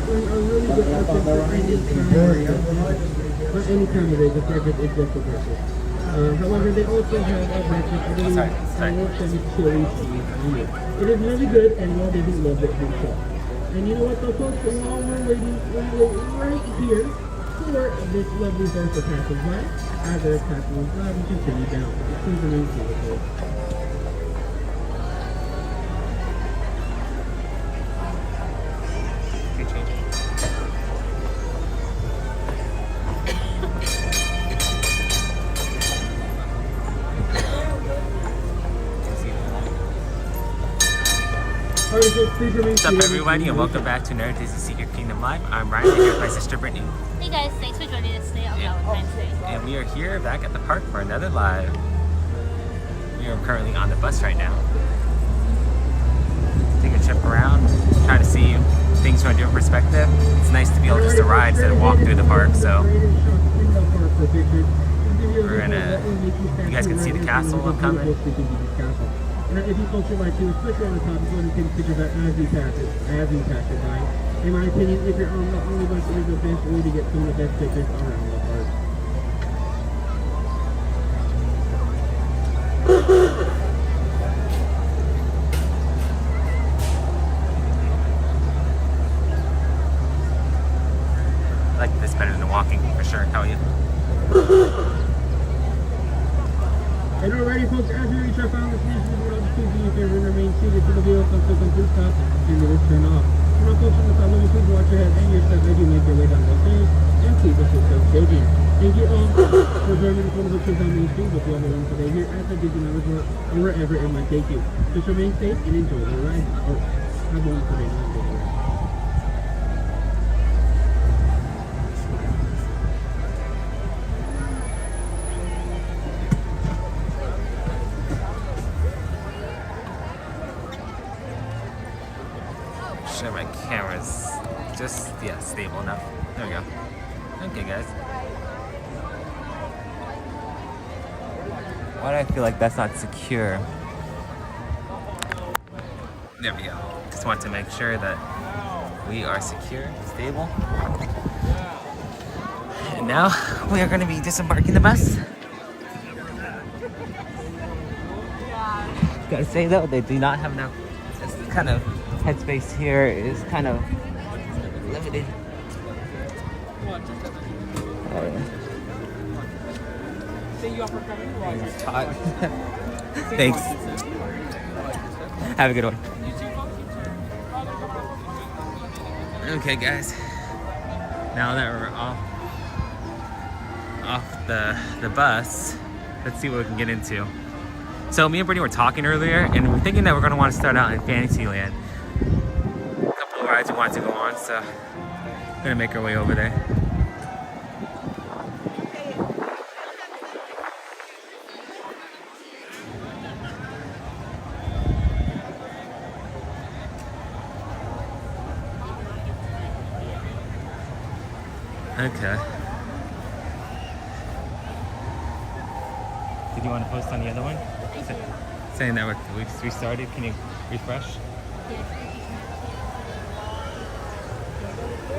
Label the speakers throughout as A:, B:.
A: are really good options for any time area. Not any time of day, the purpose is just the purpose. However, they also have a breakfast, I believe, semi-chili cheese on it. It is really good, and Walt Disney loves it himself. And you know what, though, folks? While we're waiting right here for this lovely boat to pass us by, as they're passing us by, we continue down. Please remain seated.
B: What's up, everybody, and welcome back to Nerd Disney Secret Kingdom Live. I'm Ryan, here with my sister Brittany.
C: Hey guys, thanks for joining us today on Valentine's Day.
B: And we are here back at the park for another live. We are currently on the bus right now. Take a trip around, try to see things from a different perspective. It's nice to be able just to ride instead of walk through the park, so we're gonna, you guys can see the castle upcoming.
A: If you folks would like to, especially on the top, you want to take pictures as you pass it by. In my opinion, if you're on the only bunch of the best way to get some of the best pictures around the park.
B: I like this better than walking, for sure. How are you?
A: And alrighty, folks, as we reach our final destination, we're on the please do you a favor and remain seated to the wheel from the complete stop and the lift turn off. Now, folks, on the top level, please watch your head and your step as you make your way down the stairs and keep the system shaking. Thank you all for joining us on the trips on Main Street with you everyone today here at the Disneyland Resort and wherever it might take you. Just remain safe and enjoy the ride. Or have one today, not today.
B: Sure, my camera's just, yeah, stable enough. There we go. Okay, guys. Why do I feel like that's not secure? There we go. Just want to make sure that we are secure, stable. And now we are going to be disembarking the bus. Gotta say though, they do not have enough. It's kind of headspace here is kind of limited. Thanks. Have a good one. Okay, guys. Now that we're off the bus, let's see what we can get into. So me and Brittany were talking earlier, and we're thinking that we're going to want to start out in Fantasyland. A couple of rides we want to go on, so we're going to make our way over there. Okay. Did you want to post on the other one? Saying that we restarted. Can you refresh?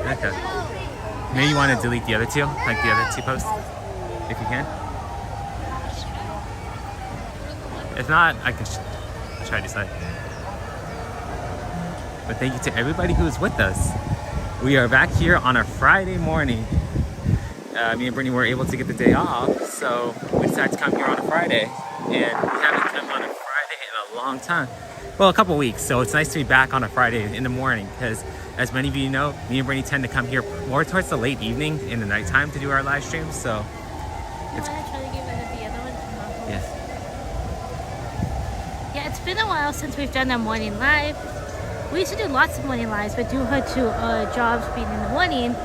B: Okay. Maybe you want to delete the other two, like the other two posts, if you can. If not, I can try to decide. But thank you to everybody who is with us. We are back here on a Friday morning. Me and Brittany were able to get the day off, so we decided to come here on a Friday. And we haven't come on a Friday in a long time. Well, a couple weeks, so it's nice to be back on a Friday in the morning, because as many of you know, me and Brittany tend to come here more towards the late evening in the nighttime to do our live streams, so it's...
C: You want to try to give it the other one?
B: Yes.
C: Yeah, it's been a while since we've done a morning live. We used to do lots of morning lives, but due to jobs being in the morning,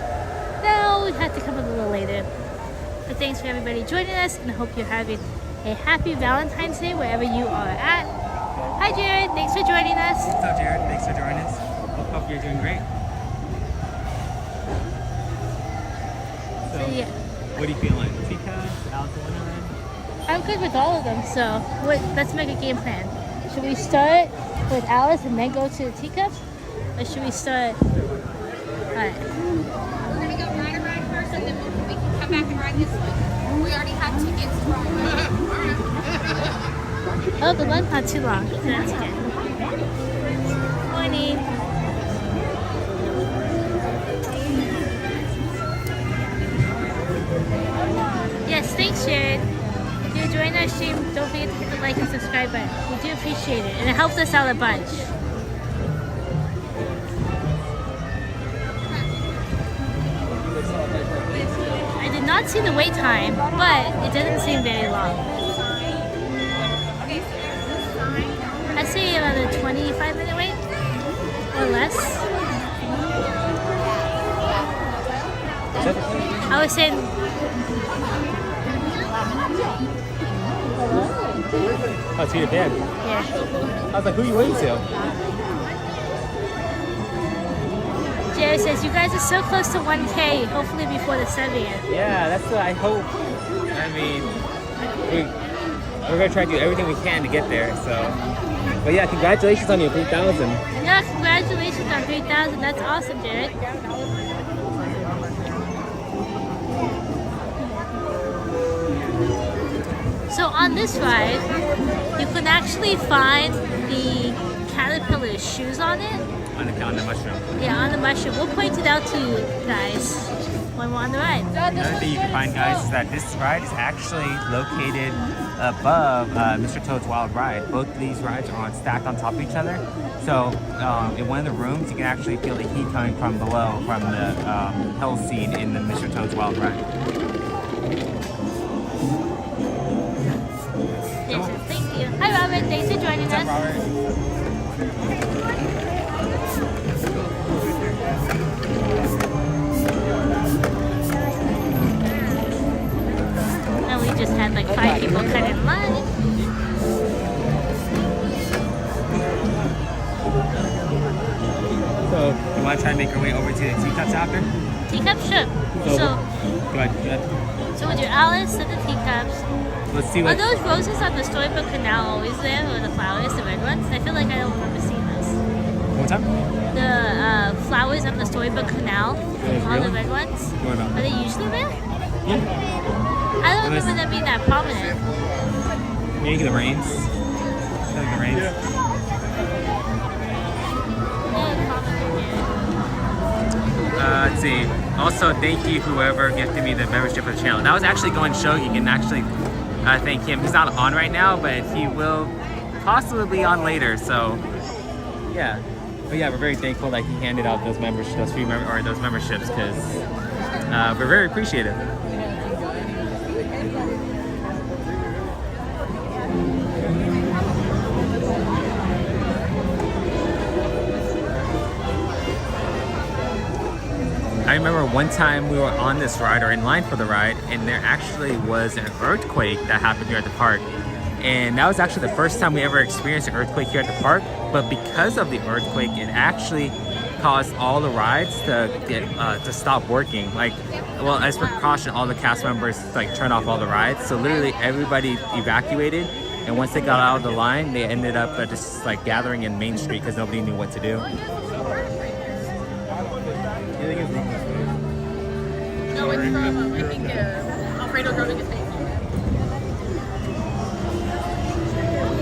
C: now we have to come a little later. But thanks for everybody joining us, and I hope you're having a happy Valentine's Day wherever you are at. Hi Jared, thanks for joining us.
B: What's up, Jared? Thanks for joining us. Hope you're doing great. So yeah. What do you feel like? Teacups, Alice in Wonderland?
C: I'm good with all of them, so let's make a game plan. Should we start with Alice and then go to the Teacups? Or should we start What?
D: We're gonna go ride a ride first, and then we can come back and ride this one. We already have tickets from.
C: Oh, the line's not too long. So that's good. Morning. Yes, thanks, Jared. If you're enjoying our stream, don't forget to hit the like and subscribe button. We do appreciate it, and it helps us out a bunch. I did not see the wait time, but it doesn't seem very long. I'd say about a 25-minute wait or less. I was saying.
B: Oh, it's Peter Pan.
C: Yeah.
B: I was like, who are you waiting to?
C: Jerry says, you guys are so close to 1K, hopefully before the 70th.
B: Yeah, that's what I hope. I mean, we're going to try to do everything we can to get there, so. But yeah, congratulations on your 3,000.
C: Yeah, congratulations on 3,000. That's awesome, Jared. So on this ride, you can actually find the caterpillar shoes on it.
B: On the mushroom.
C: Yeah, on the mushroom. We'll point it out to you guys when we're on the ride.
B: Another thing you can find, guys, is that this ride is actually located above Mr. Toad's Wild Ride. Both of these rides are stacked on top of each other. So in one of the rooms, you can actually feel the heat coming from below from the hill scene in the Mr. Toad's Wild Ride.
C: Yes, thank you. Hi, Robert. Thanks for joining us.
B: Robert?
C: And we just had like 5 people cut in line.
B: So, you want to try and make your way over to the Teacups after?
C: Teacups, sure.
B: Go ahead.
C: So we'll do Alice and the Teacups.
B: Let's see
C: Are
B: what.
C: those roses on the Storybook Canal always there, or the flowers, the red ones? I feel like I don't remember seeing this.
B: One more time?
C: The flowers on the Storybook Canal, all the red ones.
B: What about?
C: Are they usually there?
B: Yeah.
C: I don't remember them being that prominent.
B: Maybe the rains. Like the rains. Let's see. Also, thank you whoever gifted me the membership of the channel. That was actually going to show. You can actually thank him. He's not on right now, but he will possibly be on later. So, yeah. But yeah, we're very thankful that he handed out those memberships, those memberships, because we're very appreciative. I remember one time we were on this ride or in line for the ride, and there actually was an earthquake that happened here at the park. And that was actually the first time we ever experienced an earthquake here at the park. But because of the earthquake, it actually caused all the rides to stop working. Like, well, as precaution, all the cast members like turned off all the rides. So literally everybody evacuated. And once they got out of the line, they ended up just like gathering in Main Street because nobody knew what to do.
D: No, it's from, I think, Alfredo growing his face.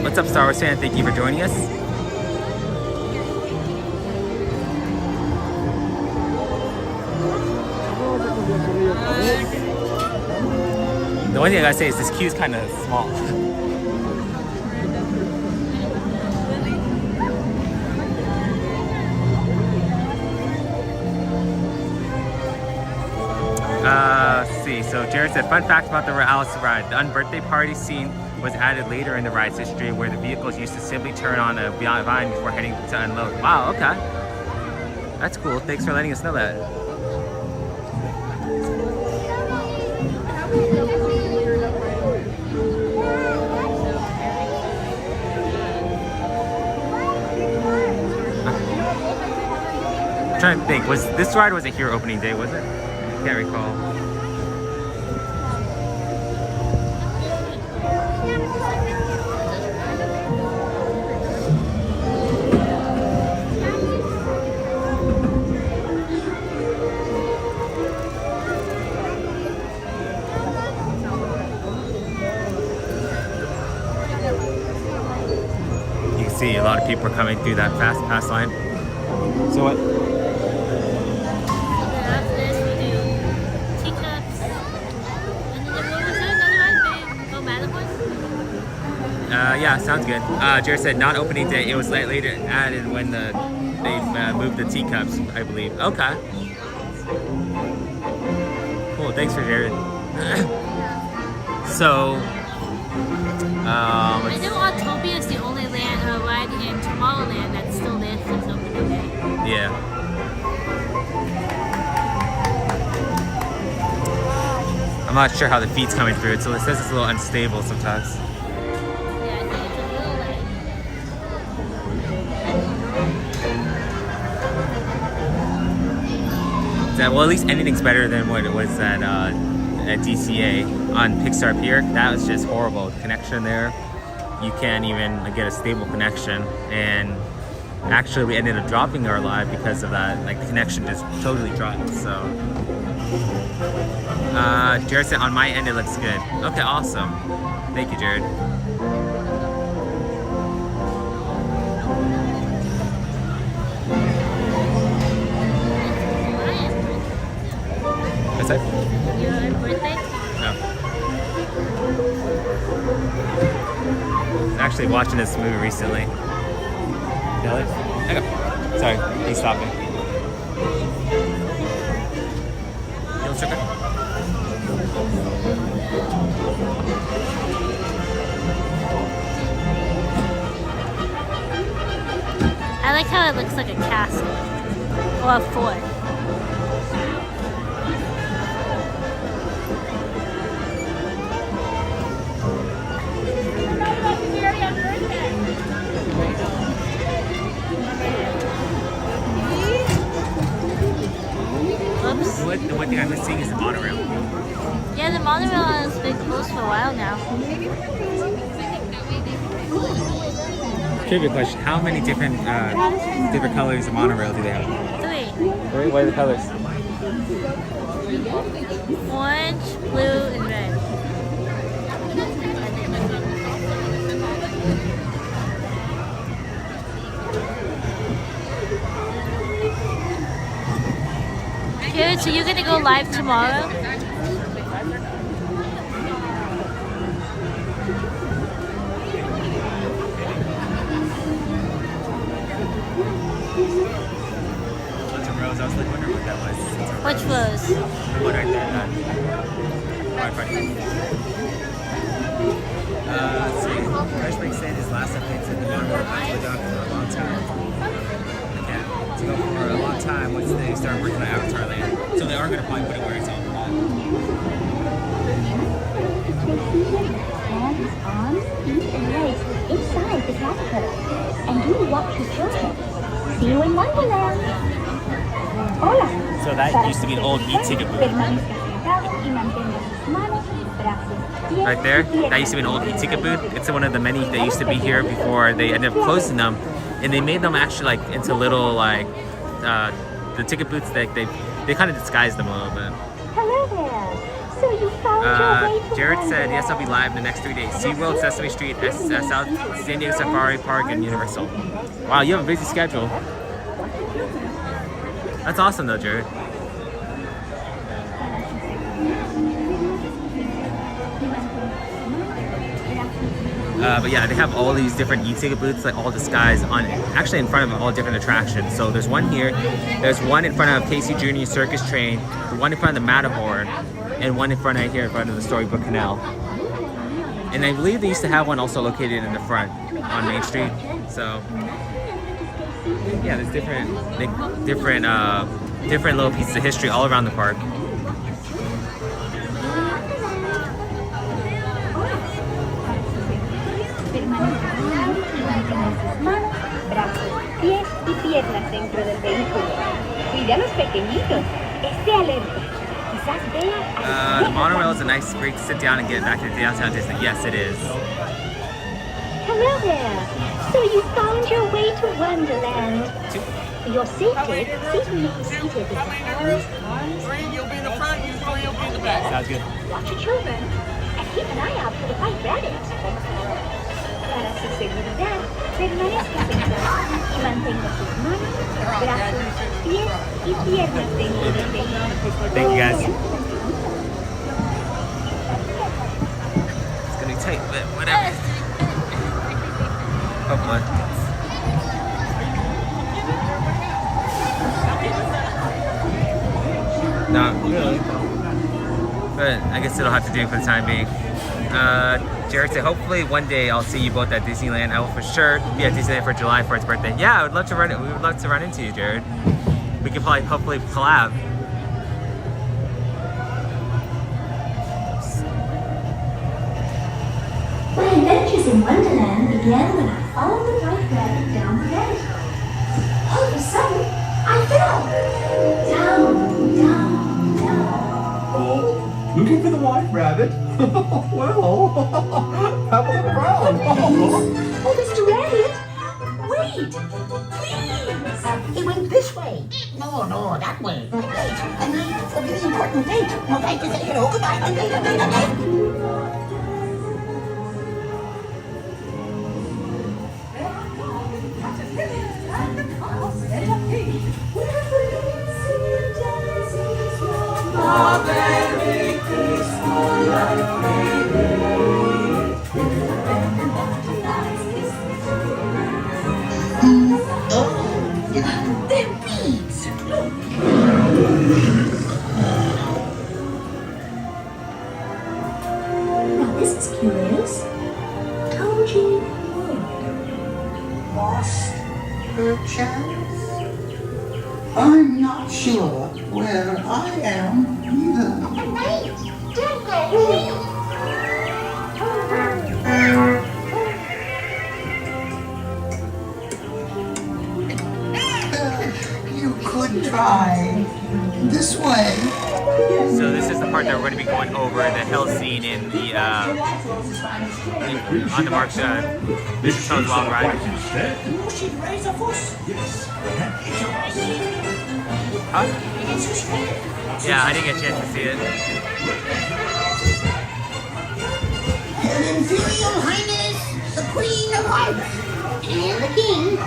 B: What's up, Star Wars fan? Thank you for joining us. The only thing I gotta say is this queue's kind of small. Let's see. So Jared said, fun fact about the Alice ride. The unbirthday party scene was added later in the ride's history, where the vehicles used to simply turn on a vine before heading to unload. Wow, okay. That's cool. Thanks for letting us know that. I'm trying to think. Was this ride was it here opening day? Was it? Can't recall. lot of people are coming through that fast pass line. So what?
C: And then after this, we do Teacups. And then what was there? Another ride? Oh, Matterhorn?
B: Yeah, sounds good. Jared said not opening day. It was later added when they moved the Teacups, I believe. Okay. Cool. Thanks for Jared. So,
C: I know Autopia is the only ride in Tomorrowland that's still there since opening day.
B: yeah. I'm not sure how the feed's coming through, so it says it's a little unstable sometimes.
C: Yeah, I think it's a little
B: Well, at least anything's better than what it was at DCA on Pixar Pier. That was just horrible. The connection there, you can't even get a stable connection. And actually, we ended up dropping our live because of that. Like the connection just totally dropped. So, Jared said on my end it looks good. Okay, awesome. Thank you, Jared. What's that?
C: Your birthday?
B: No. I was actually watching this movie recently. Dylan? Okay. Sorry, he's stopping. Yellow sugar?
C: I like how it looks like a castle or a fort.
B: The one thing I'm missing is the monorail.
C: Yeah, the monorail has been closed for a while now.
B: Trivia question: how many different colors of monorail do they have?
C: 3.
B: Three? What are the colors?
C: Orange, blue, and red. Jared, so you're gonna go live tomorrow?
B: Lots of rows. I was like wondering what that was.
C: Which rose?
B: The one right there. Let's see. Freshman said his last update said the monorail plans were done for a long time. Yeah, to go for a long time once they start working on Avatar Land. So they are going to probably put it where it's on.
E: Hands, arms, feet, and legs inside the caterpillar. And do what you can. See you in Wonderland. Hola.
B: So that used to be an old e-ticket booth. Right there, that used to be an old e-ticket booth. It's one of the many that used to be here before they ended up closing them. And they made them actually like into little like the ticket booths that they kind of disguised them a little bit.
E: Hello there. So you found your way to
B: Jared said yes, I'll be
E: Wonderland.
B: live the next 3 days. SeaWorld, Sesame Street, South San Diego Safari Park, and Universal. Wow, you have a busy schedule. That's awesome though, Jared. But yeah, they have all these different e-ticket booths, like all disguised on, actually in front of all different attractions. So there's one here, there's one in front of Casey Jr. Circus Train, one in front of the Matterhorn, and one in front of here in front of the Storybook Canal. And I believe they used to have one also located in the front on Main Street. So yeah, there's different little pieces of history all around the park.
E: Manos, brazos, pies y piernas dentro del vehículo. Cuide a los pequeñitos. Esté alerta. Quizás vea
B: The monorail is a nice, great to sit down and get back to downtown Disney. Yes, it is.
E: Hello there. So you found your way to Wonderland. For your safety, please remain seated with your hands, arms,
F: You'll be in the front, you three will be in the back.
B: Sounds good.
E: watch your children, and keep an eye out for the white rabbit. para su seguridad, permanezca sentado y mantenga sus manos, brazos, pies y piernas dentro del vehículo.
B: Thank you guys. It's gonna be tight, but whatever. Hopefully. Not really. But I guess it'll have to do for the time being. Jared said, hopefully one day I'll see you both at Disneyland. I will for sure be at Disneyland for July for his birthday. Yeah, I would love to run it. We would love to run into you, Jared. We could probably hopefully collab.
E: My adventures in Wonderland began when I followed the white rabbit down the road. All of a sudden, I fell. Down, down, down.
G: Oh, looking for the white rabbit? Well, have a look around.
E: Oh, Mr. Rabbit, wait, please.
H: He went this way. No, that way. Wait, a very important date. No, I can say hello, goodbye, and later.
E: They're beads. Look. Now this is curious. Toji wood.
H: Lost perchance? I'm not sure where I am either.
E: Wait, don't go.
H: You could try this way.
B: So this is the part that we're going to be going over the hill scene in the on the Mark's Mr. Toad's Wild Ride. Huh? Yeah, I didn't get a chance to see it.
H: Her Imperial Highness, the Queen of Hearts, and the King.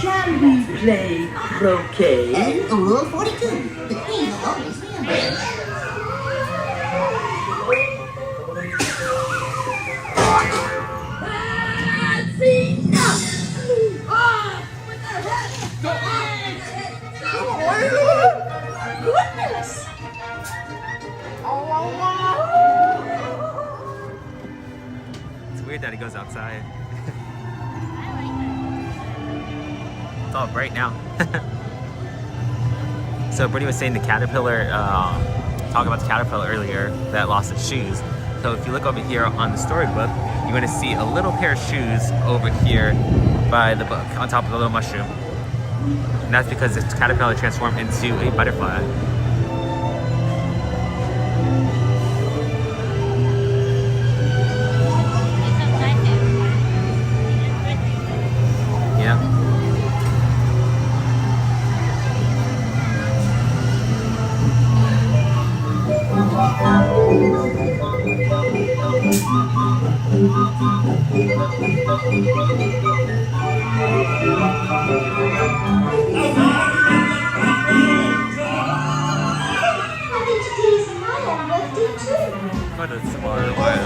I: Shall we play croquet?
H: And Rule 42, the Queen will always win.
I: That's enough! Goodness!
B: It's weird that he goes outside. It's all bright now. So Brittany was saying the caterpillar, talk about the caterpillar earlier that lost its shoes. So if you look over here on the storybook, you're going to see a little pair of shoes over here by the book on top of the little mushroom. And that's because the caterpillar transformed into a butterfly. Yeah. But it's smaller one.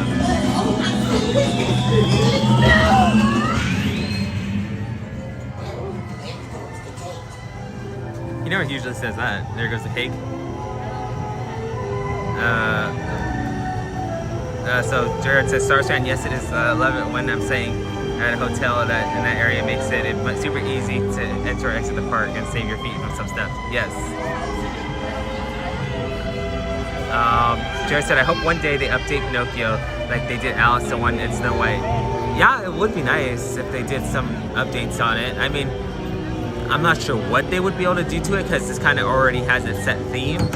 B: He never usually says that. There goes the cake. So Jared says, Starstand, yes it is. I love it when I'm staying at a hotel that in that area makes it super easy to enter or exit the park and save your feet from some stuff. Yes. Jared said, I hope one day they update Pinocchio like they did Alice the one in Snow White. Yeah, it would be nice if they did some updates on it. I mean, I'm not sure what they would be able to do to it because this kind of already has a set theme.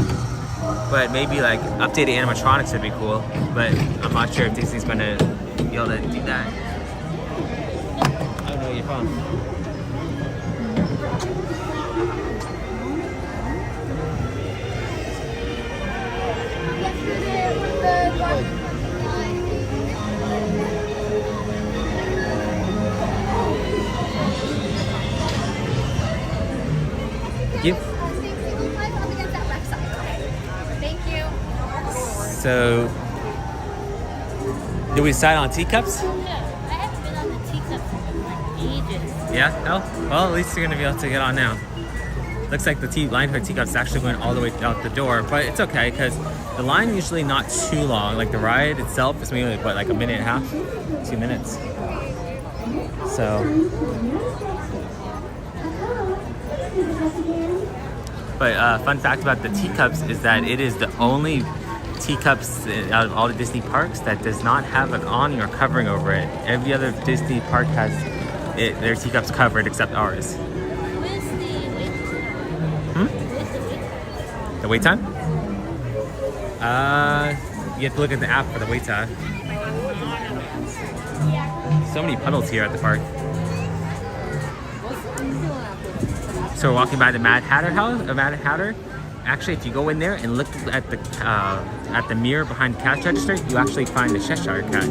B: But maybe like updated animatronics would be cool. But I'm not sure if Disney's going to be able to do that. I don't know your phone. So, did we decide on teacups?
C: Yeah, I haven't been on the teacups in like ages.
B: Yeah? Oh, well, at least you're gonna be able to get on now. Looks like the line for teacups is actually going all the way out the door, but it's okay because the line usually not too long. Like the ride itself is maybe like a minute and a half, 2 minutes. So, but fun fact about the teacups is that it is the only teacups out of all the Disney parks that does not have an awning or covering over it. Every other Disney park has their teacups covered except ours.
C: Where's the wait time? Where's the wait time?
B: The wait time? You have to look at the app for the wait time. So many puddles here at the park. So we're walking by the Mad Hatter house, Mad Hatter. Actually, if you go in there and look at the mirror behind the cash register, you actually find the Cheshire Cat.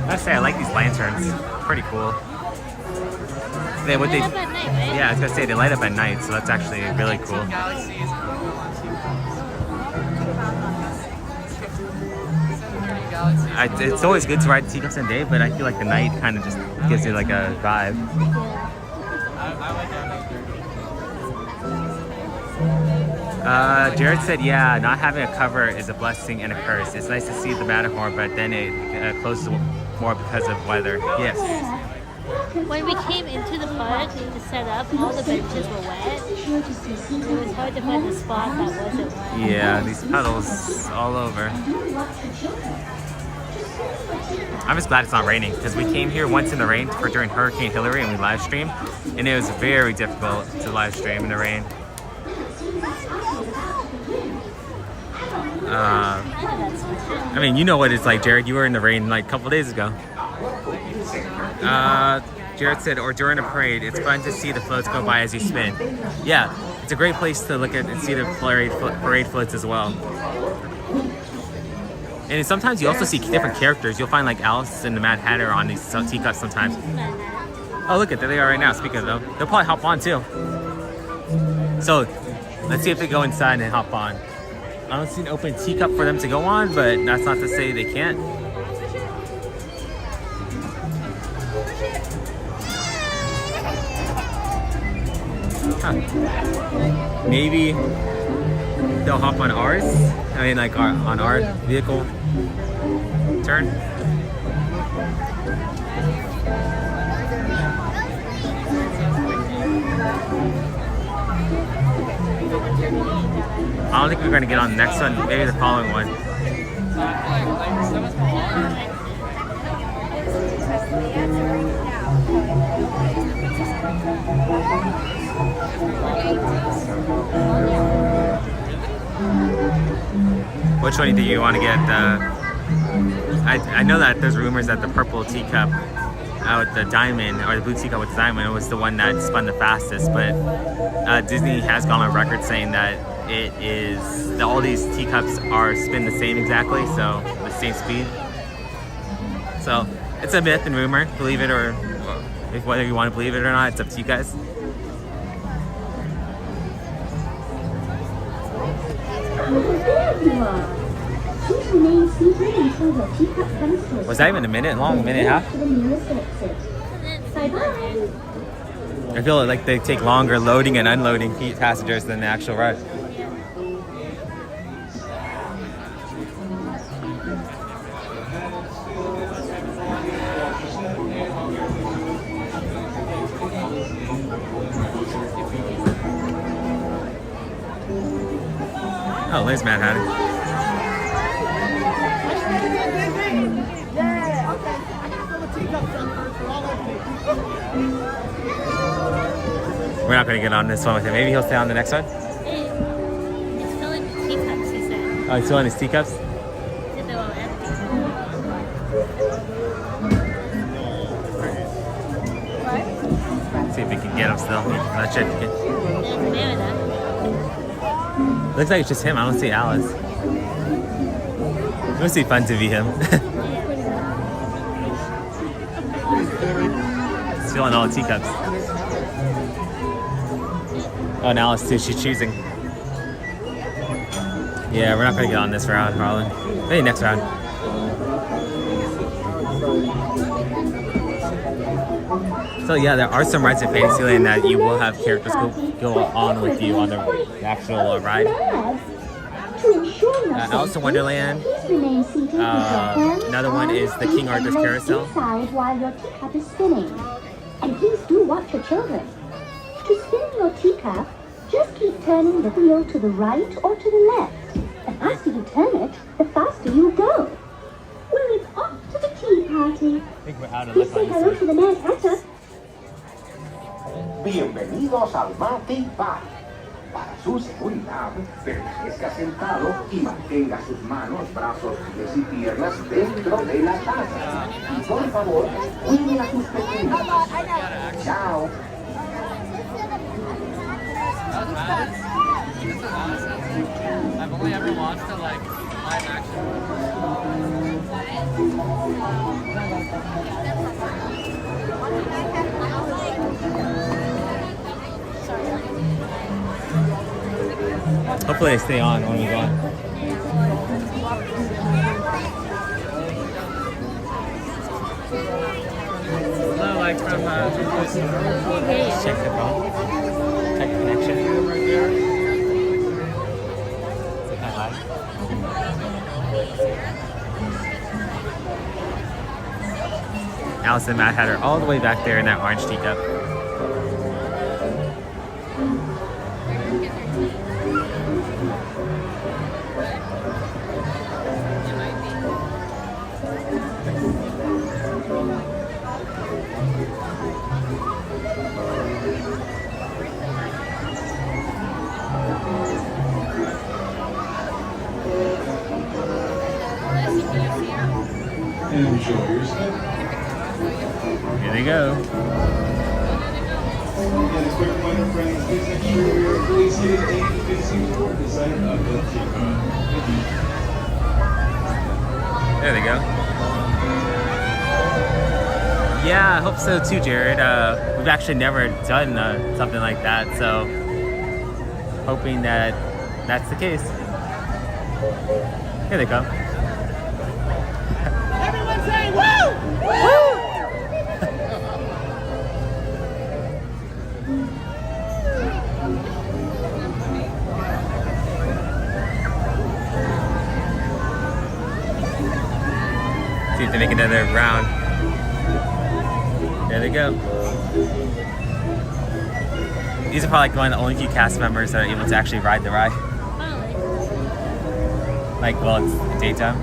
B: I have to say, I like these lanterns. Pretty cool. They
C: light up at night, right?
B: Yeah, I was gonna say they light up at night, so that's actually really cool. It's always good to ride teacups in the day, but I feel like the night kind of just gives you like a vibe. Jared said, yeah, not having a cover is a blessing and a curse. It's nice to see the Matterhorn, but then it closes more because of weather. Yes.
C: When we came into the park to set up, all the benches were wet. It was hard to find a spot that wasn't wet.
B: Yeah, these puddles all over. I'm just glad it's not raining because we came here once in the rain during Hurricane Hillary and we live streamed, and it was very difficult to live stream in the rain. I mean, you know what it's like, Jared. You were in the rain like a couple days ago. Jared said, or during a parade, it's fun to see the floats go by as you spin. Yeah, it's a great place to look at and see the parade floats as well. And sometimes you also see different characters. You'll find like Alice and the Mad Hatter on these teacups sometimes. Oh, look at there they are right now. Speaking of them, they'll probably hop on too. So let's see if they go inside and hop on. I don't see an open teacup for them to go on, but that's not to say they can't. Huh. Maybe they'll hop on ours. I mean, like on our vehicle turn. I don't think we're going to get on the next one. Maybe the following one. Which one do you want to get? I know that there's rumors that the purple teacup with the diamond, or the blue teacup with the diamond, was the one that spun the fastest, but Disney has gone on record saying that it is that all these teacups are spin the same exactly, so the same speed. So it's a myth and rumor, believe it or whether you want to believe it or not, it's up to you guys. Was that even a minute long? A minute and a half? I feel like they take longer loading and unloading passengers than the actual ride. Oh, there's Mad Hatter. We're not going to get on this one with him. Maybe he'll stay on the next one?
C: It's filling with teacups, he said.
B: Oh, he's filling his teacups?
C: If they were empty.
B: See if we can get him still. Not sure if we can.
C: There, there.
B: Looks like it's just him. I don't see Alice. It must be fun to be him. He's filling all the teacups. Oh, and Alice too, she's choosing. Yeah, we're not gonna get on this round, probably. Maybe next round. So yeah, there are some rides in Fantasyland that you will have characters go on with you on the actual ride. Alice in Wonderland. Another one is the King Arthur's Carousel.
E: While your teacup is spinning. And please do watch your children. To spin your teacup, just keep turning the wheel to the right or to the left. The faster you turn it, the faster you go. Well, it's off to the tea party.
B: I think we're out of
E: Please say hello to the Mad Hatter.
J: Bienvenidos al Tea Party. Para su seguridad, permanezca sentado y mantenga sus manos, brazos, pies y piernas dentro de la taza. Y por favor, cuide a sus pequeños. Chao.
F: I've only ever watched it like live action.
B: Hopefully they stay on when we go on.
F: No, like from
B: Check the phone. Check the connection. Say hi. Alice and Mad Hatter all the way back there in that orange teacup.
G: Enjoy your stay.
B: Here they go.
G: And a quick reminder, friends, please make sure you're fully seated and facing toward the center of the teacup.
B: There they go. Yeah, I hope so too, Jared. We've actually never done something like that, so hoping that that's the case. Here they come.
F: everyone say woo! Woo!
B: See if they make another round. There they go. These are probably like one of the only few cast members that are able to actually ride the ride. Like, well, it's daytime.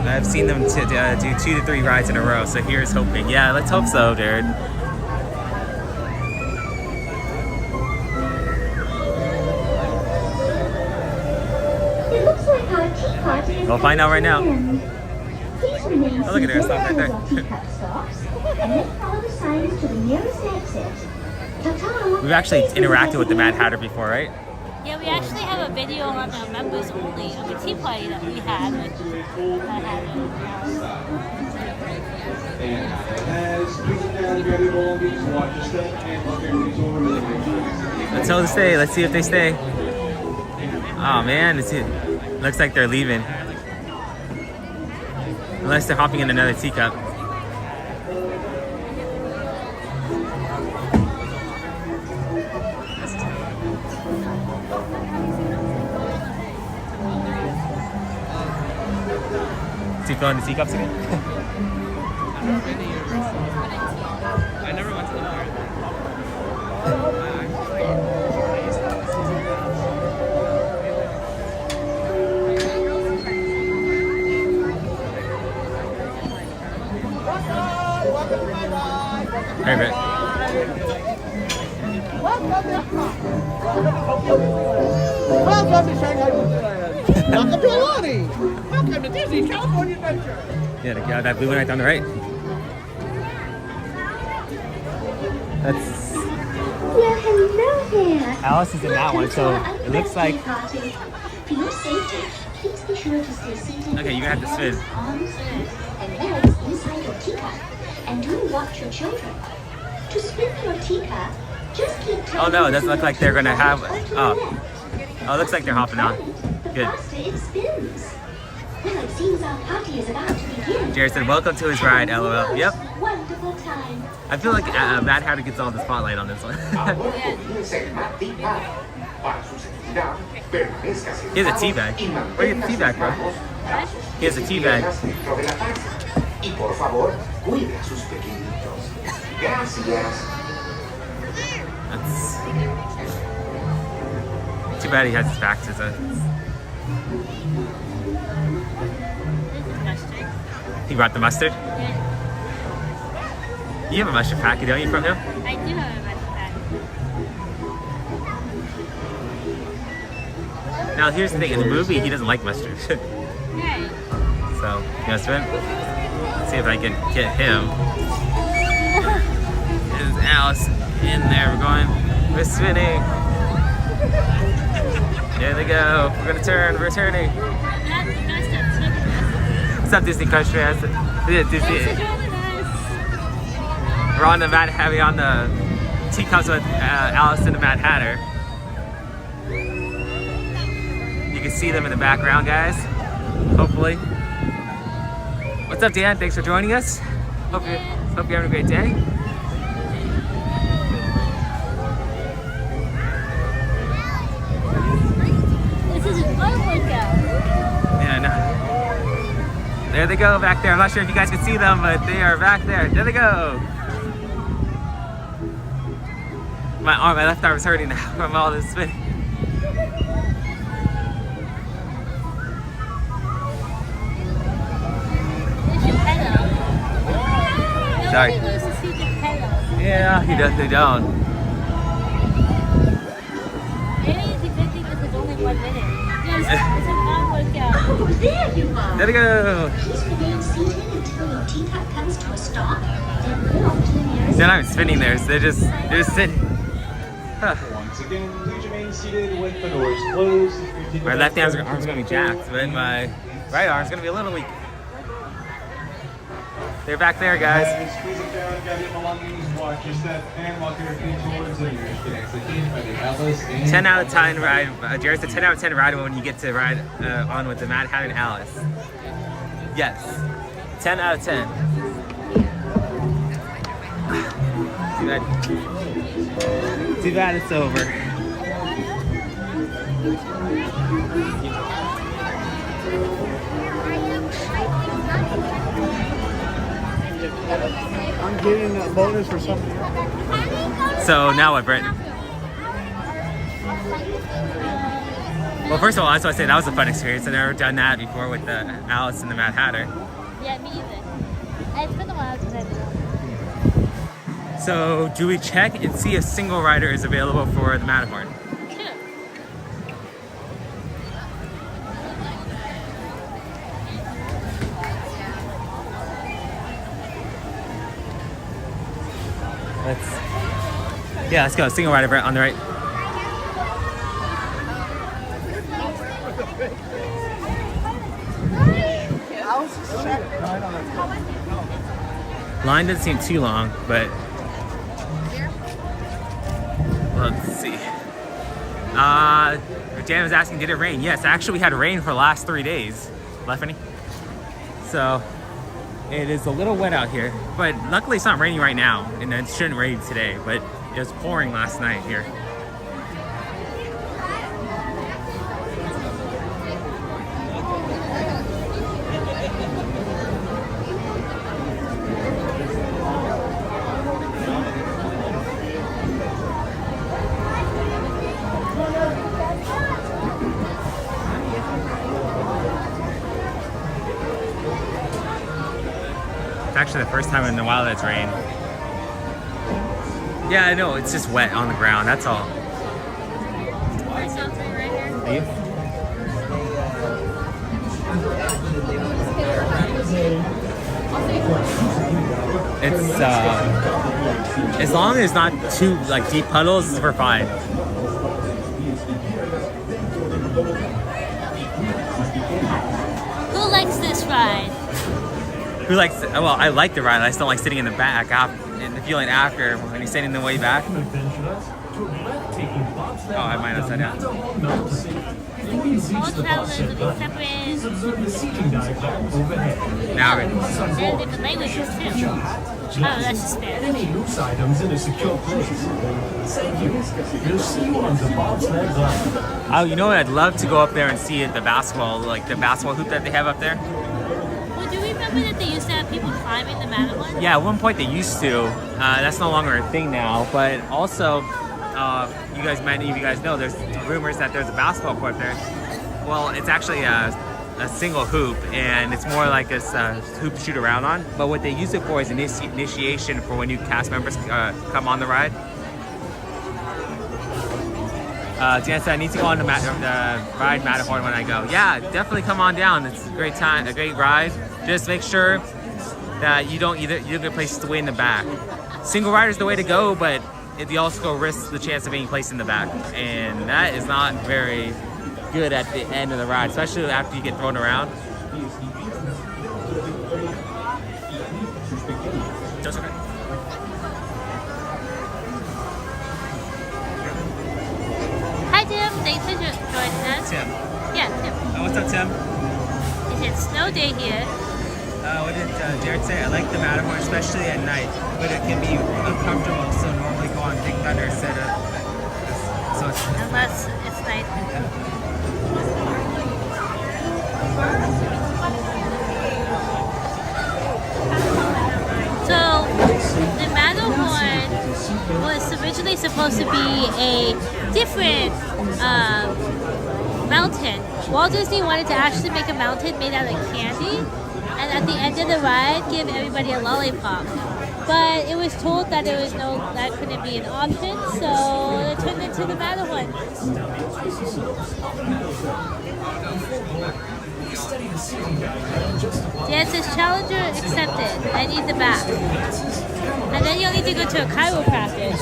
B: I've seen them do 2 to 3 rides in a row, so here's hoping. Yeah, let's hope so, Jared.
E: It looks like our tea party is
B: We'll find out right now.
E: Please remain
B: Oh, look at there,
E: seated
B: stop right there.
E: until your teacup stops, and then follow the signs to the nearest exit. Ta-ta!
B: We've actually interacted with the Mad Hatter before, right?
C: Yeah, we actually have a video on our members only of a tea party that we had with Mad Hatter.
G: And as people down, grab your belongings, watch your step, and look everything's over to the next.
B: Let's hold them stay. Let's see if they stay. Oh man, looks like they're leaving. Unless they're hopping in another teacup. Is he filling the teacups again?
F: I never went to the marathon.
B: Perfect.
F: Welcome to Shanghai Disneyland. Welcome to Alani. Welcome to Disney California Adventure.
B: Yeah, the guy that blue one right down the right. That's
E: Well, hello there.
B: Alice is in that one, so it looks like.
E: For your safety, please be sure to stay seated.
B: Okay, you're gonna have to spin.
E: Arms, feet, and legs in inside your teacup, and do watch your children. To spin your teacup, just keep turning.
B: Oh no, it doesn't look like they're gonna have.
E: Oh,
B: Oh, it looks like they're hopping on. Good.
E: faster it spins. Well, it seems our party is about to begin.
B: Jared said, "Welcome to his ride." LOL. Yep.
E: Wonderful time.
B: I feel like Mad Hatter gets all the spotlight on this one. He has a tea bag. Where do you get the tea bag from? He has a tea bag.
J: Y por favor, cuide a sus pequeñitos. Gracias.
B: That's too bad he has his back to the. He brought the mustard?
C: Yeah.
B: You have a mustard packet, don't you, from him?
C: I do have a mustard packet.
B: Now, here's the thing. In the movie, he doesn't like mustard.
C: Right.
B: So, you know, spin? Let's see if I can get him. There's Alice in there. We're spinning. There they go. We're gonna turn. We're turning. What's up, Disney Crush fans? Disney. We're on the Mad Hatter, on the Teacups with Alice and the Mad Hatter. You can see them in the background, guys. Hopefully. What's up, Dan? Thanks for joining us. Hope you're having a great day.
C: This is an fun workout.
B: Yeah, no. There they go back there. I'm not sure if you guys can see them, but they are back there. There they go. My left arm is hurting now from all this spinning. Sorry. Yeah, he does. They don't.
C: Maybe it's a good thing this is only 1 minute. Yes, it's a fun workout.
E: Oh, there you are.
B: There we go.
E: Just remain seated until your teacup comes to a stop. Then walk to the nearest.
B: They're not even spinning theirs. They're just sitting. Huh.
G: Once again, please remain seated with the doors closed.
B: My left arm's gonna be jacked, but my right arm's gonna be a little weak. They're back there, guys.
G: Squeeze it down, gather your belongings, watch your step, and walk your feet towards the nearest exit gate by the Alice and
B: 10 out of 10 ride. Jared said 10 out of 10 ride when you get to ride on with the Mad Hatter and Alice. Yes. 10 out of 10. Too bad it's over.
F: I'm getting a bonus for something.
B: So now what, Brent? Well, first of all, I just want to say that was a fun experience. I've never done that before with the Alice and the Mad Hatter.
C: Yeah, me either. It's been a while since I've done it.
B: So, do we check and see if single rider is available for the Matterhorn?
C: Sure.
B: Let's go. Single rider on the right. Line doesn't seem too long, but let's see. Dan was asking, did it rain? Yes, actually we had rain for the last 3 days. Lefany. So it is a little wet out here, but luckily it's not raining right now, and it shouldn't rain today, but it was pouring last night here. It's actually the first time in a while that it's rained. Yeah, I know, it's just wet on the ground, that's all. Are you? It's, as long as it's not too, like, deep puddles, we're fine.
C: Who likes this ride?
B: Who likes? Well, I like the ride. I just don't like sitting in the back and the feeling after when you're sitting in the way back. Oh, I might have said that.
C: All travelers will be separate.
B: Now we're
C: And different languages too. Oh, that's just fair.
K: Any loose items in a secure place. Thank you. We'll see you on the Bobsled Land.
B: Oh, you know what? I'd love to go up there and see the basketball, like the basketball hoop that they have up there.
C: Well, do you remember that they used to have people climbing the Matterhorn?
B: Yeah, at one point they used to. That's no longer a thing now. But also, many of you guys know, there's rumors that there's a basketball court there. Well, it's actually a single hoop, and it's more like this hoop to shoot around on. But what they use it for is initiation for when new cast members come on the ride. Jan said I need to go on the ride Matterhorn when I go. Yeah, definitely come on down. It's a great time, a great ride. Just make sure that you don't get places to wait in the back. Single rider is the way to go, but you also risk the chance of being placed in the back, and that is not very good at the end of the ride, especially after you get thrown around. That's okay.
C: Hi Tim, thanks for joining us.
B: Tim.
C: Yeah, Tim.
B: What's up, Tim?
C: It's snow day here.
B: What did Jared say? I like the Matterhorn, especially at night, but it can be uncomfortable, so normally go on Big Thunder instead of... So
C: Unless it's night. So, the Matterhorn was originally supposed to be a different mountain. Walt Disney wanted to actually make a mountain made out of candy, and at the end of the ride, give everybody a lollipop. But it was told that that couldn't be an option, so it turned into the Matterhorn. Yeah, it says challenger accepted. I need the back. And then you'll need to go to a chiropractor.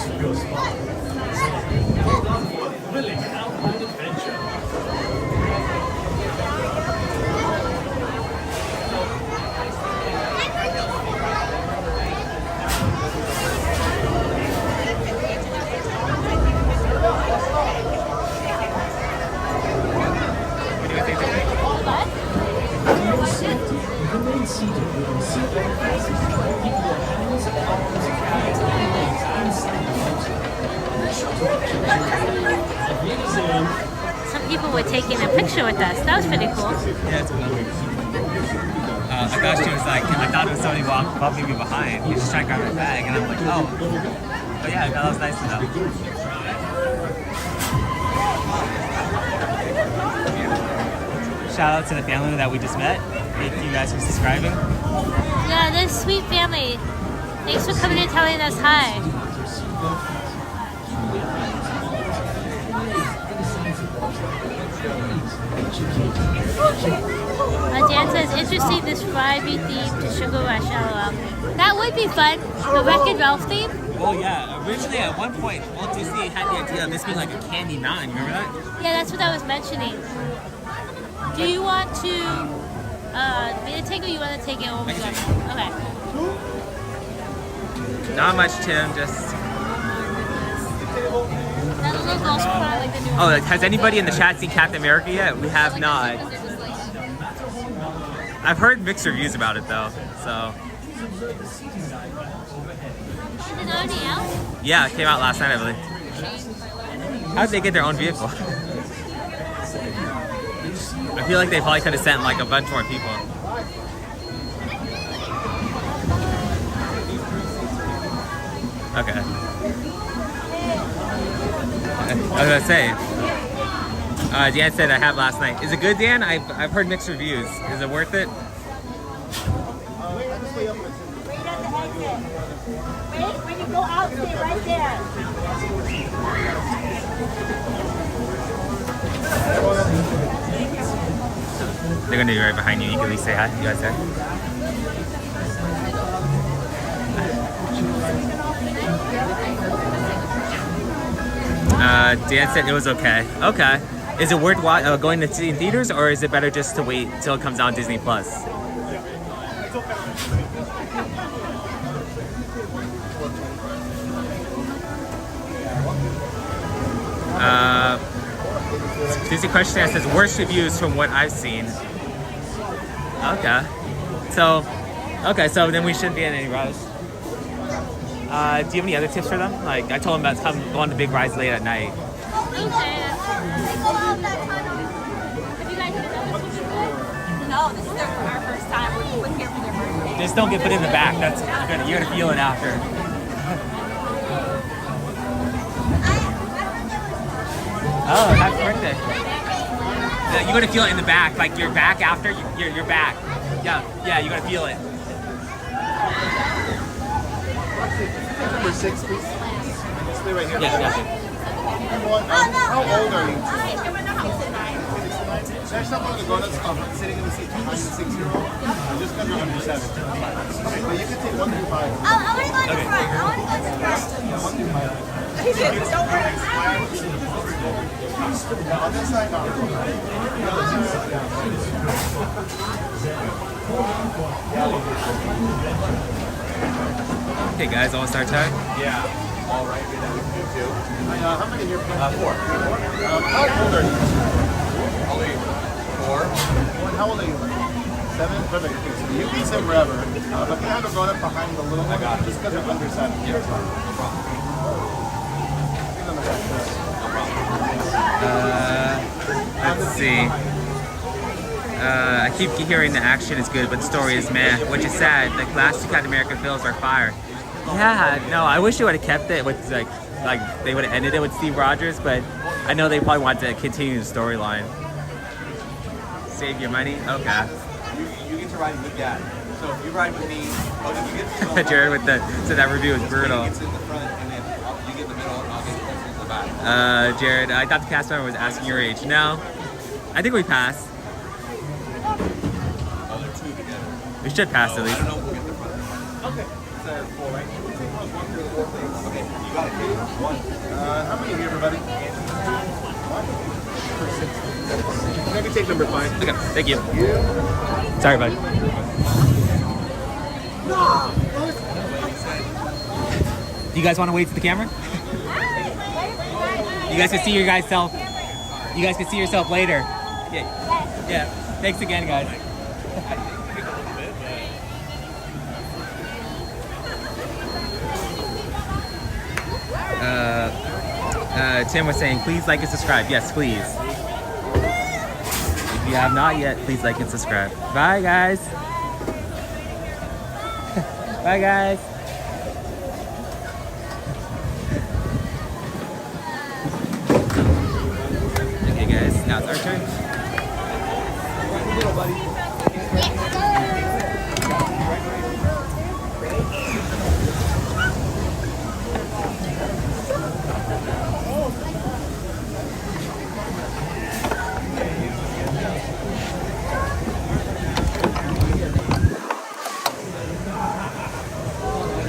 C: Some people were taking a picture with us. That was pretty cool.
B: Yeah, it's cool. I thought she was like, I thought it was somebody bumping me behind. He was just trying to grab my bag, and I'm like, oh. But yeah, that was nice to know. Shout out to the family that we just met. Thank you guys for subscribing.
C: Yeah, this sweet family. Thanks for coming and telling us hi. Dan says, interesting, this Friday theme to Sugar Rush, LOL. That would be fun. The Wreck-It Ralph theme?
B: Well, yeah. Originally, at one point, Walt Disney had the idea of this being like a candy mountain. Remember that?
C: Yeah, that's what I was mentioning. Do you want to me to take it, or you want to take it over? Okay.
B: Not much, Tim. Just.
C: That little golf spot, like the new.
B: Oh, has anybody in the chat seen Captain America yet? We have not. I've heard mixed reviews about it though, so.
C: Is it already out?
B: Yeah, it came out last night, I believe. How did they get their own vehicle? I feel like they probably could have sent like a bunch more people. Okay. I was gonna say. Dan said I have last night. Is it good, Dan? I've heard mixed reviews. Is it worth it?
L: Wait at the exit. Wait, when you go out, stay right there.
B: They're gonna be right behind you. You can at least say hi. You guys there? Dan said it was okay. Okay. Is it worth going to see in theaters, or is it better just to wait till it comes out on Disney Plus? Disney question says worst reviews from what I've seen. Okay. So then we shouldn't be in any rush. Do you have any other tips for them? Like I told them about come go on the big rides late at night.
C: Have you guys been on the Teacups?
L: No, this is our first time. We're here for their birthday.
B: Just don't get put in the back. That's you're gonna feel it after. Oh, happy birthday! You're gonna feel it in the back, like your back after your back. Yeah, you're gonna feel it.
F: Number 6, please. Stay right here.
B: Yeah.
F: How old are you? There's someone in the grown-ups club sitting in the seat behind the 6-year-old. Just because you're under 7. Okay, but you can take 1 through 5.
L: I want to go in the front. I want to go in the front.
F: 1 through 5.
L: He did. Don't worry.
F: On this side, no. The other side, yeah.
B: Okay, guys, all start time.
F: Yeah. All right. How many here? 4. How old are you? How old are you? 4. How old are you? 7? Perfect. Okay, so you can sit wherever. But can I have a grown-up behind the little one? Just because they're under 7. Yeah, no problem.
B: Let's see. I keep hearing the action is good, but the story is meh, which is sad. The last 2 Captain America films are fire. Yeah, no, I wish they would have kept it with like they would have ended it with Steve Rogers, but I know they probably want to continue the storyline. Save your money? Okay.
F: You get to ride with Dad. So if you ride with me, you get to
B: Jared with so that review was brutal.
F: It's in the front, and then you get the middle, and I'll get closer to the back.
B: Jared, I thought the cast member was asking your age. No, I think we passed.
F: Oh, they're 2 together.
B: We should pass at least.
F: I don't know if we'll get the front. Okay. So 4, right? Okay, you got it. 1. How many here, everybody? 1. Maybe take number 5.
B: Okay, thank you. Sorry, buddy. Do you guys want to wave to the camera? You guys can see your guys self. You guys can see yourself later. Yeah. Thanks again, guys. Tim was saying, please like and subscribe. Yes, please. If you have not yet, please like and subscribe. Bye, guys. Bye, guys. Okay, guys, now it's our turn.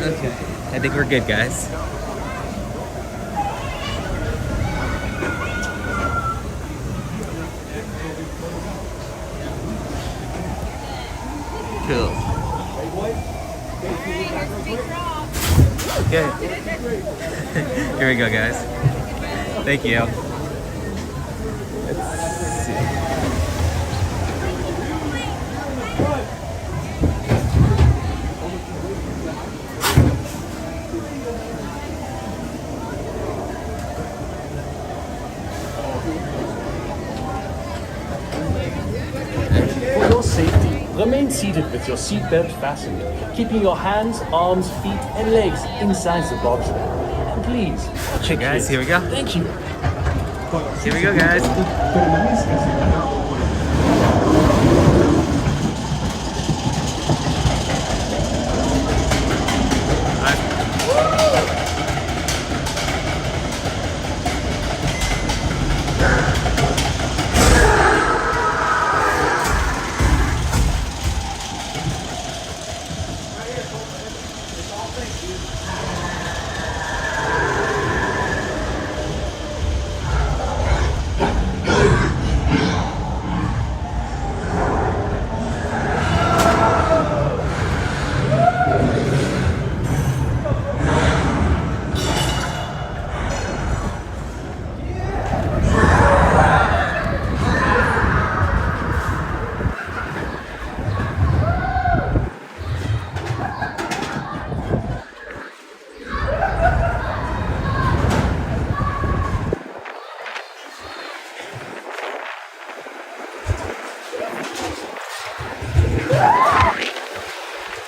B: Okay, I think we're good, guys. Cool. Okay. Here we go, guys. Thank you. Let's see.
K: For your safety, remain seated with your seatbelt fastened, keeping your hands, arms, feet, and legs inside the bobsled. And please, watch your
B: Guys,
K: kids.
B: here we go.
K: Thank you.
B: Here we go, guys.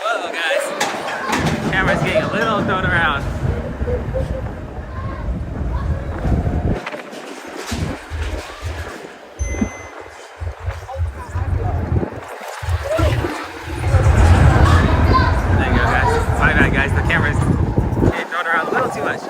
B: Whoa, guys. Camera's getting a little thrown around. There you go, guys. My bad, guys. The camera's getting thrown around a little too much.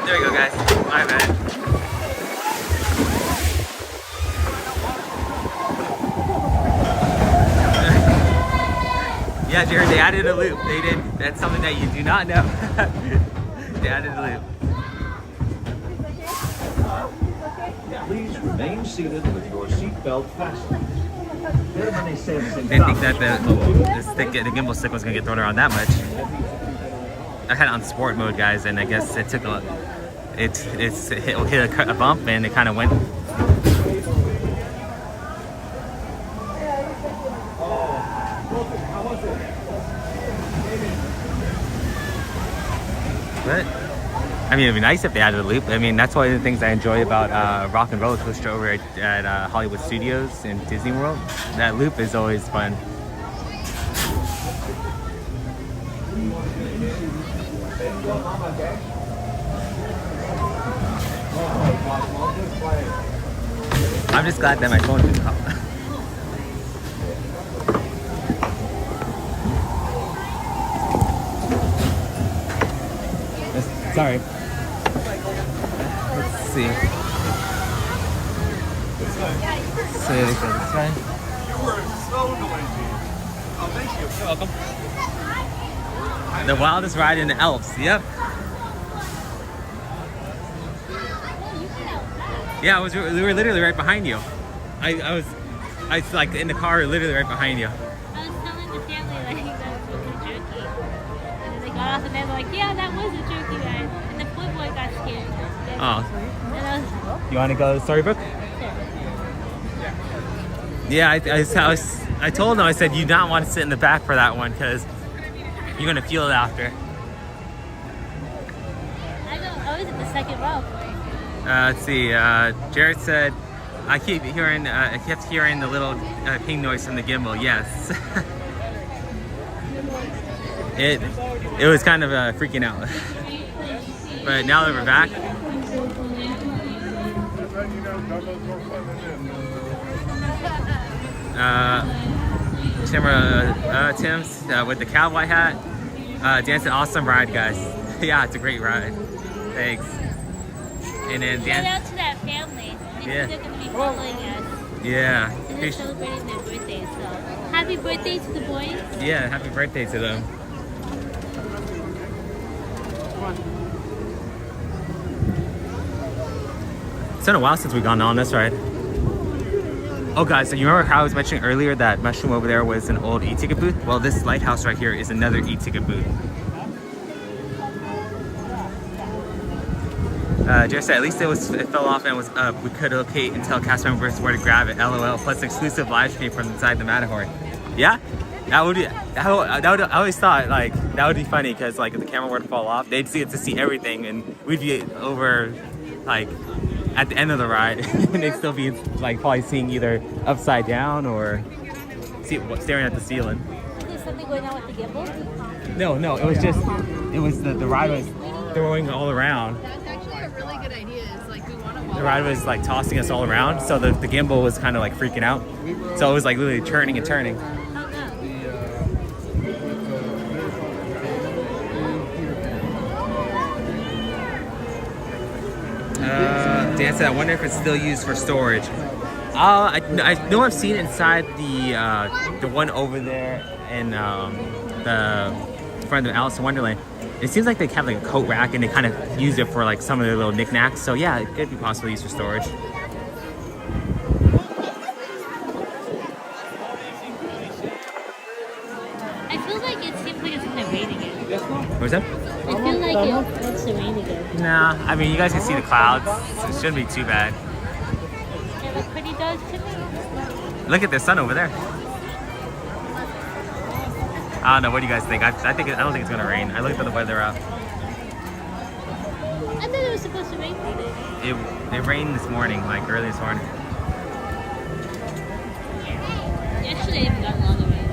B: There we go, guys. My bad. Yeah, Jared, they added a loop. They did. That's something that you do not know. They added a loop.
K: Please remain seated with your seatbelt fastened.
B: Didn't think that the gimbal stick was gonna get thrown around that much. I had it on sport mode, guys, and I guess it took it hit a bump and it kind of went. But I mean, it'd be nice if they added a loop. I mean, that's one of the things I enjoy about Rock and Roller Coaster over at Hollywood Studios in Disney World. That loop is always fun. I'm just glad that my phone didn't pop. Sorry. Let's see. So this way.
F: You were so noisy. Oh, thank you.
B: You're welcome. The wildest ride in the Alps. Yep. Yeah, we were literally right behind you. I was like in the car, literally right behind you.
C: I was telling the family like that was a jerky. And then they got off and they were like, yeah, that was a jerky ride. And the poor boy got scared.
B: Oh.
C: And I was,
B: You want to go to the Storybook? Yeah, I told him, I said, you do not want to sit in the back for that one because you're going to feel it after.
C: I was in the second row.
B: Let's see, Jared said, I kept hearing the little ping noise from the gimbal. Yes. It was kind of freaking out. But now that we're back, Tim's with the cowboy hat. Dan said, awesome ride, guys. Yeah, it's a great ride. Thanks. And then
C: Shout out to that family. They're going to be following us.
B: Yeah.
C: And they're celebrating their birthdays, so happy birthday to the boys.
B: Yeah, happy birthday to them. It's been a while since we've gone on this ride. Oh guys, so you remember how I was mentioning earlier that mushroom over there was an old e-ticket booth? Well, this lighthouse right here is another e-ticket booth. Just at least it fell off and was up. We could locate and tell cast members where to grab it. LOL. Plus exclusive live stream from inside the Matterhorn. Yeah, I always thought like that would be funny because like if the camera were to fall off, they'd see it to see everything, and we'd be over like at the end of the ride, and they'd still be like probably seeing either upside down or staring at the ceiling.
C: Is something going on with the gimbal?
B: No, it was the ride was throwing all around.
D: Really good idea. It's like we want to
B: The ride was like tossing us all around, so the gimbal was kind of like freaking out. So it was like literally turning and turning. Dan said, I wonder if it's still used for storage. I know I've seen it inside the one over there in the front of Alice in Wonderland. It seems like they have like a coat rack and they kind of use it for like some of their little knickknacks. So yeah, it could be possibly used for storage.
C: I feel like it seems like it's kind of rating it.
B: What's that?
C: I feel like to rain again.
B: Nah, I mean, you guys can see the clouds, so it shouldn't be too bad.
C: They look pretty does to me.
B: Look at the sun over there. I don't know. What do you guys think? I don't think it's gonna rain. I looked at the weather app.
C: I thought it was supposed to rain today.
B: It rained this morning, like early this morning.
C: Yesterday even got a lot of rain.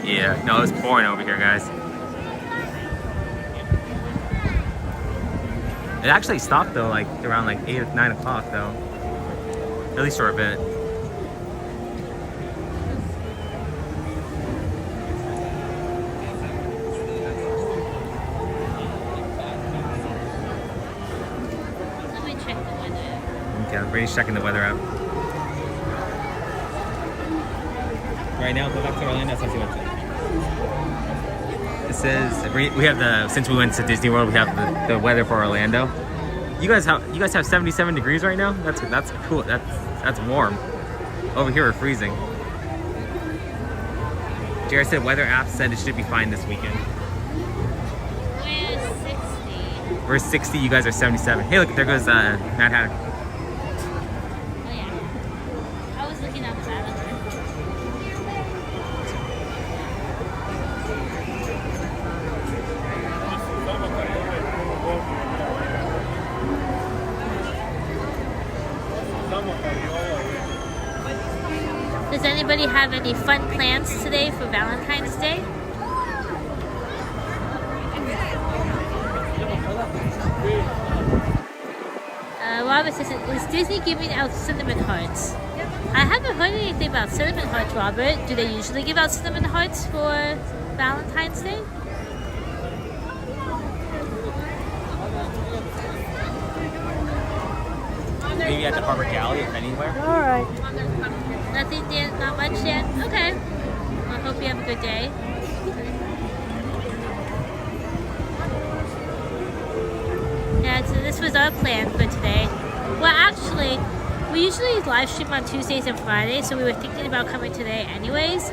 B: Yeah, no, it was pouring over here, guys. It actually stopped though, like around like 8 or 9 o'clock though. At least for a bit.
C: Let me check the weather.
B: Okay, everybody's checking the weather out. Right now, go back to Orlando. So see what it says. We have since we went to Disney World, we have the weather for Orlando. You guys have 77 degrees right now. That's cool. That's warm. Over here we're freezing. Jared said weather app said it should be fine this weekend.
C: We're 60.
B: We're 60. You guys are 77. Hey, look, there goes Mad Hatter.
C: Oh yeah. I was looking at the weather. Does anybody have any fun plans today for Valentine's Day? Robert says, is Disney giving out cinnamon hearts? I haven't heard anything about cinnamon hearts, Robert. Do they usually give out cinnamon hearts for Valentine's Day?
B: Maybe at the Harbor Galley, if anywhere.
C: Alright. Nothing yet? Not much yet? Okay. I hope you have a good day. Yeah, so this was our plan for today. Well, actually, we usually live stream on Tuesdays and Fridays, so we were thinking about coming today anyways.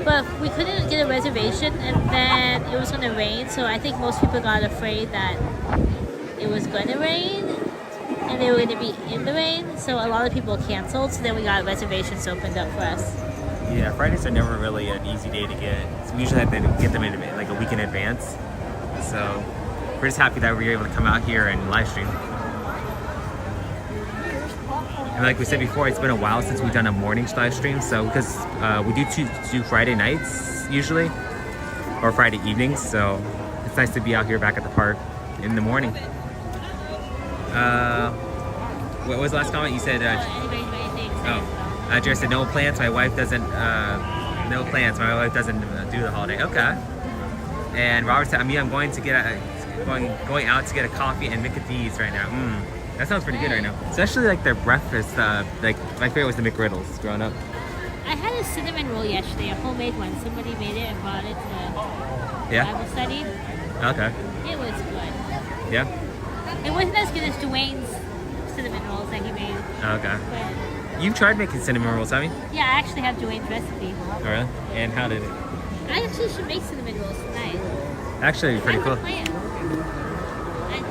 C: But we couldn't get a reservation, and then it was going to rain, so I think most people got afraid that it was going to rain. And they were going to be in the rain, so a lot of people canceled. So then we got reservations opened up for us.
B: Yeah, Fridays are never really an easy day to get. So we usually have to get them in like a week in advance. So we're just happy that we were able to come out here and live stream. And like we said before, it's been a while since we've done a morning live stream. So because we do Friday nights usually, or Friday evenings. So it's nice to be out here back at the park in the morning. What was the last comment? You said, Jared said, no plans. My wife doesn't, no plans. My wife doesn't do the holiday. Okay. And Robert said, I'm going to get going out to get a coffee and Mickey D's right now. That sounds pretty good right now. Especially like their breakfast. Like my favorite was the McGriddles growing up.
C: I had a cinnamon roll yesterday, a homemade one. Somebody made it and brought it to Bible study.
B: Okay.
C: It was good.
B: Yeah.
C: It wasn't as good as Dwayne's cinnamon rolls that he made.
B: Okay.
C: But
B: You've tried making cinnamon rolls, haven't you?
C: yeah, I actually have Dwayne's recipe.
B: Oh, really? And how did it?
C: I actually should make cinnamon rolls tonight.
B: Actually, pretty cool.
C: I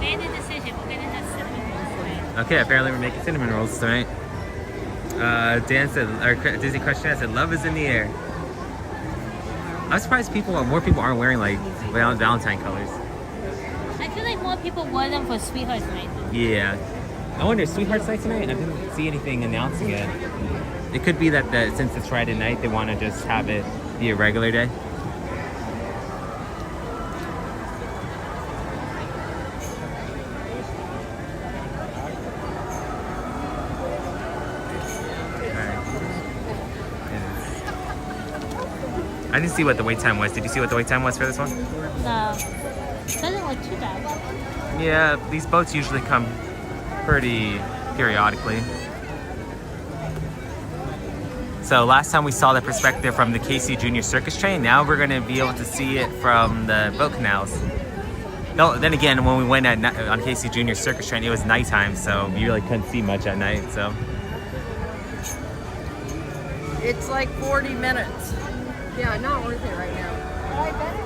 C: made a decision. We're gonna have cinnamon rolls tonight.
B: Okay, apparently we're making cinnamon rolls tonight. Dan said, or Disney question said, love is in the air. I'm surprised more people aren't wearing like Valentine colors.
C: I feel like more people wore them for Sweethearts Night.
B: Yeah. I wonder, Sweethearts Night tonight? I didn't see anything announcing it. It could be that since it's Friday night, they want to just have it be a regular day. I didn't see what the wait time was. Did you see what the wait time was for this one?
C: No. It doesn't look too bad.
B: Yeah, these boats usually come pretty periodically. So last time we saw the perspective from the KC Junior Circus train. Now we're going to be able to see it from the boat canals. No, then again, when we went on KC Junior Circus train, it was nighttime, so you really couldn't see much at night. So
M: it's like 40 minutes. Yeah, not worth it right now. But I bet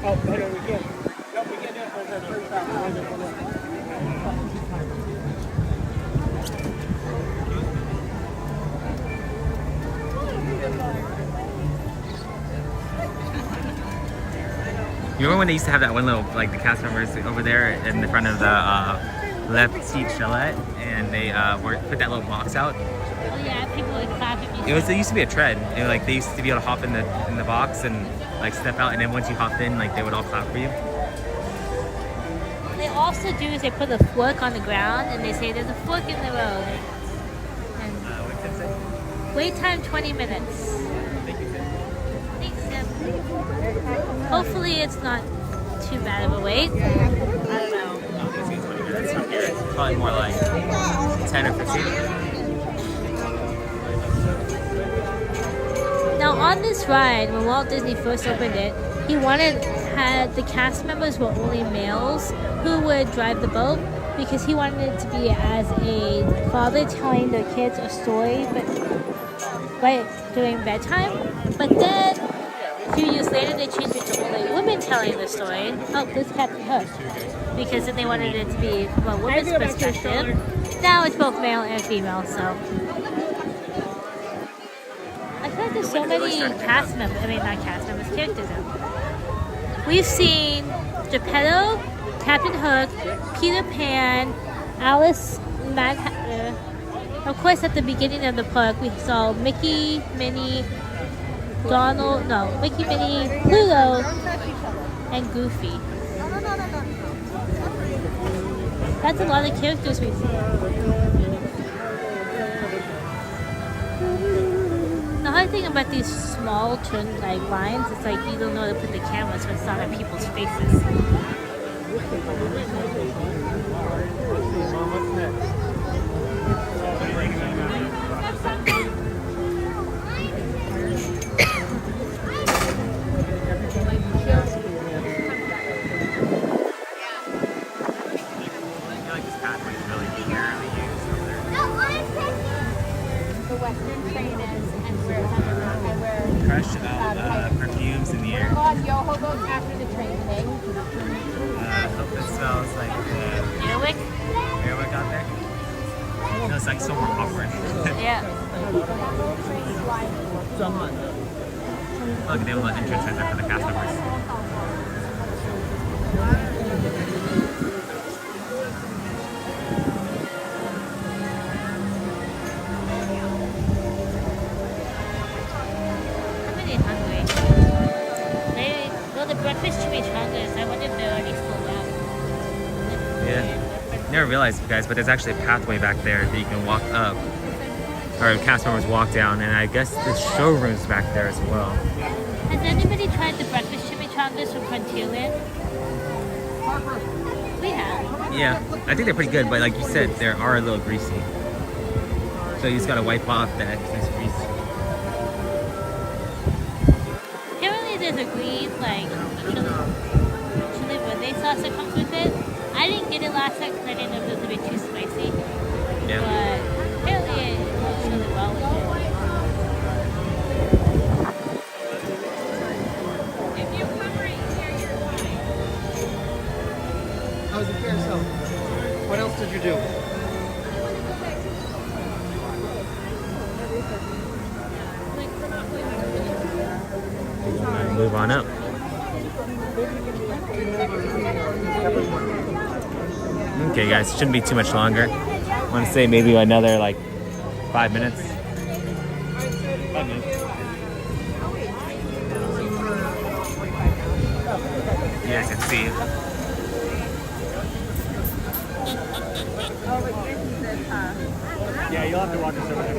B: You remember when they used to have that one little, like the cast members over there in the front of the left seat chalet, and they put that little box out?
C: Oh yeah, people would clap if you.
B: It used to be a tread. Like they used to be able to hop in the box and like step out, and then once you hopped in, like they would all clap for you.
C: What they also do is they put a fork on the ground and they say there's a fork in the road. And wait time 20 minutes. Thanks, Tim. Hopefully it's not too bad of a wait. I don't know.
B: It's probably more like 10 or 15.
C: Now on this ride, when Walt Disney first opened it, he had the cast members were only males who would drive the boat because he wanted it to be as a father telling their kids a story, but right during bedtime. But then a few years later, they changed it to only women telling the story. Oh, there's Captain Hook. Because then they wanted it to be from a woman's perspective. Now it's both male and female, so. I feel like there's so many cast members, characters out there. We've seen Geppetto, Captain Hook, Peter Pan, Alice, Mad Hatter. Of course, at the beginning of the park, we saw Mickey, Minnie, Mickey, Minnie, Pluto, and Goofy. That's a lot of characters we've seen. The hard thing about these small turn lines, it's like you don't know where to put the camera, so it's not on people's faces.
B: Perfumes in the air.
D: Yoho goes after the train thing.
B: I hope it smells like
C: Airwick
B: out there. It smells like so more popcorn.
C: Yeah.
B: Look, they have a little entrance right there for the cast members.
C: Breakfast chimichangas. I wonder if they're already sold out.
B: Yeah. Never realized, you guys, but there's actually a pathway back there that you can walk up, or cast members walk down, and I guess the showroom's back there as well.
C: Has anybody tried the breakfast chimichangas from Frontierland? We have.
B: Yeah, I think they're pretty good, but like you said, they are a little greasy. So you just gotta wipe off the excess grease.
C: There's a green, like, chili verde sauce that comes with it. I didn't get it last time because I didn't know if it was going to be too spicy.
B: Yeah.
C: But apparently it works really well with it.
D: If you come right here, you're fine.
A: How was the carousel? What else did you do?
B: Move on up. Okay, guys, shouldn't be too much longer. I want to say maybe another like 5 minutes. 5 minutes. You guys can see.
F: Yeah, you'll have to walk us over there.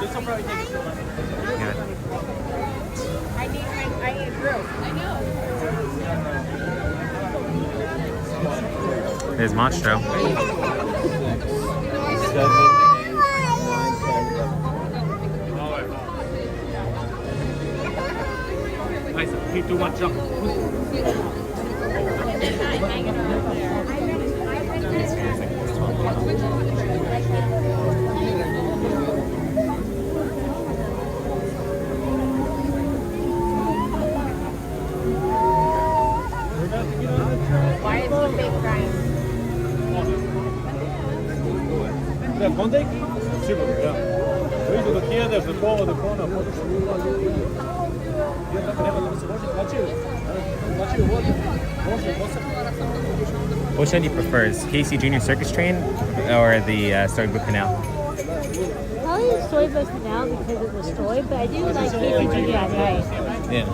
F: This will probably take us a minute.
D: I need a group. I know.
B: There's Monstro.
F: 7, 8, 9, 10, 11. Nice. 3, 2, 1, jump. From Ponte? Super, yeah. We need to look here, there's the corner.
B: Which one do you prefer? Is Casey Junior Circus Train or the Storybook Canal?
C: Probably the Storybook Canal because of the story, but I do like Casey Junior at night.
B: Yeah.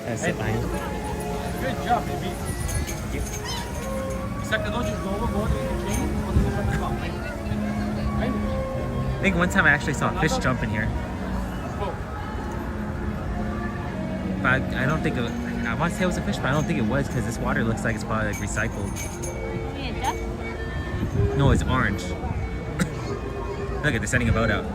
B: That's it, fine.
F: Good job, baby.
B: I think one time I actually saw a fish jump in here. But I don't think I want to say it was a fish, but I don't think it was because this water looks like it's probably like recycled.
C: Yeah,
B: No, it's orange. Look at they're sending a boat out.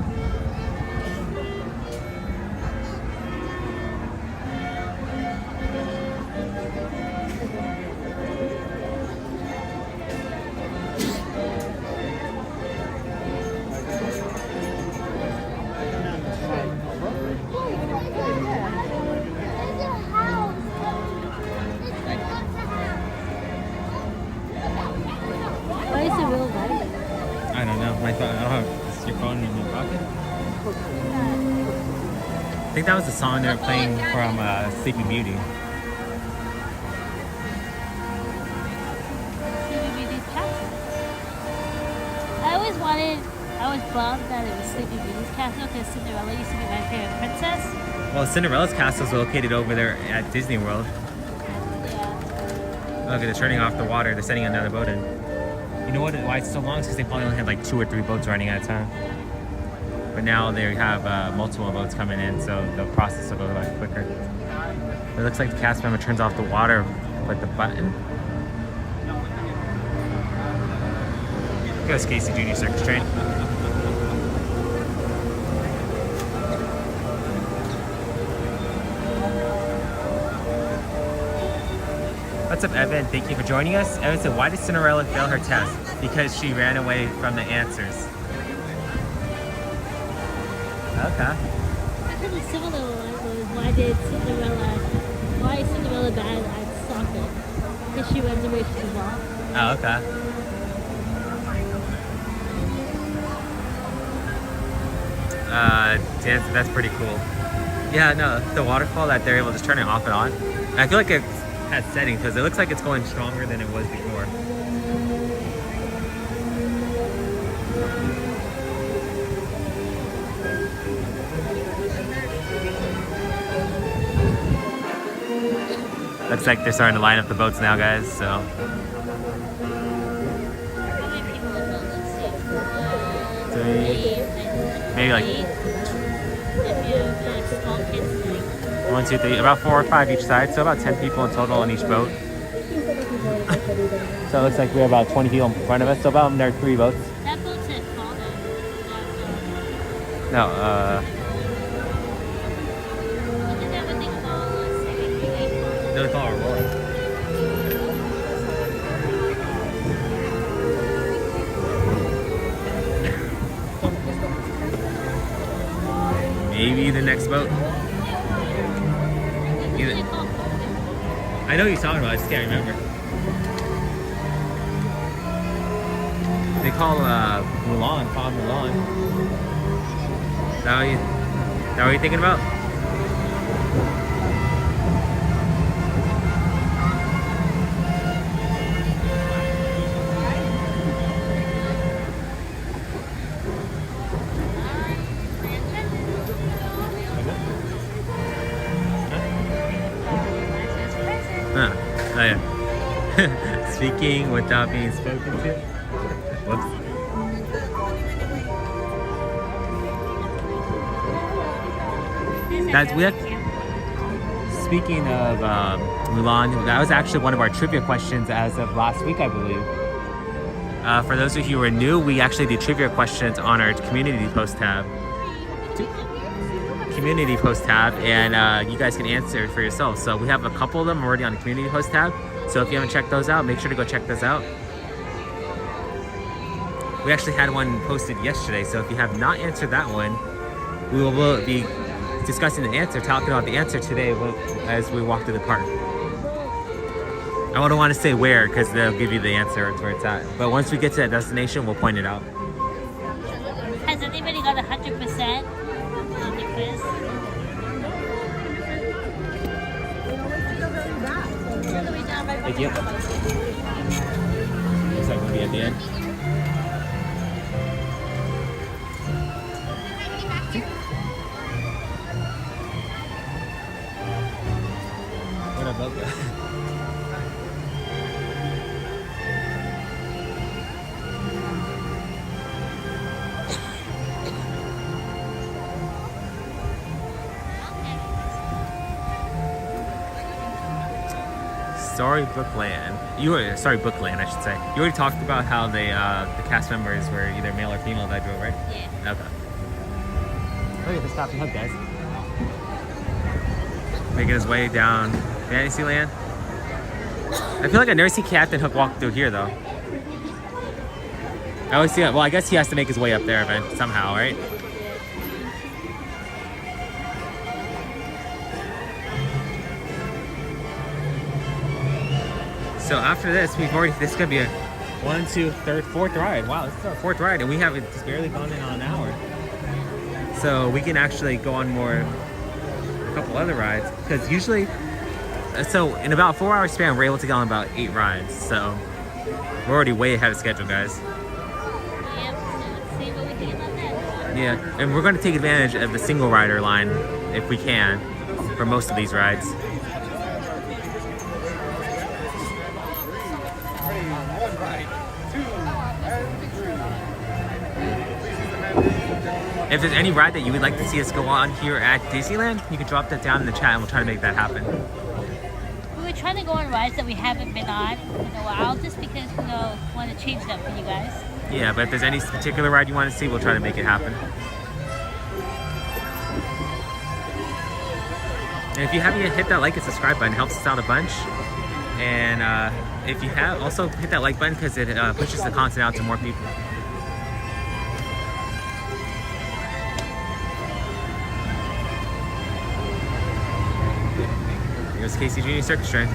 C: Why is it real light?
B: I don't know. My phone. Oh, is your phone in your pocket? I think that was the song they were playing from Sleeping Beauty.
C: Sleeping Beauty's castle. I was bummed that it was Sleeping Beauty's castle because Cinderella used to be my favorite princess.
B: Well, Cinderella's castle is located over there at Disney World.
C: Yeah.
B: Look, they're turning off the water. They're sending another boat in. You know what? Why it's so long? It's because they probably only had like 2 or 3 boats running at a time. But now they have multiple boats coming in, so the process will go a lot quicker. It looks like the cast member turns off the water with the button. Here goes Casey Junior Circus Train. What's up, Evan? Thank you for joining us. Evan said, why did Cinderella fail her test? Because she ran away from the answers. Okay.
C: I think a similar one was why is Cinderella bad at soccer? Because she runs away from the ball.
B: Oh, okay. That's pretty cool. Yeah, no, the waterfall that they're able to turn it off and on. I feel like it has settings because it looks like it's going stronger than it was before. Looks like they're starting to line up the boats now, guys, so. Maybe like 1, 2, 3, about 4 or 5 each side, so about 10 people in total on each boat. So it looks like we have about 20 people in front of us, so about there are 3 boats.
C: That boat said Father.
B: No, no, it's all Aurora. Maybe the next boat. I know what you're talking about, I just can't remember. They call Mulan, Pond Mulan. Is that what you're thinking about? Oh, yeah. Speaking without being spoken to. Whoops. Guys, speaking of Mulan, that was actually one of our trivia questions as of last week, I believe. For those of you who are new, we actually do trivia questions on our community post tab. And you guys can answer for yourselves. So we have a couple of them already on the community post tab. So if you haven't checked those out, make sure to go check those out. We actually had one posted yesterday, so if you have not answered that one, we will be discussing the answer, talking about the answer today as we walk through the park. I don't want to say where because they'll give you the answer where it's at. But once we get to that destination, we'll point it out.
C: Has anybody got 100% in the quiz?
B: Thank you. Looks like we'll be at the end. What about that? Storybook Land. Storybook Land, I should say. You already talked about how the cast members were either male or female that drove, right?
C: Yeah.
B: Okay. Look at this Captain Hook, guys. Making his way down Fantasyland. I feel like I never see Captain Hook walk through here, though. I always see it. Well, I guess he has to make his way up there somehow, right? So after this, this is gonna be a 1, 2, 3rd, 4th ride. Wow, this is our 4th ride, and we haven't just barely gone in on an hour. So we can actually go on a couple other rides, because usually, so in about 4 hour span, we're able to go on about 8 rides. So we're already way ahead of schedule, guys.
C: Yep, so let's see what we can get on that.
B: Yeah, and we're gonna take advantage of the single rider line if we can for most of these rides. If there's any ride that you would like to see us go on here at Disneyland, you can drop that down in the chat and we'll try to make that happen.
C: We were trying to go on rides that we haven't been on in a while, just because we want to change it up for you guys.
B: Yeah, but if there's any particular ride you want to see, we'll try to make it happen. And if you haven't yet, hit that like and subscribe button. It helps us out a bunch. And if you have, also hit that like button because it pushes the content out to more people. Here's Casey Jr. Circus Train.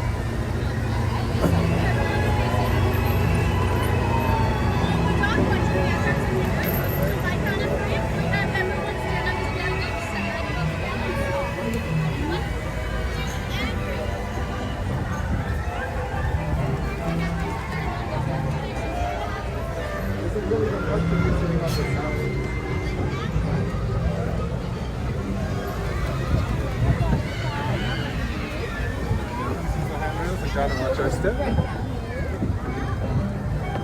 F: Gotta watch our step.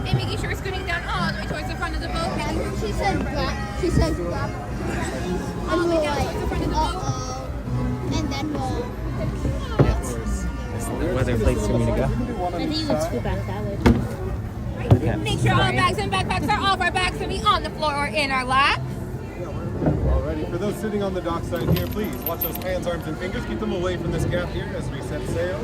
D: Hey, making sure we're scooting down all the way towards the front of the boat.
N: She said black. She said black.
D: All the way down towards the front of the boat.
N: And then we'll.
B: Yes. That's the weather place for me to go.
C: I think you would scoot back that way.
D: Make sure all bags and backpacks are off. Our bags can be on the floor or in our lap.
F: Alrighty, for those sitting on the dock side here, please watch those hands, arms, and fingers. Keep them away from this gap here as we set sail.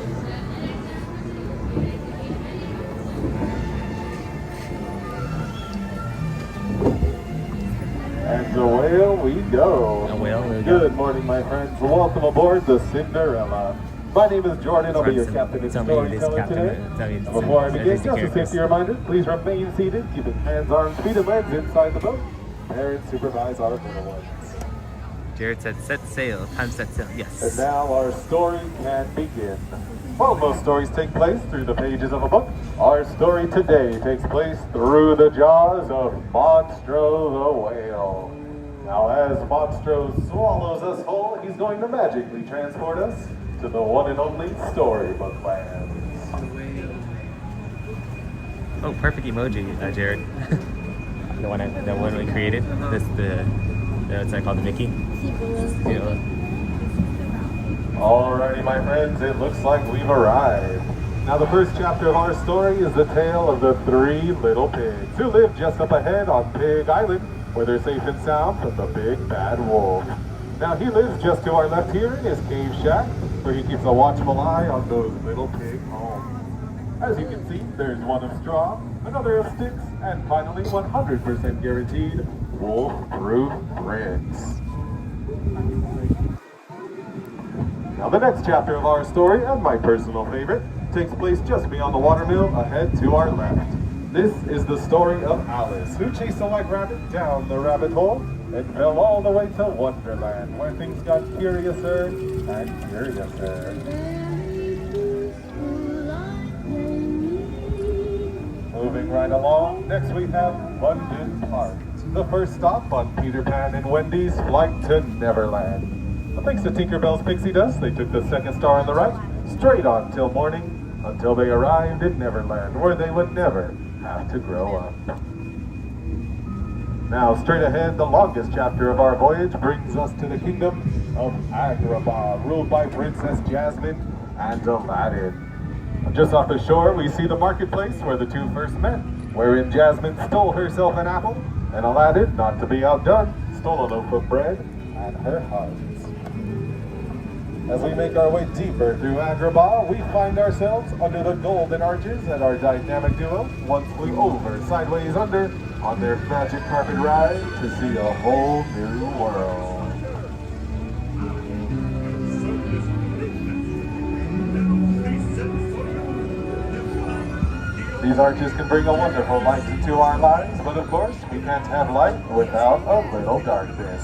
O: And away we go. Good morning, my friends. Welcome aboard the Cinderella. My name is Jordan. I'll be your captain and storyteller today. And before I begin, just a safety reminder, please remain seated, keeping hands, arms, feet, and legs inside the boat. Parents supervise our little ones.
B: Jared said set sail, time set sail, yes.
O: And now our story can begin. While most stories take place through the pages of a book, our story today takes place through the jaws of Monstro the whale. Now as Monstro swallows us whole, he's going to magically transport us to the one and only Storybook Land.
B: Oh, perfect emoji, Jared. the one we created. What's that called, the Mickey? Yeah.
O: Alrighty, my friends, it looks like we've arrived. Now the first chapter of our story is the tale of the 3 little pigs who live just up ahead on Pig Island, where they're safe and sound from the big bad wolf. Now he lives just to our left here in his cave shack, where he keeps a watchful eye on those little pig homes. As you can see, there's one of straw, another of sticks, and finally 100% guaranteed wolf-proof bricks. Now the next chapter of our story, and my personal favorite, takes place just beyond the watermill, ahead to our left. This is the story of Alice, who chased a white rabbit down the rabbit hole and fell all the way to Wonderland, where things got curiouser and curiouser. Moving right along, next we have London Park, the first stop on Peter Pan and Wendy's flight to Neverland. But thanks to Tinkerbell's pixie dust, they took the second star on the right, straight on till morning, until they arrived in Neverland, where they would never have to grow up. Now, straight ahead, the longest chapter of our voyage brings us to the kingdom of Agrabah, ruled by Princess Jasmine and Aladdin. Just off the shore, we see the marketplace where the two first met, wherein Jasmine stole herself an apple, and Aladdin, not to be outdone, stole a loaf of bread and her heart. As we make our way deeper through Agrabah, we find ourselves under the golden arches and our dynamic duo once flew over, sideways under, on their magic carpet ride to see a whole new world. These arches can bring a wonderful light into our lives, but of course, we can't have light without a little darkness.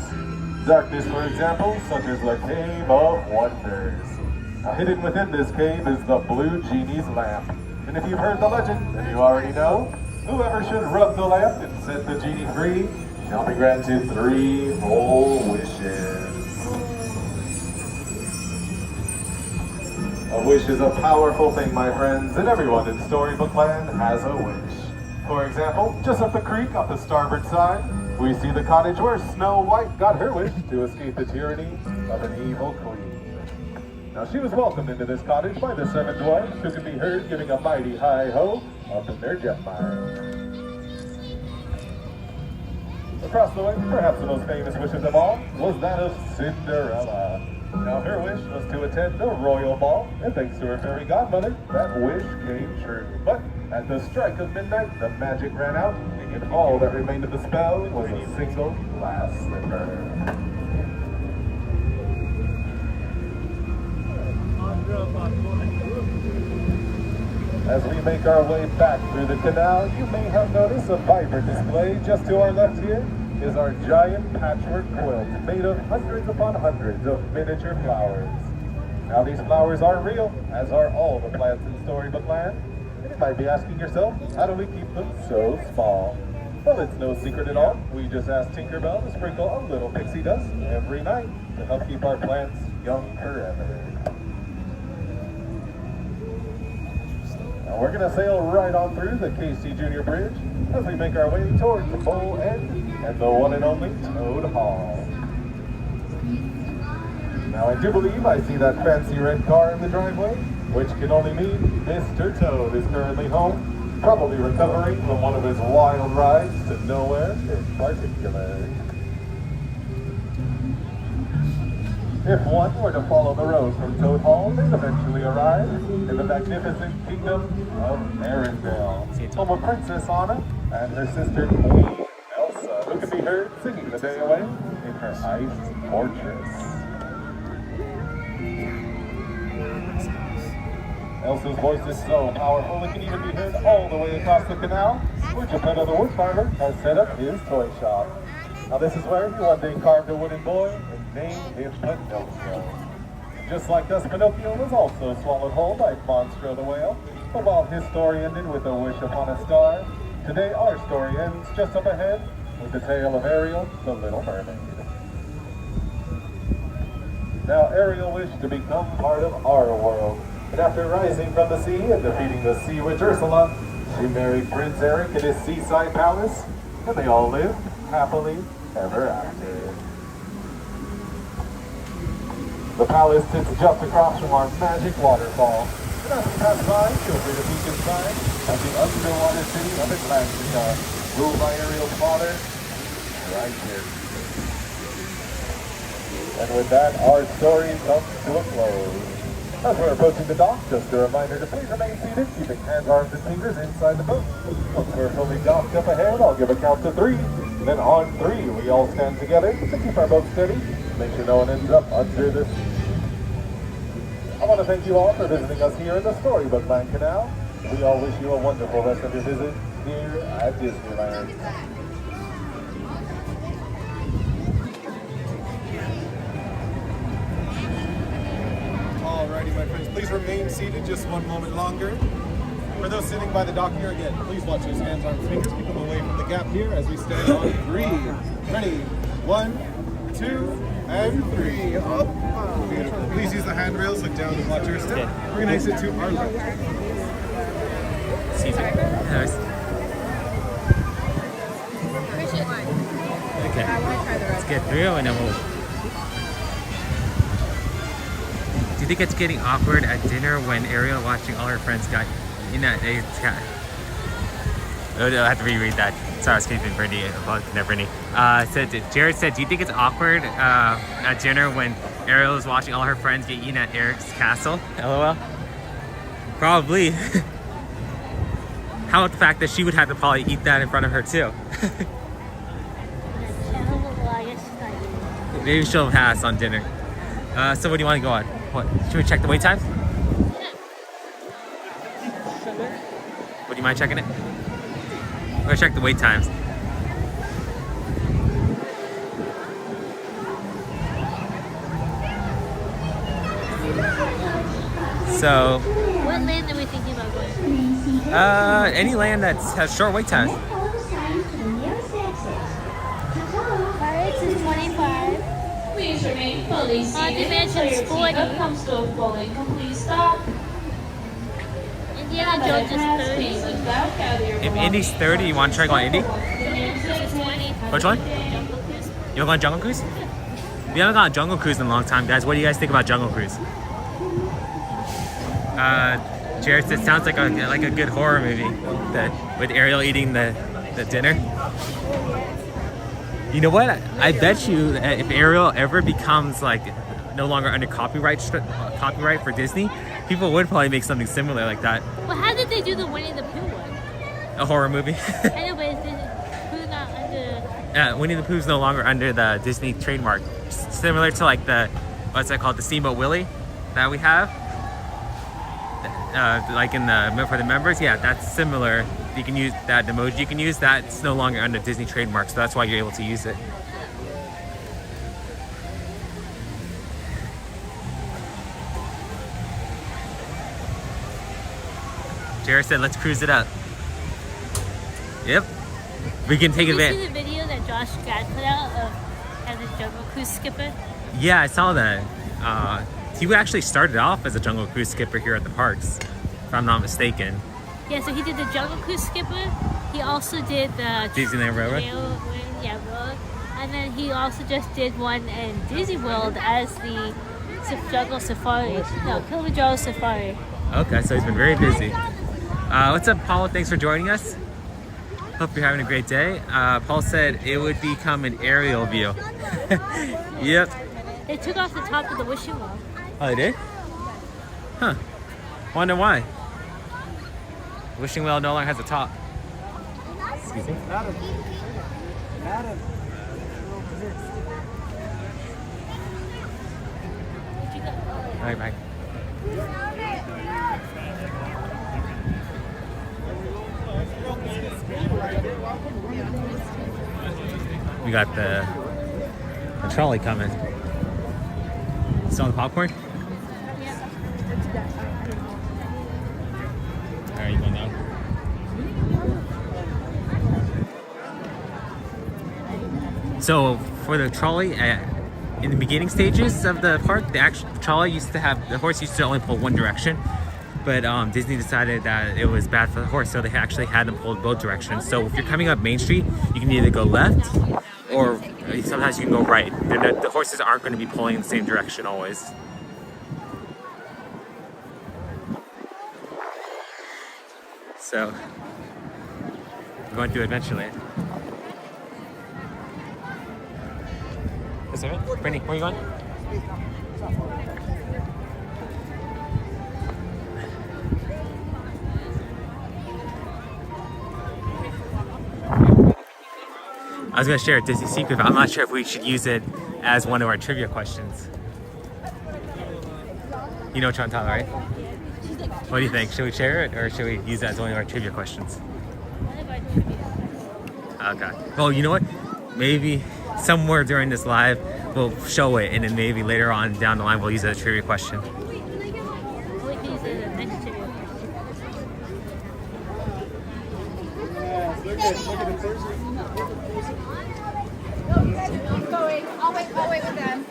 O: Darkness, for example, such as the Cave of Wonders. Now, hidden within this cave is the Blue Genie's lamp. And if you've heard the legend, then you already know, whoever should rub the lamp and set the genie free shall be granted 3 whole wishes. A wish is a powerful thing, my friends, and everyone in Storybook Land has a wish. For example, just up the creek on the starboard side, we see the cottage where Snow White got her wish to escape the tyranny of an evil queen. Now, she was welcomed into this cottage by the 7 dwarfs, who could be heard giving a mighty hi-ho up in their jet mine. Across the way, perhaps the most famous wish of them all was that of Cinderella. Now, her wish was to attend the royal ball, and thanks to her fairy godmother, that wish came true. But at the strike of midnight, the magic ran out, and all that remained of the spell was a single glass slipper. As we make our way back through the canal, you may have noticed a vibrant display. Just to our left here is our giant patchwork quilt made of hundreds upon hundreds of miniature flowers. Now, these flowers are real, as are all the plants in Storybook Land. And you might be asking yourself, how do we keep them so small? Well, it's no secret at all. We just asked Tinkerbell to sprinkle a little pixie dust every night to help keep our plants young forever. Now, we're going to sail right on through the Casey Jr. Bridge as we make our way towards the Bowl End and the one and only Toad Hall. Now, I do believe I see that fancy red car in the driveway, which can only mean Mr. Toad is currently home, probably recovering from one of his wild rides to nowhere in particular. If one were to follow the road from Toad Hall, they'd eventually arrive in the magnificent kingdom of Arendelle, home of Princess Anna and her sister Queen Elsa, who can be heard singing the day away in her ice fortress. Elsa's voice is so powerful it can even be heard all the way across the canal, where Geppetto the wood carver has set up his toy shop. Now, this is where he one day carved a wooden boy and named him Pinocchio. Just like us, Pinocchio was also swallowed whole by Monstro the whale, but while his story ended with a wish upon a star, today our story ends just up ahead with the tale of Ariel, the Little Mermaid. Now, Ariel wished to become part of our world, and after rising from the sea and defeating the sea witch Ursula, she married Prince Eric in his seaside palace, and they all lived happily ever after. The palace sits just across from our magic waterfall, and as we pass by, feel free to peek inside at the underwater city of Atlantica, ruled by Ariel's father, right here. And with that, our story comes to a close. As we're approaching the dock, just a reminder to please remain seated, keeping hands, arms, and fingers inside the boat. Once we're fully docked up ahead, I'll give a count to 3. Then on 3, we all stand together to keep our boat steady, make sure no one ends up under the sea. All want to thank you all for visiting us here in the Storybook Land Canal. We all wish you a wonderful rest of your visit here at Disneyland.
F: Alrighty, my friends, please remain seated just one moment longer. For those sitting by the dock here, again, please watch those hands, arms, fingers. Keep them away from the gap here as we stand on 3. Ready? 1, 2, and 3. Up. Beautiful. Please use the handrails. Look down and watch your step. We're going to exit to our left.
B: Caesar. Nice. Okay. Let's get through and then we'll... Do you think it's getting awkward at dinner when Ariel watching all her friends got in that... I'll have to reread that. Sorry, I was keeping Brittany about Brittany. Jared said, do you think it's awkward at dinner when Ariel is watching all her friends get eaten at Eric's castle? LOL. Probably. How about the fact that she would have to probably eat that in front of her too? Maybe she'll pass on dinner. So what do you want to go on? What? Should we check the wait times? Would you mind checking it? We're gonna check the wait times. So,
C: what land are we thinking about going to?
B: Any land that has short wait times.
C: Pirates is 25.
P: Please remain fully seated.
C: Dimension's 40.
P: Comes to a full and complete stop.
C: Indiana Jones is 30.
B: If Indy's 30, you want to try going Indy? Which one? You want to go on Jungle Cruise? We haven't gone on Jungle Cruise in a long time, guys. What do you guys think about Jungle Cruise? Jared said it sounds like a good horror movie with Ariel eating the dinner. You know what? I bet you that if Ariel ever becomes like no longer under copyright for Disney, people would probably make something similar like that.
C: Well, how did they do the Winnie the Pooh one?
B: A horror movie.
C: I know, but is Pooh not under...
B: Winnie the Pooh's no longer under the Disney trademark. Similar to like what's that called? The Steamboat Willie that we have. Like for the members, yeah, that's similar. You can use that emoji. You can use that. It's no longer under Disney trademark, so that's why you're able to use it. Jared said, "Let's cruise it up." Yep, we can take advantage.
C: Did you see the video that Josh Gad put out of as a Jungle Cruise skipper?
B: Yeah, I saw that. He actually started off as a Jungle Cruise skipper here at the parks, if I'm not mistaken.
C: Yeah, so he did the Jungle Cruise skipper. He also did the
B: Disneyland Railroad.
C: Road. And then he also just did one in Disney World as the Jungle Safari. No, Kilimanjaro Safari.
B: Okay, so he's been very busy. What's up, Paul? Thanks for joining us. Hope you're having a great day. Paul said it would become an aerial view. Yep.
C: They took off the top of the wishing well.
B: Oh, they did? Huh. Wonder why. Wishing well no longer has a top. Excuse me.
A: Adam.
B: All right, bye. We got the trolley coming. Still on the popcorn?
C: Yeah.
B: All right, you going down? So for the trolley, in the beginning stages of the park, the actual trolley the horse used to only pull one direction, but Disney decided that it was bad for the horse, so they actually had them pulled both directions. So if you're coming up Main Street, you can either go left, or sometimes you can go right. The horses aren't going to be pulling in the same direction always. So we're going through Adventureland. Is that it? Brittany, where are you going? I was going to share a Disney secret, but I'm not sure if we should use it as one of our trivia questions. You know Chantal, right? What do you think? Should we share it or should we use that as one of our trivia questions? Okay. Well, you know what? Maybe somewhere during this live we'll show it, and then maybe later on down the line we'll use it as a trivia question.
D: I'll wait with them.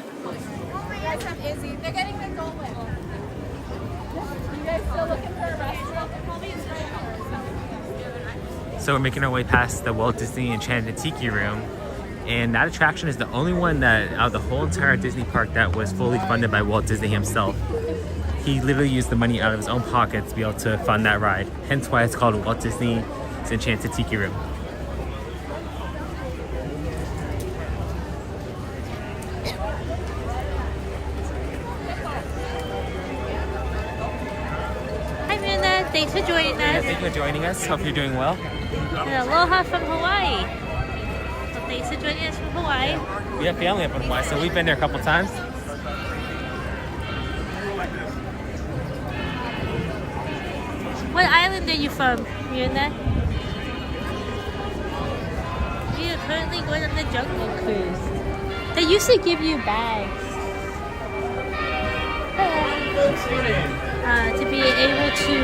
D: You guys have Izzy. They're getting the Dole Whip. You guys still looking for a restaurant?
B: So we're making our way past the Walt Disney Enchanted Tiki Room, and that attraction is the only one that out of the whole entire Disney park that was fully funded by Walt Disney himself. He literally used the money out of his own pocket to be able to fund that ride, hence why it's called Walt Disney's Enchanted Tiki Room.
C: Thanks for joining us.
B: Yeah, thank you for joining us. Hope you're doing well.
C: And aloha from Hawaii. So thanks for joining us from Hawaii.
B: We have family up in Hawaii, so we've been there a couple times.
C: What island are you from, Yuna? We are currently going on the Jungle Cruise. They used to give you bags. To be able to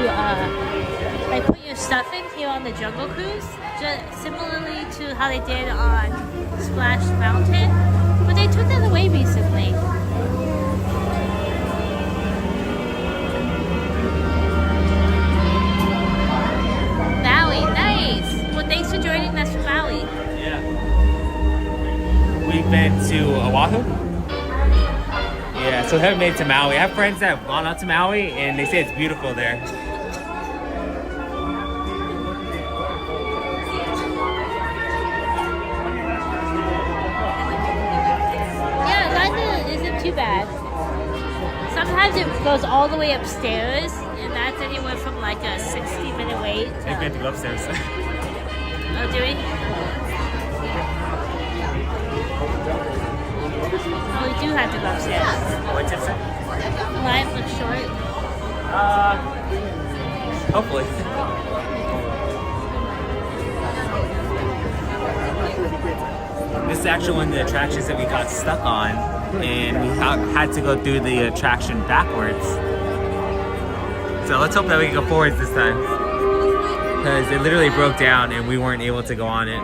C: like put your stuff in here on the Jungle Cruise, just similarly to how they did on Splash Mountain, but they took that away recently. Maui, nice. Well, thanks for joining us from Maui.
B: Yeah. We've been to Oahu. Yeah, so we haven't made it to Maui. I have friends that have gone out to Maui, and they say it's beautiful there.
C: Yeah, London isn't too bad. Sometimes it goes all the way upstairs, and that's anywhere from like a 60-minute wait.
B: Maybe we have to go upstairs.
C: Oh, do we? Oh, we do have to go upstairs.
B: What's it say?
C: Line looks short.
B: Hopefully. This is actually one of the attractions that we got stuck on, and we had to go through the attraction backwards. So let's hope that we can go forwards this time, because it literally broke down and we weren't able to go on it.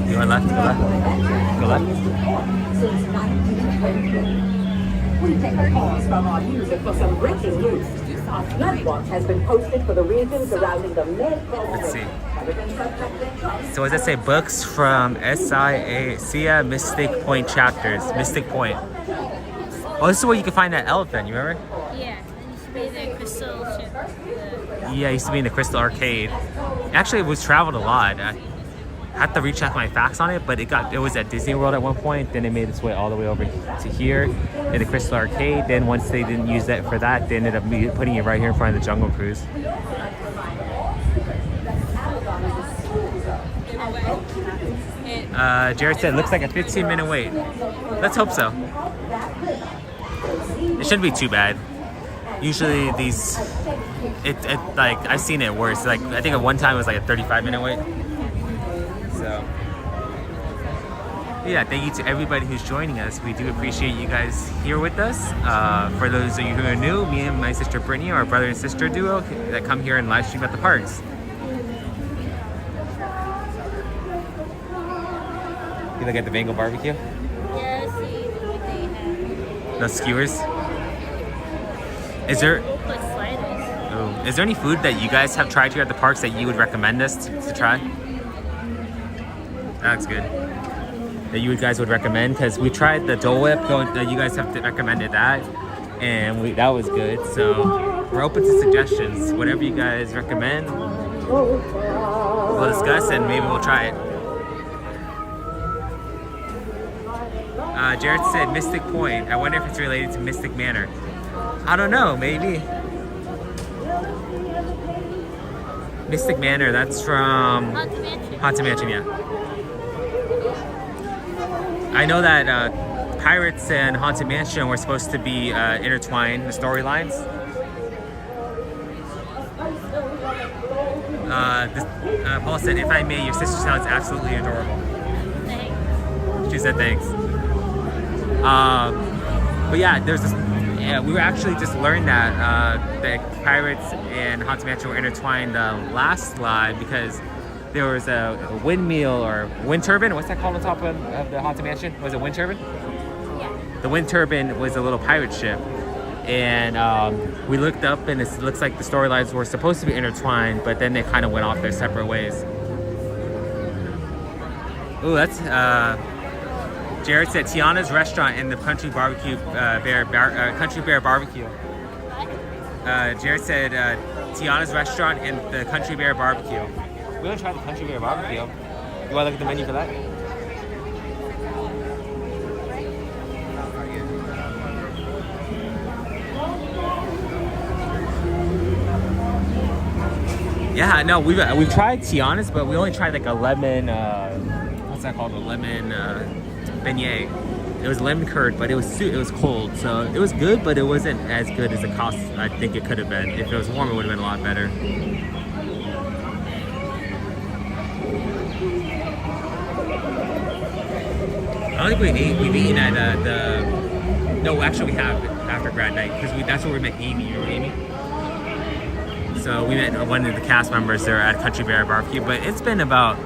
B: You want left? Go left. Go left.
Q: Since 1920. We take a pause from our music for some breaking news. Our flood watch has been posted for the regions surrounding the Mid-Coast.
B: Let's see. So what does that say? Books from SIA Mystic Point chapters. Mystic Point. Oh, this is where you can find that elephant, you remember?
C: Yeah, it used to be the Crystal ship.
B: Yeah, it used to be in the Crystal Arcade. Actually, it was traveled a lot. I had to recheck my facts on it, but it was at Disney World at one point. Then it made its way all the way over to here in the Crystal Arcade. Then once they didn't use that for that, they ended up putting it right here in front of the Jungle Cruise. Jared said, looks like a 15-minute wait. Let's hope so. It shouldn't be too bad. Usually these, like, I've seen it worse. Like, I think at one time it was like a 35-minute wait. So, yeah, thank you to everybody who's joining us. We do appreciate you guys here with us. For those of you who are new, me and my sister Brittany, our brother and sister duo that come here and live stream at the parks. You look at the Bengal barbecue?
C: Yeah, let's see what they have.
B: No skewers? Is there...
C: But sliders.
B: Oh, is there any food that you guys have tried here at the parks that you would recommend us to try? That looks good. That you guys would recommend? Because we tried the Dole Whip, you guys have recommended that, and that was good. So we're open to suggestions. Whatever you guys recommend, we'll discuss and maybe we'll try it. Jared said Mystic Point. I wonder if it's related to Mystic Manor. I don't know, maybe. Mystic Manor, that's from
C: Haunted Mansion.
B: Haunted Mansion, yeah. I know that Pirates and Haunted Mansion were supposed to be intertwined, the storylines. Paul said, if I may, your sister sounds absolutely adorable.
C: Thanks.
B: She said thanks. But yeah, there's this. Yeah, we were actually just learned that the Pirates and Haunted Mansion were intertwined last live because there was a windmill or wind turbine. What's that called on top of the Haunted Mansion? Was it wind turbine?
C: Yeah.
B: The wind turbine was a little pirate ship. And we looked up and it looks like the storylines were supposed to be intertwined, but then they kind of went off their separate ways. Ooh, that's Jared said Tiana's restaurant in the Country Barbecue Country Bear Barbecue. Jared said Tiana's restaurant in the Country Bear Barbecue. We want to try the Country Bear Barbecue. You want to look at the menu for that? Yeah, no, we've tried Tiana's, but we only tried like a lemon. What's that called? A lemon beignet. It was lemon curd, but it was cold, so it was good, but it wasn't as good as it cost. I think it could have been. If it was warm, it would have been a lot better. I don't think we've eaten at no, actually we have after grad night because that's where we met Amy. You remember Amy? So we met one of the cast members there at Country Bear Barbecue, but it's been about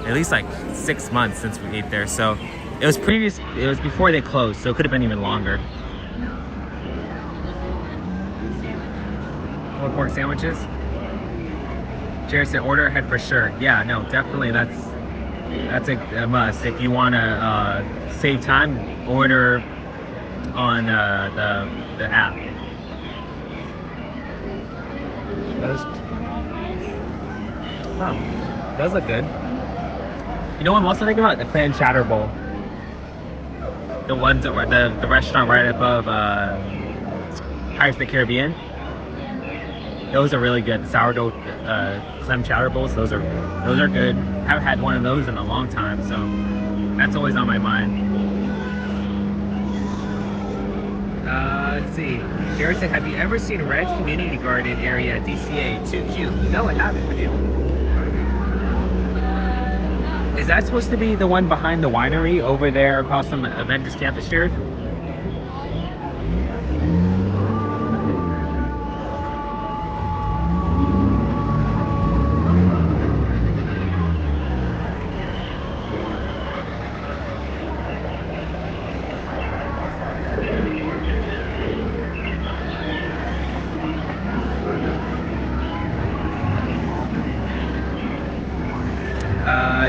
B: at least like 6 months since we ate there. So it was before they closed, so it could have been even longer. More pork sandwiches. Jared said order ahead for sure. Yeah, no, definitely that's a must. If you want to save time, order on the app. Does look good. You know what I'm also thinking about? The clam chowder bowl. The ones that were the restaurant right above Pirates of the Caribbean. Those are really good. Sourdough clam chowder bowls. Those are good. I haven't had one of those in a long time, so that's always on my mind. Let's see. Jared said, have you ever seen Red Community Garden area at DCA? Too cute. No, I haven't. With you. Is that supposed to be the one behind the winery over there across from Avengers Campus, Jared?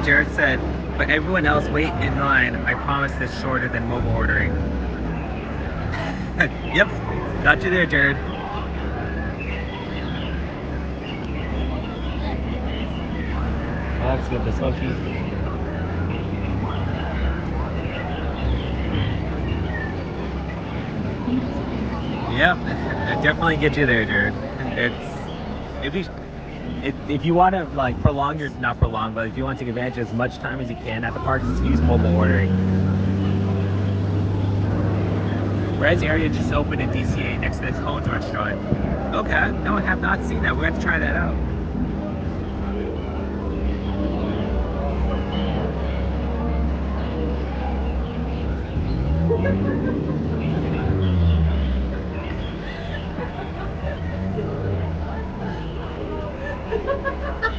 B: Jared said, but everyone else wait in line. I promise it's shorter than mobile ordering. Yep, got you there, Jared. That's good, the smoky. Yep, it definitely get you there, Jared. If you want to like prolong your, not prolong, but if you want to take advantage of as much time as you can at the park, just use mobile ordering. Red's area just opened in DCA next to the Cones restaurant. Okay, no, I have not seen that. We're going to try that out.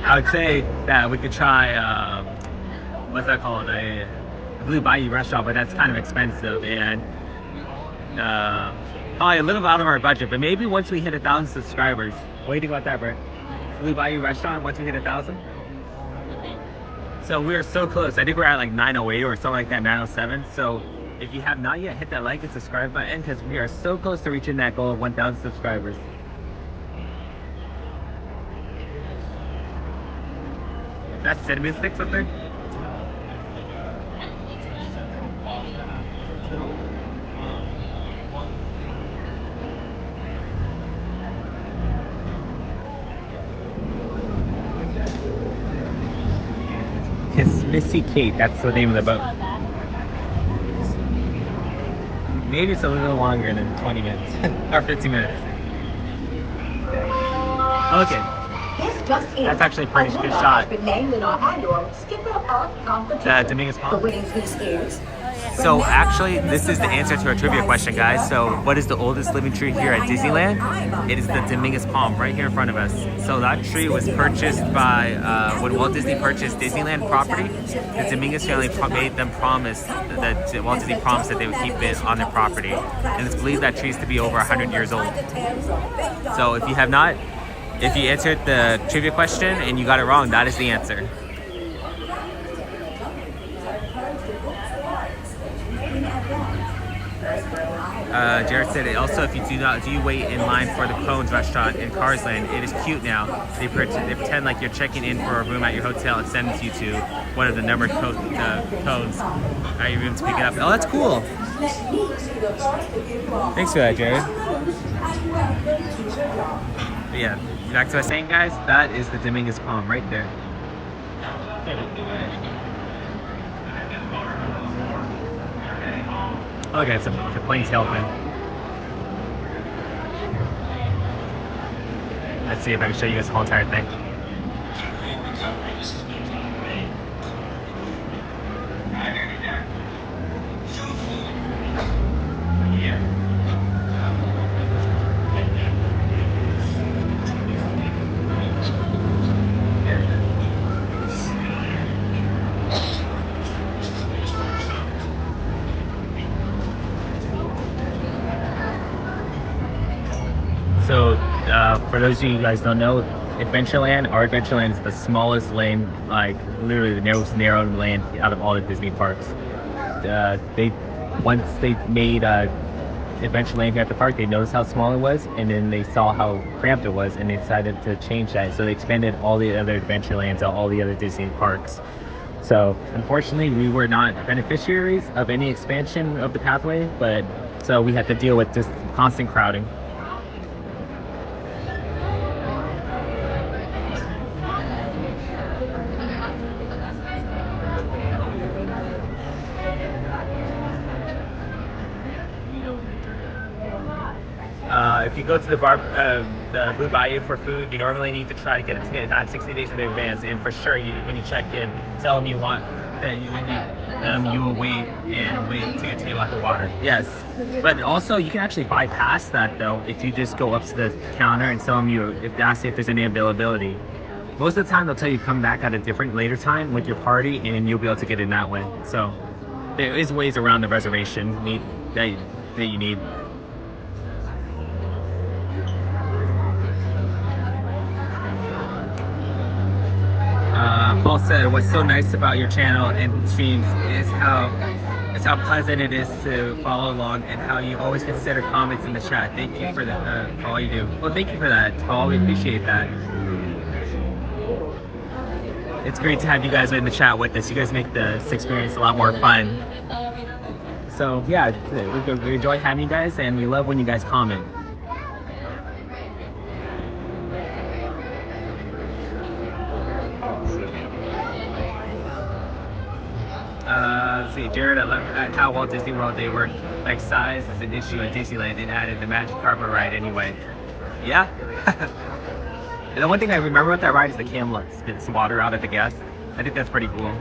B: I would say that we could try, what's that called? A Blue Bayou restaurant, but that's kind of expensive and probably a little out of our budget. But maybe once we hit 1,000 subscribers. What do you think about that, Brett? Blue Bayou restaurant, once we hit 1,000? So we're so close. I think we're at like 908 or something like that, 907. So if you have not yet, hit that like and subscribe button because we are so close to reaching that goal of 1,000 subscribers. That's cinnamon sticks up there? Missy Kate, that's the name of the boat. Maybe it's a little longer than 20 minutes or 15 minutes. Okay. That's actually a pretty good shot. The Dominguez Palm. So actually, this is the answer to our trivia question, guys. So what is the oldest living tree here at Disneyland? It is the Dominguez Palm right here in front of us. So that tree was purchased by, when Walt Disney purchased Disneyland property, the Dominguez family made them promise that Walt Disney promised that they would keep it on their property. And it's believed that tree is to be over 100 years old. So if you have not, if you answered the trivia question and you got it wrong, that is the answer. Jared said it also, if you do you wait in line for the Cones restaurant in Cars Land, it is cute now. They pretend like you're checking in for a room at your hotel and send you to one of the numbered cones at your room to pick it up. Oh, that's cool. Thanks for that, Jared. But yeah, back to what I was saying, guys, that is the Dominguez Palm right there. Okay, it's a plain tailfin. Let's see if I can show you guys the whole entire thing. So, for those of you guys who don't know, our Adventureland is the smallest lane, like literally the most narrow lane out of all the Disney parks. Once they made Adventureland here at the park, they noticed how small it was, and then they saw how cramped it was, and they decided to change that. So they expanded all the other Adventurelands to all the other Disney parks. So unfortunately, we were not beneficiaries of any expansion of the pathway, but so we had to deal with just constant crowding. If you go to the Blue Bayou for food, you normally need to try to get a ticket at 60 days in advance, and for sure, when you check in, tell them you want that you will wait to get a table at the water. Yes, but also you can actually bypass that though if you just go up to the counter and tell them ask if there's any availability. Most of the time they'll tell you come back at a different later time with your party, and you'll be able to get in that way. So there is ways around the reservation that you need. Paul said, what's so nice about your channel and streams is how pleasant it is to follow along, and how you always consider comments in the chat. Thank you for all you do. Well, thank you for that, Paul. We appreciate that. It's great to have you guys in the chat with us. You guys make this experience a lot more fun. So yeah, we enjoy having you guys, and we love when you guys comment. Let's see, Jared, I love how Walt Disney World they were like size is an issue at Disneyland. It added the Magic Carpet ride anyway. Yeah. And the one thing I remember with that ride is the Camelot spits water out at the guests. I think that's pretty cool.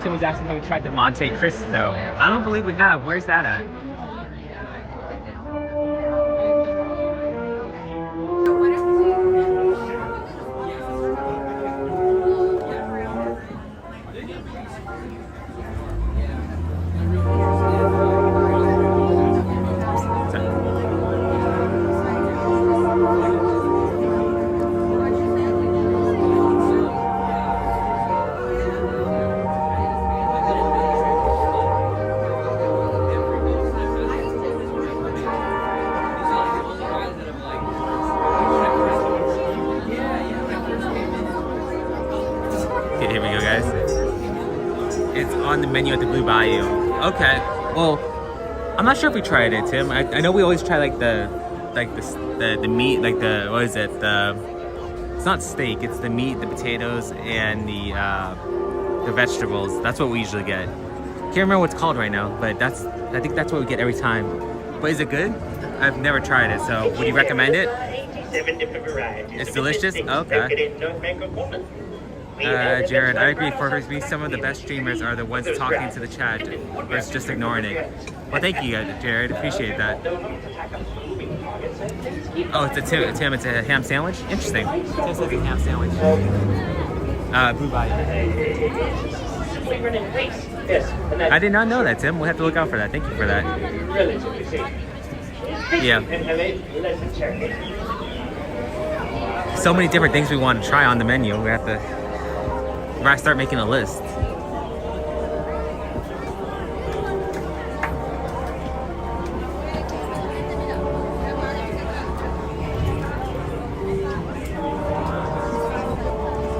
B: Tim was asking if we tried the Monte Cristo. I don't believe we have. Where's that at? Here we go, guys. It's on the menu at the Blue Bayou. Okay, well, I'm not sure if we tried it, Tim. I know we always try like the like the meat, like the, what is it? It's not steak, it's the meat, the potatoes, and the vegetables. That's what we usually get. Can't remember what it's called right now, but I think that's what we get every time. But is it good? I've never tried it, so would you recommend it? It's delicious? Okay. Jared, I agree. For me, some of the best streamers are the ones talking to the chat versus just ignoring it. Well, thank you, Jared. Appreciate that. Oh, it's a Tim. It's a ham sandwich. Interesting. Tastes like a ham sandwich. Blue Bayou. I did not know that, Tim. We'll have to look out for that. Thank you for that. Yeah. So many different things we want to try on the menu. We have to start making a list.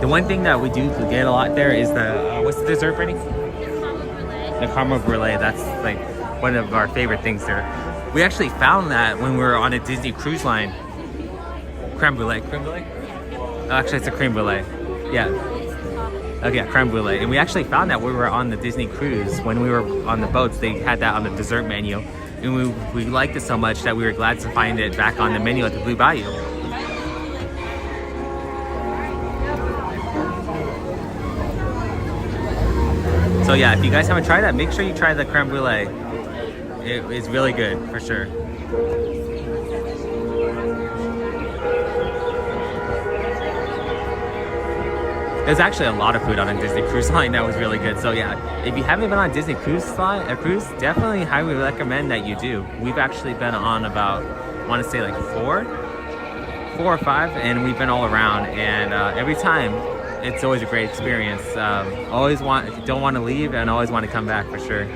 B: The one thing that we do get a lot there is the, what's the dessert, Brittany? The caramel brulee. That's like one of our favorite things there. We actually found that when we were on a Disney cruise line. Creme brulee. Creme brulee? Oh, actually, it's a creme brulee. Yeah. Okay, yeah, creme brulee. And we actually found that when we were on the Disney cruise, when we were on the boats, they had that on the dessert menu. And we liked it so much that we were glad to find it back on the menu at the Blue Bayou. So yeah, if you guys haven't tried that, make sure you try the creme brulee. It is really good, for sure. There's actually a lot of food on a Disney cruise line that was really good. So yeah, if you haven't been on a Disney cruise, definitely highly recommend that you do. We've actually been on about, I want to say like four or five, and we've been all around. And every time, it's always a great experience. Don't want to leave, and always want to come back for sure.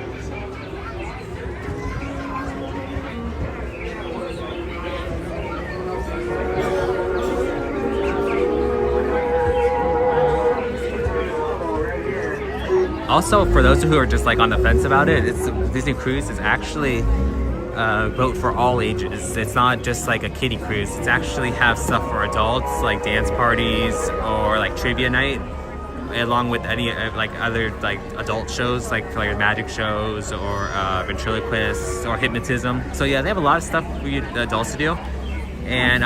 B: Also, for those who are just like on the fence about it, Disney Cruise is actually a boat for all ages. It's not just like a kiddie cruise. It's actually have stuff for adults, like dance parties or like trivia night, along with any like other like adult shows, like magic shows or ventriloquists or hypnotism. So yeah, they have a lot of stuff for you adults to do, and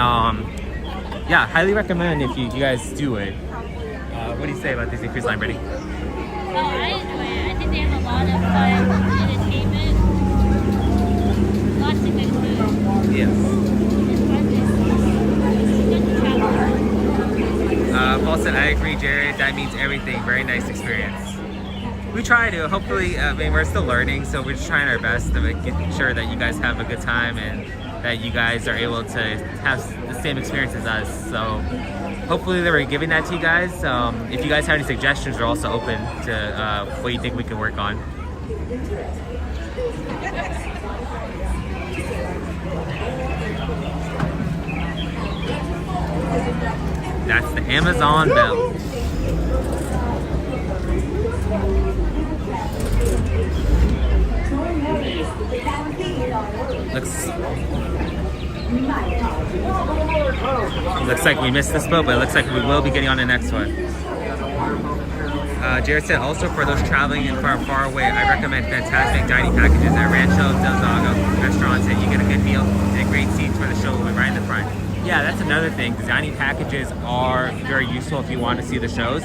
B: yeah, highly recommend if you guys do it. What do you say about Disney Cruise Line, Brittany?
C: Oh, I enjoy it. I think they have a lot of fun entertainment. Lots of good food.
B: Yes. Paul said, I agree, Jared. That means everything. Very nice experience. We try to. Hopefully, I mean, we're still learning, so we're just trying our best to make sure that you guys have a good time and that you guys are able to have the same experience as us. So hopefully they were giving that to you guys. If you guys have any suggestions, we're also open to what you think we can work on. That's the Amazon bell. Looks like we missed this boat, but it looks like we will be getting on the next one. Jared said, also for those traveling and far away, I recommend fantastic dining packages at Rancho Del Zago restaurants, and you get a good meal and great seats for the show right in the front. Yeah, that's another thing. The dining packages are very useful if you want to see the shows,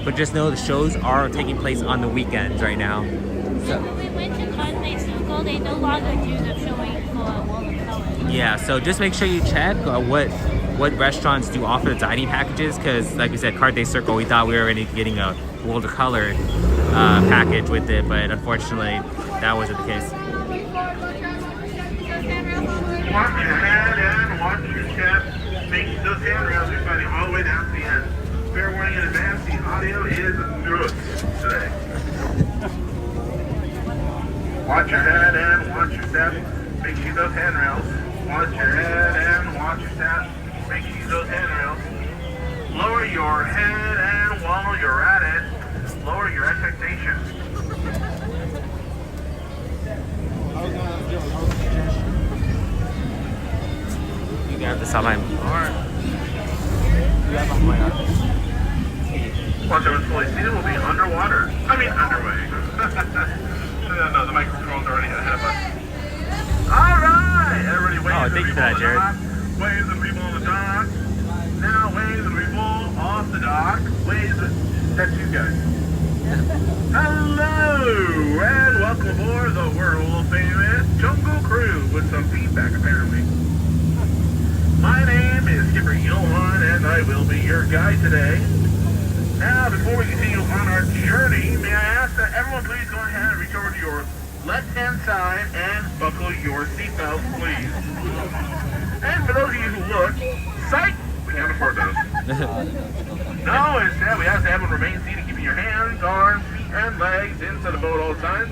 B: but just know the shows are taking place on the weekends right now.
C: So when we went to Conway Circle, they no longer do the showing for World of Color.
B: Yeah, so just make sure you check what restaurants do offer the dining packages, because like we said, Carthay Circle, we thought we were already getting a World of Color package with it, but unfortunately that wasn't the case.
R: Watch your head and watch your step. Make those handrails are fighting all the way down to the end. Fair warning in advance, the audio is good today. Watch your head and watch your step. Make sure those handrails. Watch your head and watch your step. Make sure those handrails. Lower your head, and while you're at it, lower your expectations.
B: this on my arm.
R: Once everyone's fully seated, we'll be underwater. I mean, underway. No, the microphone's already ahead of us. All right, everybody, waves
B: Oh, thank you for that, Jared.
R: Waves of people on the dock. Now waves of people off the dock. Waves of... That's you guys. Hello, and welcome aboard the world-famous Jungle Cruise with some feedback, apparently. My name is Skipper Johan, and I will be your guide today. Now, before we continue on our journey, may I ask that everyone please go ahead and reach over to your left-hand side and buckle your seatbelts, please. And for those of you who look, psych, we can't afford those. No, instead, we have to have them remain seated, keeping your hands, arms, feet, and legs inside the boat all the time,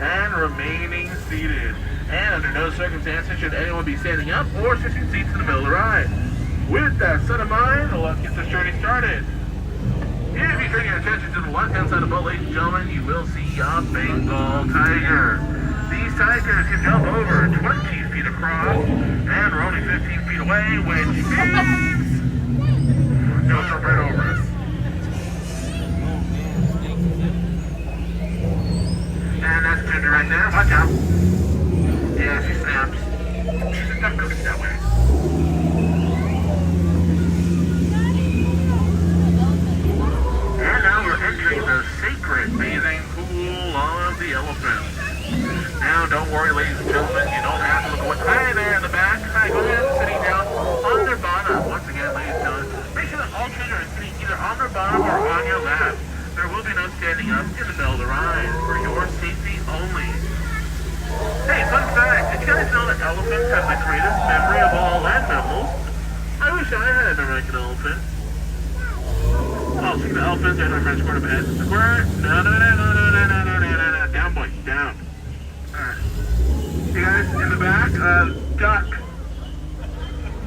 R: and remaining seated. And under no circumstances should anyone be standing up or switching seats in the middle of the ride. With that set in mind, let's get this journey started. If you turn your attention to the left-hand side of the boat, ladies and gentlemen, you will see a Bengal tiger. These tigers can jump over 20 feet across, and we're only 15 feet away, which means they'll jump right over us. And that's Ginger right there. Watch out. Yeah, she snaps. She's a tough cookie that way. And now we're entering the sacred bathing pool of the elephant. Now, don't worry, ladies and gentlemen, you don't have to look away. Hi there in the back. Hi, go ahead and sitting down on their bottom. Once again, ladies and gentlemen, make sure that all children are sitting either on their bottom or on your lap. There will be no standing up in the middle of the ride for your safety only. Hey, fun fact, did you guys know that elephants have the greatest memory of all land mammals? I wish I had a memory like an elephant. Oh, speaking of elephants, there's my French quarter head. Square. No. Down, boy, down. Alright. You guys, in the back, duck.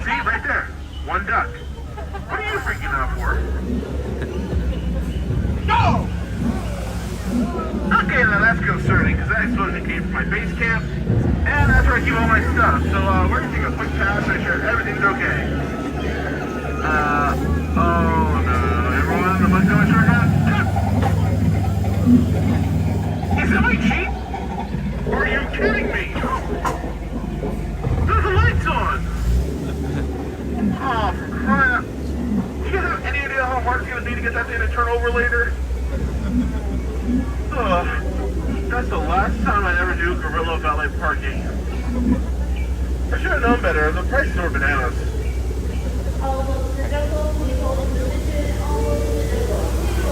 R: See, right there. One duck. What are you freaking out for? No! Okay, now that's concerning, because that explosion came from my base camp, and that's where I keep all my stuff. So, we're going to take a quick pass, make sure everything's okay. Oh no, everyone, the bus going short now. Is somebody cheap? Are you kidding me? There's the lights on! Oh, for crying out. Do you guys have any idea how hard it's going to be to get that thing to turn over later? Ugh, that's the last time I ever do gorilla valet parking. I should have known better. The prices were bananas.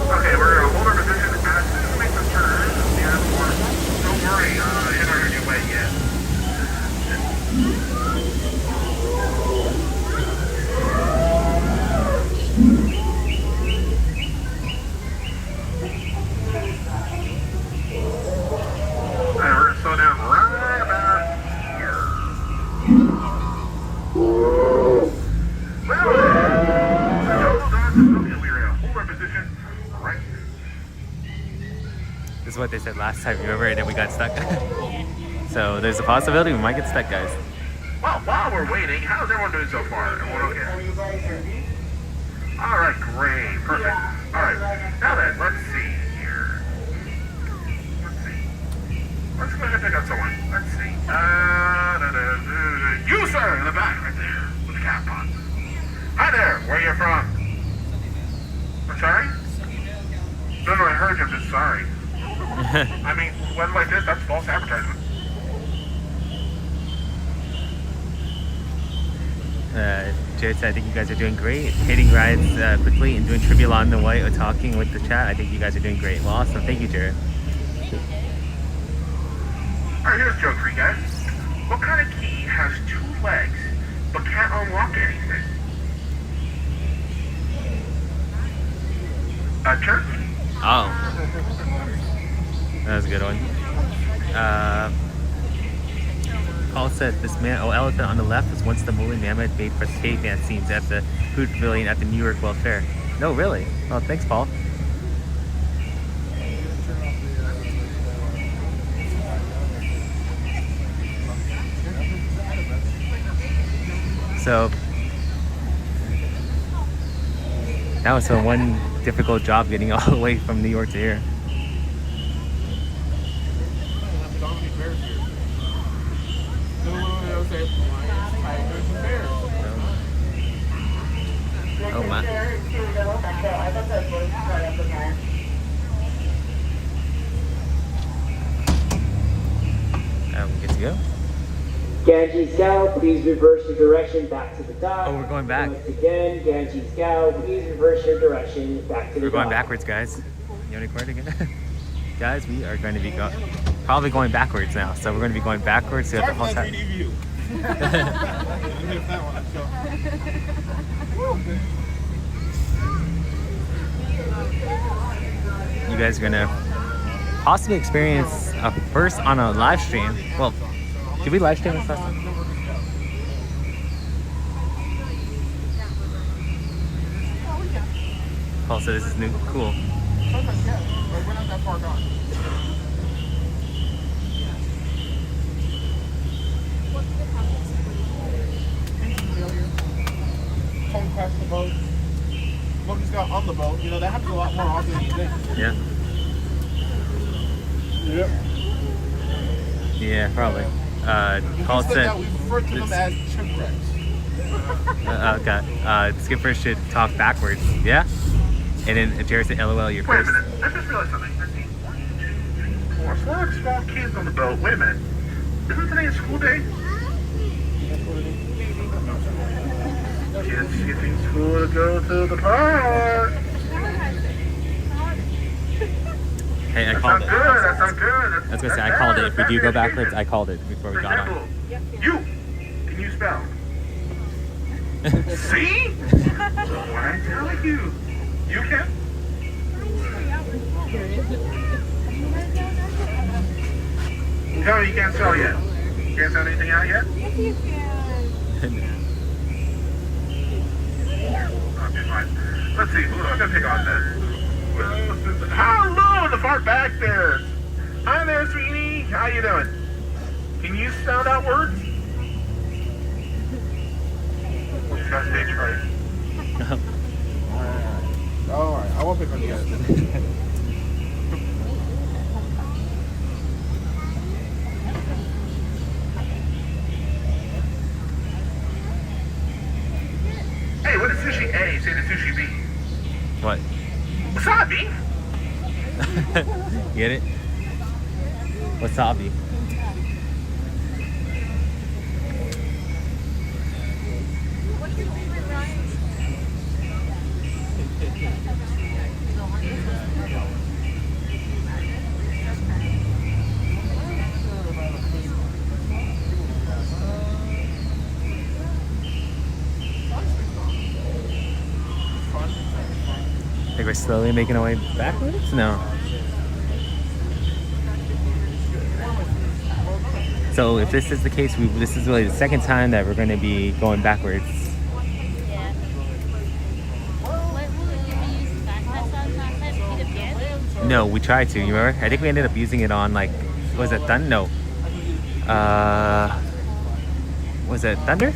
R: Okay, we're going to hold our position as soon as we make the turn. Yeah, don't worry, you're not going to get wet yet. Alright, we're going to slow down right about here. Well, hold our position right here.
B: This is what they said last time, remember? And then we got stuck. So there's a possibility we might get stuck, guys.
R: Well, while we're waiting, how's everyone doing so far? Everyone okay? Alright, great. Perfect. Alright, now then, let's see here. Let's see. Let's go ahead and pick up someone. Let's see. You, sir, in the back right there, with the cap on. Hi there, where are you from? I'm sorry? No, I heard you, I'm just sorry. I mean, weather like this, that's false advertisement.
B: Jared said, I think you guys are doing great. Hitting rides quickly and doing trivia along the way or talking with the chat. I think you guys are doing great. Well, awesome. Thank you, Jared.
R: Alright, here's a joke for you guys. What kind of key has 2 legs but can't unlock anything? A turkey.
B: Oh. That was a good one. Paul said this elephant on the left was once the woolly mammoth made for caveman scenes at the food pavilion at the New York World Fair. No, really? Oh, thanks, Paul. So That was the one difficult job getting all the way from New York to here. Oh my. We get to go.
S: Ganges Gal, please reverse your direction back to the dock.
B: Oh, we're going back.
S: Once again, Ganges Gal, please reverse your direction back to the dock.
B: We're going backwards, guys. You want to record again? Guys, we are going to be probably going backwards now. So we're going to be going backwards to the hotel. You guys are going to possibly experience a first on a live stream. Well, did we live stream this last time? Oh, so this is new. Cool.
F: We're not that far gone. Home crash the boat. Monkey's got on the boat. You know, that happens a lot more often than you think.
B: Yeah.
F: Yep.
B: Yeah, probably. Paul said.
F: We refer to them as chipwrecks.
B: Okay. Skipper should talk backwards. Yeah? And then Jared said, LOL, you're
R: Wait a
B: first.
R: minute. I just realized something. 1, 2, 3, 4. Small kids on the boat. Wait a minute. Isn't today a school day? Kids skipping school to go to the park.
B: Hey, I called it.
R: That's not good.
B: I was gonna say, I called it. If we do go backwards, I called it before we got on.
R: You. Can you spell? See? What I tell you. You can? Tell me you can't spell yet. You can't spell anything out yet?
L: Yes, you can.
R: Okay, fine. Let's see. Who am I gonna pick on then? Hello in the far back there. Hi there, sweetie. How you doing? Can you sound out words? Just got stage fright.
F: Alright, I won't pick on you guys.
R: Hey, what is sushi A say to sushi B?
B: What?
R: Wasabi?
B: Get it? Wasabi.
L: What's your favorite ride?
B: I think we're slowly making our way backwards? No. So if this is the case, this is really the second time that we're going to be going backwards. No, we tried to, you remember? I think we ended up using it on like, was it Thunder? No. Was it Thunder?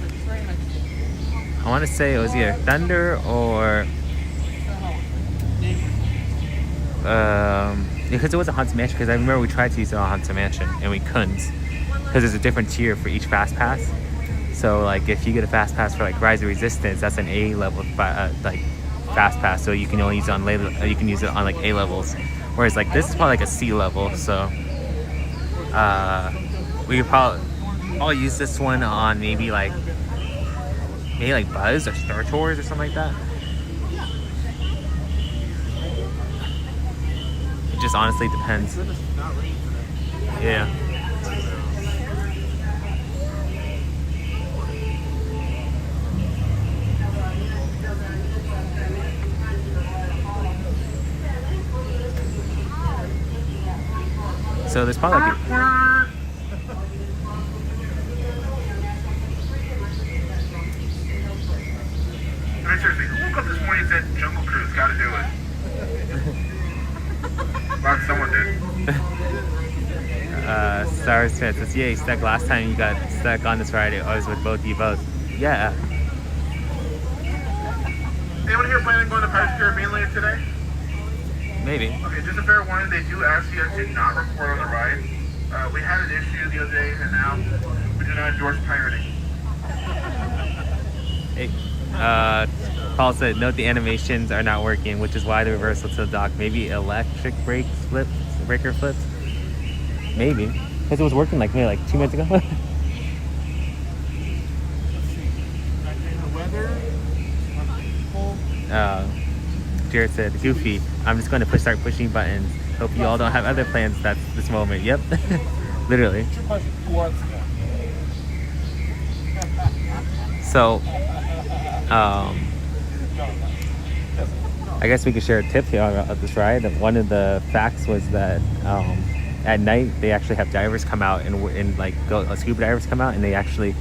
B: I want to say it was either Thunder or because it was a Haunted Mansion, because I remember we tried to use it on Haunted Mansion and we couldn't because there's a different tier for each fast pass. So like if you get a fast pass for like Rise of Resistance, that's an A level like fast pass, so you can only use it on you can use it on like A levels, whereas like this is probably like a C level. So we could probably I'll use this one on maybe like Buzz or Star Tours or something like that. It just honestly depends. Yeah. So there's probably like
R: I mean, seriously, who woke up this morning and said Jungle Cruise, gotta do it? Glad someone did.
B: Stars Fit says, yay, stuck last time you got stuck on this Friday. I was with both of you both. Yeah.
R: Anyone here planning on going to Pirates of the Caribbean later today?
B: Maybe.
R: Okay, just a fair warning, they do ask you to not record on the ride. We had an issue the other day, and now we do not endorse pirating.
B: Hey, Paul said, note the animations are not working, which is why the reversal to the dock. Maybe electric breaker flips? Maybe. Because it was working like maybe like 2 minutes ago.
F: The weather, people.
B: Jared said, Goofy, I'm just going to start pushing buttons. Hope you all don't have other plans at this moment. Yep. Literally. So, I guess we could share a tip here of this ride. One of the facts was that at night they actually have divers come out and like scuba divers come out and they actually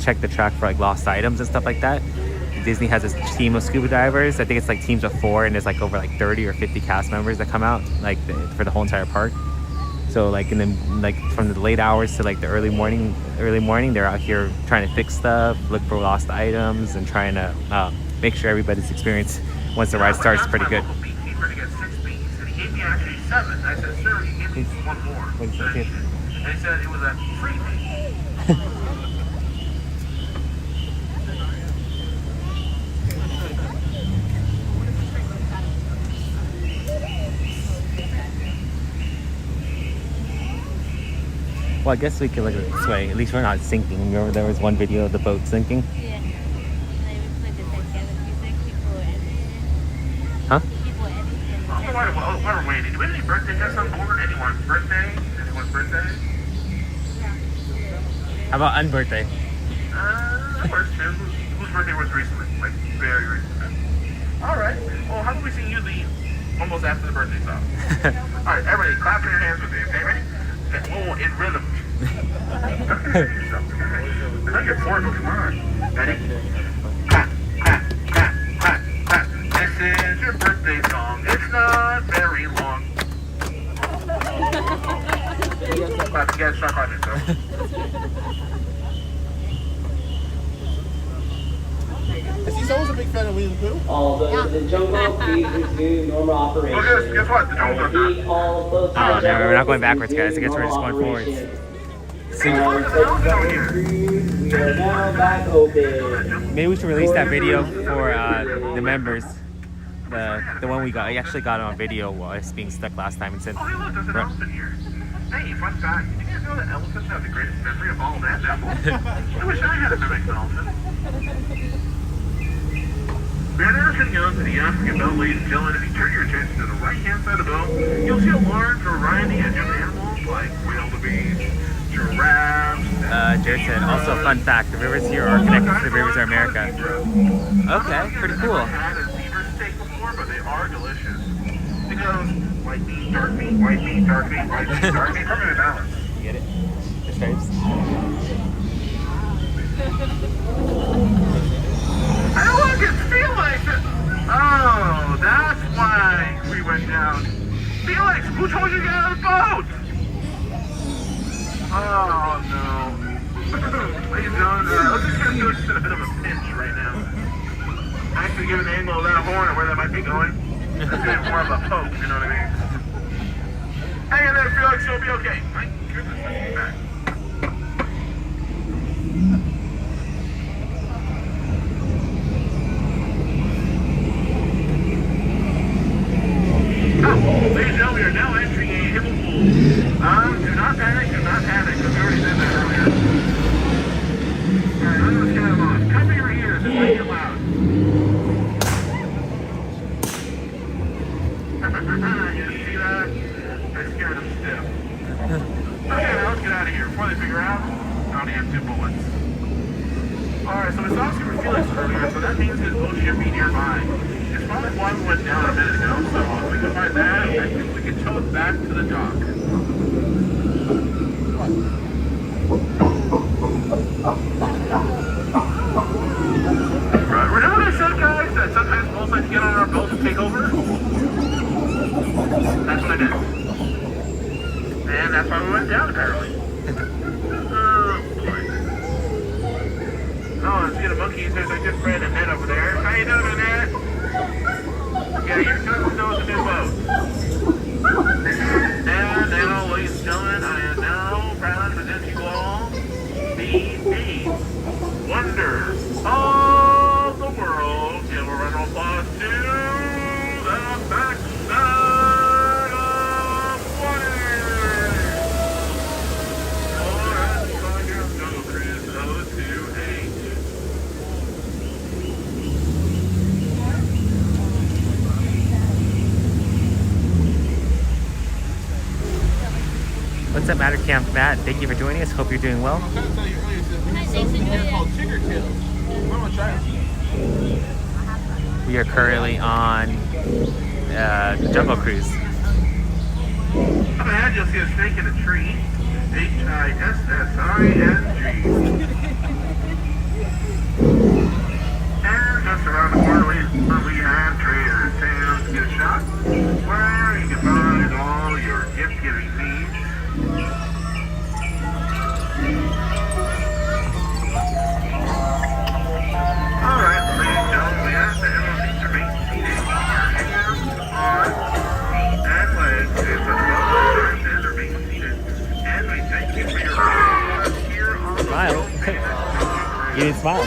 B: check the track for like lost items and stuff like that. Disney has a team of scuba divers. I think it's like teams of 4, and there's like over like 30 or 50 cast members that come out like for the whole entire park. So like and then like from the late hours to like the early morning, they're out here trying to fix stuff, look for lost items, and trying to make sure everybody's experience once the ride starts is pretty good.
R: He gave me actually 7. I said, sir, he gave me 1 more. And he said it was a free beat.
B: Well, I guess we could look at it this way. At least we're not sinking. Remember there was one video of the boat sinking?
C: Yeah.
B: Huh?
R: While we're waiting, do we have any birthday guests on board? Anyone's birthday? Anyone's birthday?
B: How about unbirthday?
R: That works too. Whose birthday was recently? Like, very recently. Alright. Well, how about we sing you the almost after the birthday song? Alright, everybody, clap your hands with me, okay? Ready? Okay. Oh, in rhythm. I know you're 4, but come on. Ready? Clap, clap, clap, clap, clap. This is your birthday song. It's not very long. Clap, you guys suck on yourself.
F: Is he always a big fan of Winnie the Pooh?
S: All those in the jungle, please resume normal operations.
R: Well, guess what? The jungle's done.
S: All boats in the
B: No, we're not going
S: jungle,
B: backwards, guys. I guess we're just going forwards.
S: we are now back open.
B: Maybe we should release that video for the members. The one we got. I actually got it on video while I was being stuck last time and said.
R: Oh, hey, look, there's an elephant here. Hey, fun fact. Did you guys know that elephants have the greatest memory of all that animals? I wish I had a memory of an elephant. Banners and young to the African boat, ladies and gentlemen. If you turn your attention to the right-hand side of the boat, you'll see a large variety of different animals like wildebeest, giraffes.
B: Jared said, also a fun fact, the rivers here are connected to the rivers of America. Okay, pretty cool.
R: I've had a zebra steak before, but they are delicious. It goes white meat, dark meat, white meat, dark meat, white meat, dark meat, permanent balance.
B: You get it? The stripes.
R: I don't want to get Felix! Oh, that's why we went down. Felix, who told you to get out of the boat? Oh, no. Ladies and gentlemen, let's just get Felix in a bit of a pinch right now. Actually, give an angle of that horn or where that might be going. It's going to be more of a poke, you know what I mean? Hang in there, Felix, you'll be okay. Thank goodness that he's back. Ladies and gentlemen, we are now entering a hippo pool. Do not panic, because we already said that earlier. Alright, I'm gonna scan them on. Cover your ears and make it loud. You see that? I scared them stiff. Okay, now let's get out of here. Before they figure out, I only have 2 bullets. Alright, so we saw Super Felix earlier, so that means his boat should be nearby. It's probably why we went down a minute ago, so if we can find that, I think we can tow it back to the dock. Right, remember what I said, guys, that sometimes boats like to get on our boats and take over? That's what I did. And that's why we went down, apparently. Oh, boy. Oh, I see the monkeys. There's a good friend and Ned over there. Hi, you doing, Annette? Yeah, your cousin knows a new boat. And now, ladies and gentlemen, I am now proud to present you all the wonder of the world. Give a round of applause to the backside of water. Alright, Jungle Cruise 028.
B: What's up, Matter Camp Matt? Thank you for joining us. Hope you're doing well. We are currently on the Jungle Cruise.
R: Up ahead, you'll see a snake in a tree. H-I-S-S-I-N-G. And just around the corner, we have Trader Sam's gift shop, where you can find all your gift-giving needs. Alright, ladies and gentlemen, we ask that everyone please remain seated. Hands, arms, feet, and legs, and for the most part, and remain seated. And we thank you for your presence here on the
B: Smile.
R: world famous Jungle Cruise.
B: You didn't smile.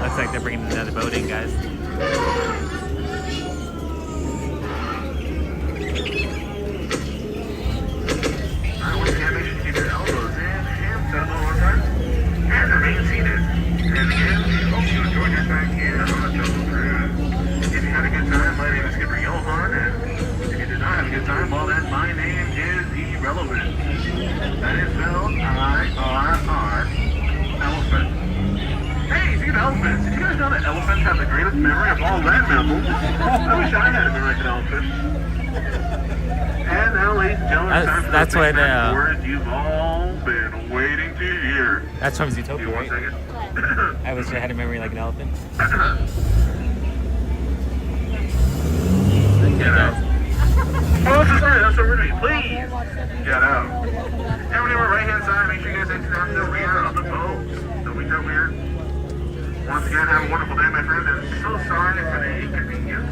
B: Looks like they're bringing another boat in, guys.
R: Well, then my name is irrelevant. That is spelled I-R-R, elephant. Hey, speaking of elephants, did you guys know that elephants have the greatest memory of all land mammals? I wish I had a memory like an elephant. And now, ladies and gentlemen, time for
B: that's
R: the
B: what,
R: words you've all been waiting to hear.
B: That's from Zootopia,
R: One
B: right?
R: second.
B: I wish I had a memory like an elephant.
R: Get out. Oh, sorry, that's what we're doing. Please, get out. And when you're on the right-hand side, make sure you guys exit out the rear of the boat. Don't be so weird. Once again, have a wonderful day, my friends, and so sorry for the inconvenience.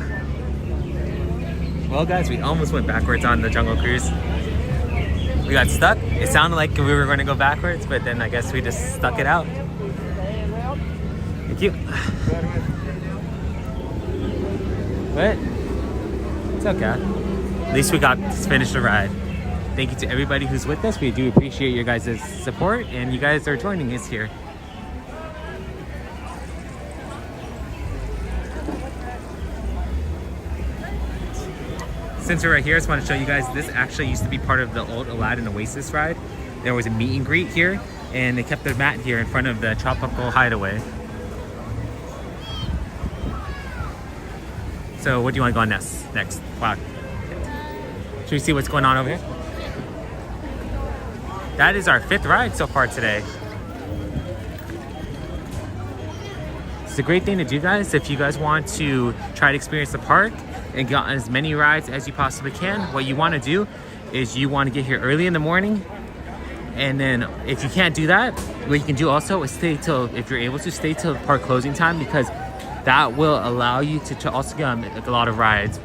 B: Well, guys, we almost went backwards on the Jungle Cruise. We got stuck. It sounded like we were going to go backwards, but then I guess we just stuck it out. Thank you. But it's okay. At least we got to finish the ride. Thank you to everybody who's with us. We do appreciate your guys' support, and you guys are joining us here. Since we're right here, I just want to show you guys, this actually used to be part of the old Aladdin Oasis ride. There was a meet and greet here, and they kept their mat here in front of the Tropical Hideaway. So what do you want to go on next? Wow. Should we see what's going on over here? That is our 5th ride so far today. It's a great thing to do, guys. If you guys want to try to experience the park and get on as many rides as you possibly can, what you want to do is you want to get here early in the morning. And then if you can't do that, what you can do also is stay till, if you're able to, stay till park closing time, because that will allow you to also get on a lot of rides.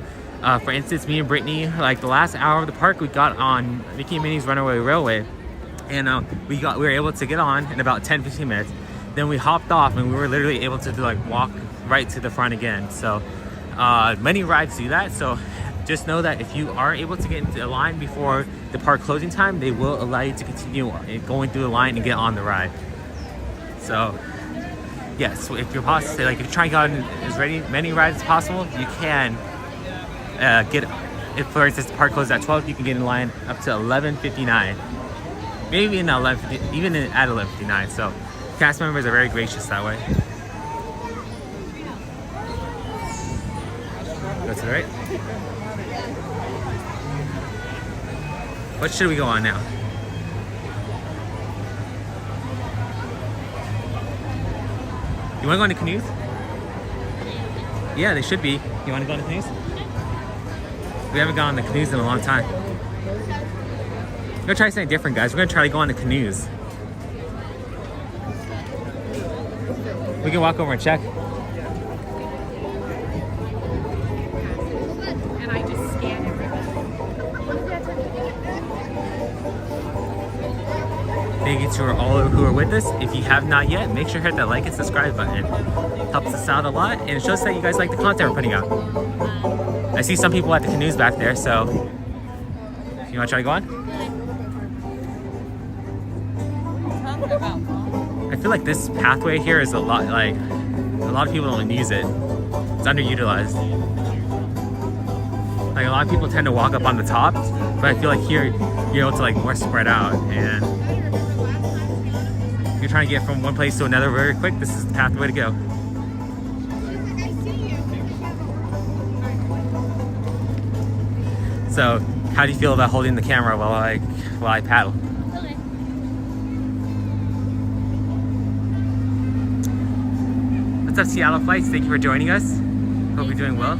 B: For instance, me and Brittany, like the last hour of the park, we got on Mickey and Minnie's Runaway Railway, and we were able to get on in about 10-15 minutes. Then we hopped off, and we were literally able to like walk right to the front again. So many rides do that. So just know that if you are able to get into the line before the park closing time, they will allow you to continue going through the line and get on the ride. So yes, if you're possible, like if you try and get on as many rides as possible, you can get. If for instance the park closes at 12, you can get in line up to 11:59, maybe in 11, even at 11:59. So cast members are very gracious that way. Go to the right. What should we go on now? You want to go on the canoes? Yeah, they should be. You want to go on the canoes? We haven't gone on the canoes in a long time. gonna try something different, guys. We're gonna try to go on the canoes. We can walk over and check.
D: And I just scan everything.
B: Thank you to all who are with us. If you have not yet, make sure to hit that like and subscribe button. It helps us out a lot, and it shows that you guys like the content we're putting out. I see some people at the canoes back there, so if you want to try to go on? I feel like this pathway here is a lot of people don't use it. It's underutilized. Like a lot of people tend to walk up on the top, but I feel like here you're able to like more spread out, and if you're trying to get from one place to another very quick, this is the pathway to go. So, how do you feel about holding the camera while I paddle?
C: Okay.
B: What's up, Seattle Flights? Thank you for joining us. Hope you're doing well.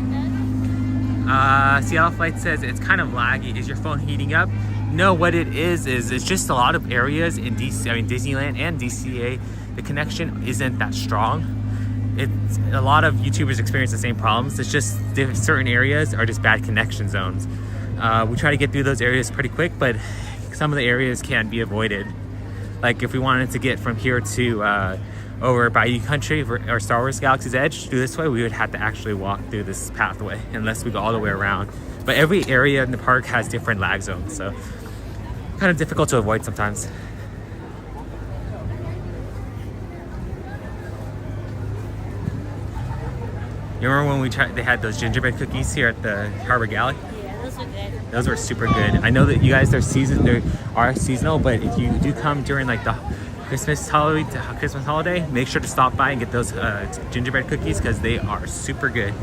B: Seattle Flight says it's kind of laggy. Is your phone heating up? No, what it is it's just a lot of areas in Disneyland and DCA, the connection isn't that strong. It's a lot of YouTubers experience the same problems. It's just certain areas are just bad connection zones. We try to get through those areas pretty quick, but some of the areas can be avoided. Like if we wanted to get from here to over Bayou Country or Star Wars Galaxy's Edge through this way, we would have to actually walk through this pathway unless we go all the way around. But every area in the park has different lag zones, so kind of difficult to avoid sometimes. You remember when they had those gingerbread cookies here at the Harbor Galley?
C: Yeah, those were good.
B: Those were super good. I know that you guys are seasonal, but if you do come during like the Christmas holiday, make sure to stop by and get those gingerbread cookies because they are super good.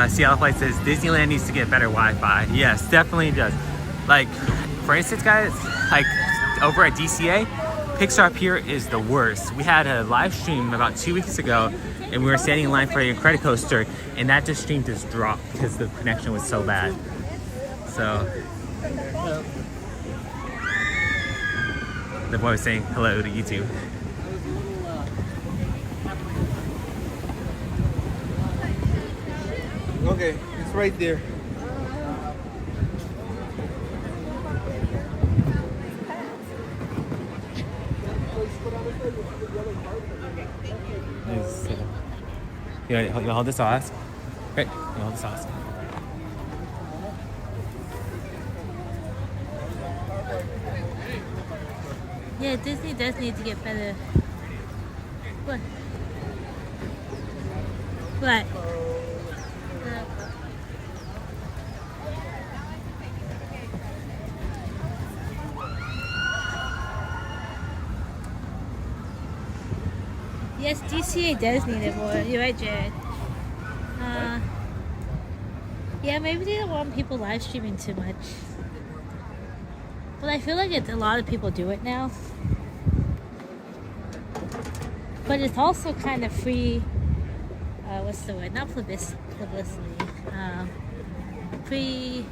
B: Seattle Flight says Disneyland needs to get better Wi-Fi. Yes, definitely does. Like, for instance, guys, like over at DCA, Pixar Pier is the worst. We had a live stream about 2 weeks ago, and we were standing in line for a credit coaster, and that stream just dropped because the connection was so bad. So, the boy was saying hello to YouTube.
A: Okay, it's right there.
B: You hold the sauce. Great, you hold the sauce.
C: Yeah, Disney does need to get better. What? What? Yes, DCA does need it more. You're right, Jared. Yeah, maybe they don't want people live streaming too much. But I feel like a lot of people do it now. But it's also kind of free, what's the word? Not publicity. Free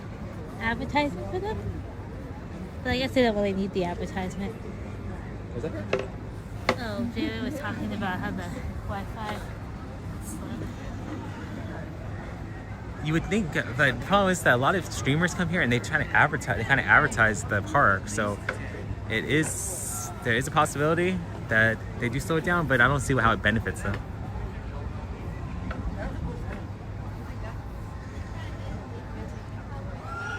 C: advertisement for them. But I guess they don't really need the advertisement.
B: Was that?
C: Oh, Jared was talking about how the Wi-Fi.
B: You would think, but the problem is that a lot of streamers come here and they try to advertise. They kind of advertise the park, so there is a possibility that they do slow it down, but I don't see how it benefits them.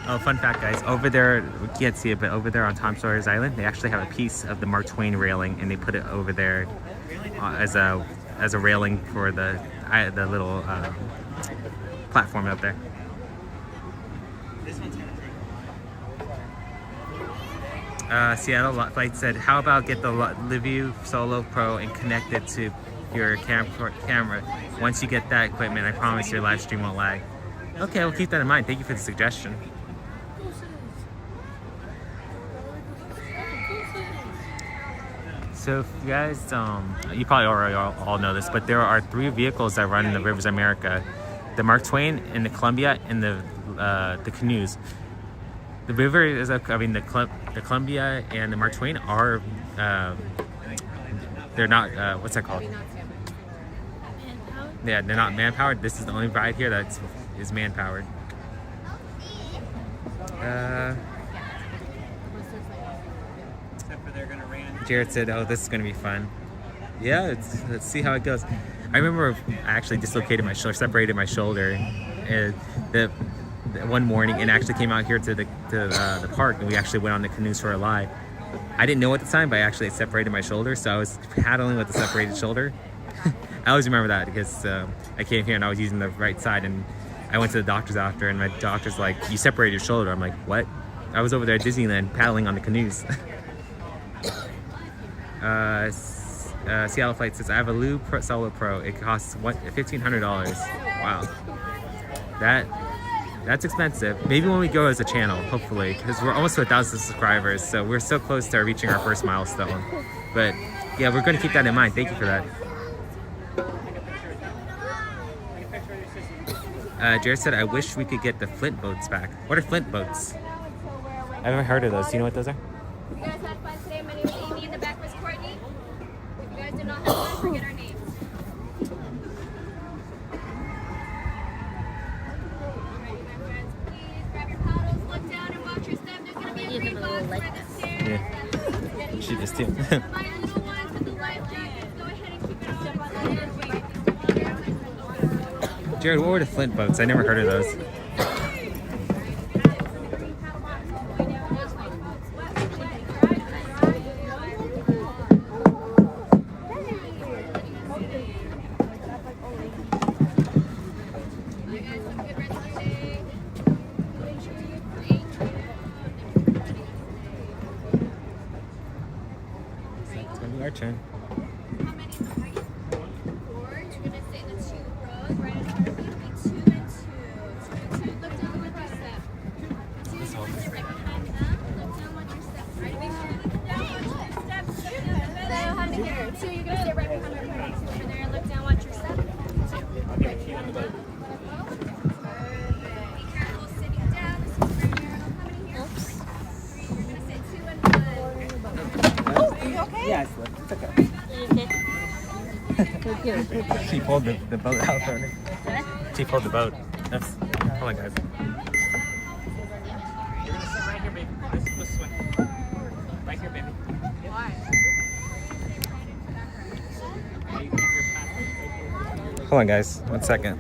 B: Oh, fun fact, guys! Over there, we can't see it, but over there on Tom Sawyer's Island, they actually have a piece of the Mark Twain railing, and they put it over there as a railing for the little platform up there. Seattle Flight said, "How about get the LiveView Solo Pro and connect it to your camera? Once you get that equipment, I promise your live stream won't lag." Okay, we'll keep that in mind. Thank you for the suggestion. So if you guys, you probably already all know this, but there are 3 vehicles that run in the Rivers of America. The Mark Twain and the Columbia and the the canoes. The river is, the Columbia and the Mark Twain are, they're not, what's that called? Yeah, they're not man-powered. This is the only ride here that is man-powered. Jared said, "Oh, this is gonna be fun." Yeah, let's see how it goes. I remember I actually dislocated my shoulder, separated my shoulder, the one morning, and actually came out here to the park, and we actually went on the canoes for a ride. I didn't know at the time, but I actually separated my shoulder, so I was paddling with the separated shoulder. I always remember that because I came here and I was using the right side, and I went to the doctor's after, and my doctor's like, "You separated your shoulder." I'm like, "What?" I was over there at Disneyland paddling on the canoes. Seattle Flight says, "I have a Lou Solo Pro. It costs $1,500. Wow, that's expensive. Maybe when we go as a channel, hopefully, because we're almost to 1,000 subscribers, so we're so close to reaching our first milestone. But yeah, we're going to keep that in mind. Thank you for that." Jared said, "I wish we could get the Flint boats back." What are Flint boats? I haven't heard of those. Do you know what those are?
D: You guys had fun today. My name is Amy. In the back was Courtney. If you guys did not have fun, forget our names. Alrighty, my friends, please grab your paddles, look down, and watch your step. There's going to be a green box by the stairs.
B: Yeah. She does too.
D: My little ones with the life jackets, go ahead and keep it on.
B: Jared, what were the Flint boats? I never heard of those. It's gonna be our turn. Yeah, I slipped. It's okay. She pulled the boat out for her. She pulled the boat. That's, hold on, guys. You're gonna sit right here, baby. Let's swim. Right here, baby. Why? Hold on, guys. 1 second.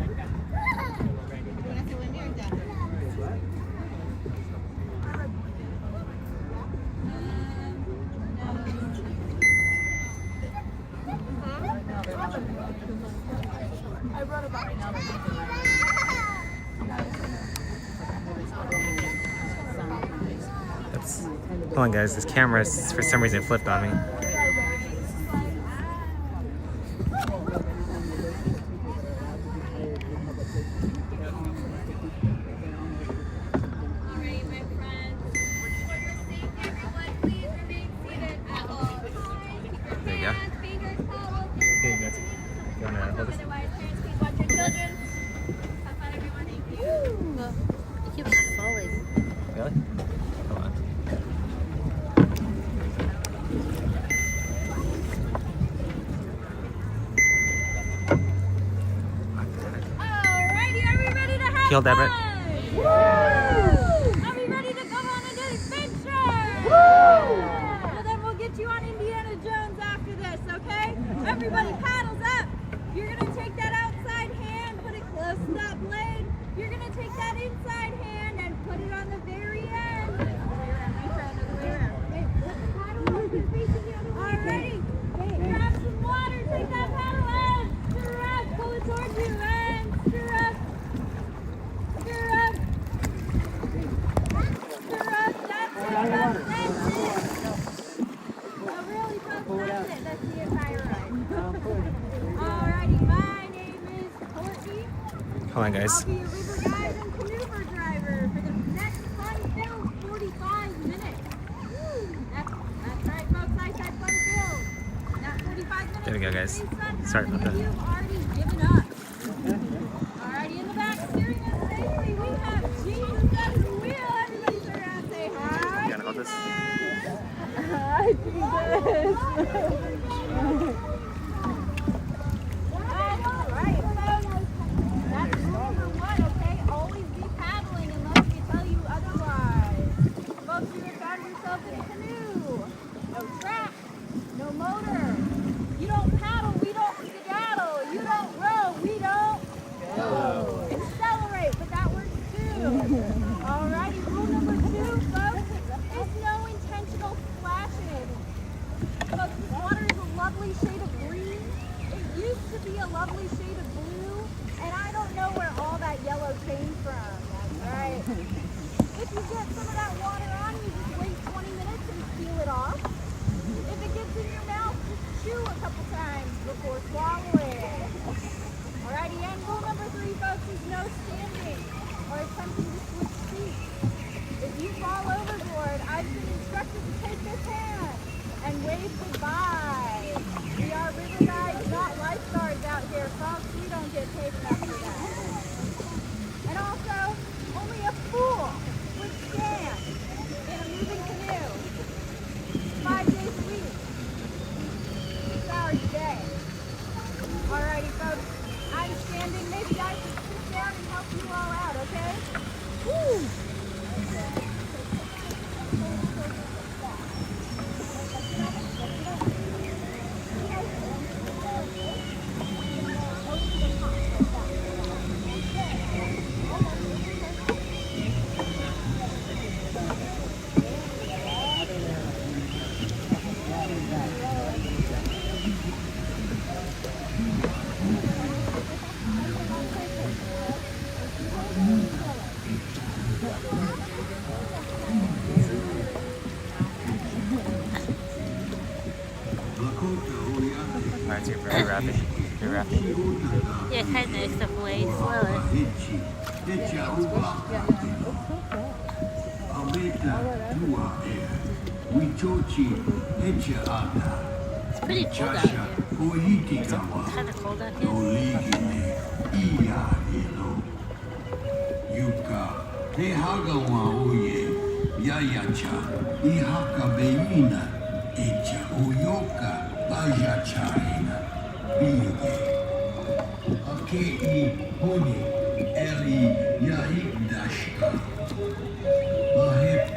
B: Hold on, guys. This camera is, for some reason, flipped on me. There you go. Here you go. You wanna hold this?
C: It keeps falling.
B: Really? Come on.
D: Alrighty, are we ready to have
B: Killed that,
D: fun?
B: right?
D: Woo! Are we ready to go on an adventure? Woo! Well, then we'll get you on Indiana Jones after this, okay? Everybody paddles up. You're going to take that outside hand, put it close to that blade. You're going to take that inside hand and put it on the very end. Other way around, my friend, other way around. Okay, let the paddle up and facing the other way. Alrighty. Grab some water, take that paddle out. Stir up, pull it towards you, and stir up. Stir up. Stir up, that's it, that's it. Oh, really, folks, that's it. That's the entire ride. Alrighty, my name is Courtney.
B: Hold on, guys.
D: I'll be your river guide and canoe driver for the next fun-filled 45 minutes. That's right, folks. I said fun-filled. Not 45 minutes.
B: There we go, guys. Sorry about that.
D: You've already given up. Alrighty, in the back, steering us safely, we have Gene. Alright, folks. That's rule number 1, okay? Always be paddling unless we tell you otherwise. Folks, you have found yourself in a canoe. No track, no motor. You don't paddle, we don't skedaddle. You don't row, we don't go. Accelerate, but that works too. Alrighty, rule number 2, folks, is no intentional splashing. Folks, this water is a lovely shade of green. It used to be a lovely shade of blue, and I don't know where all that yellow came from. That's right. If you get some of that water on you, just wait 20 minutes and peel it off. If it gets in your mouth, just chew a couple times before swallowing. Alrighty, and rule number 3, folks, is no standing or attempting to switch seats. If you fall overboard, I've been instructed to take this hand and wave goodbye. We are river guides, not lifeguards out here, folks. We don't get paid enough for that. And also, only a fool would stand in a moving canoe 5 days a week. 6 hours a day. Alrighty, folks. I'm standing. Maybe I should sit down and help you all out, okay? Woo!
B: Alright, so you're very rapid. You're rapid.
C: Yeah, kind of, except way slower. It's pretty cold out here. It's kind of cold out here.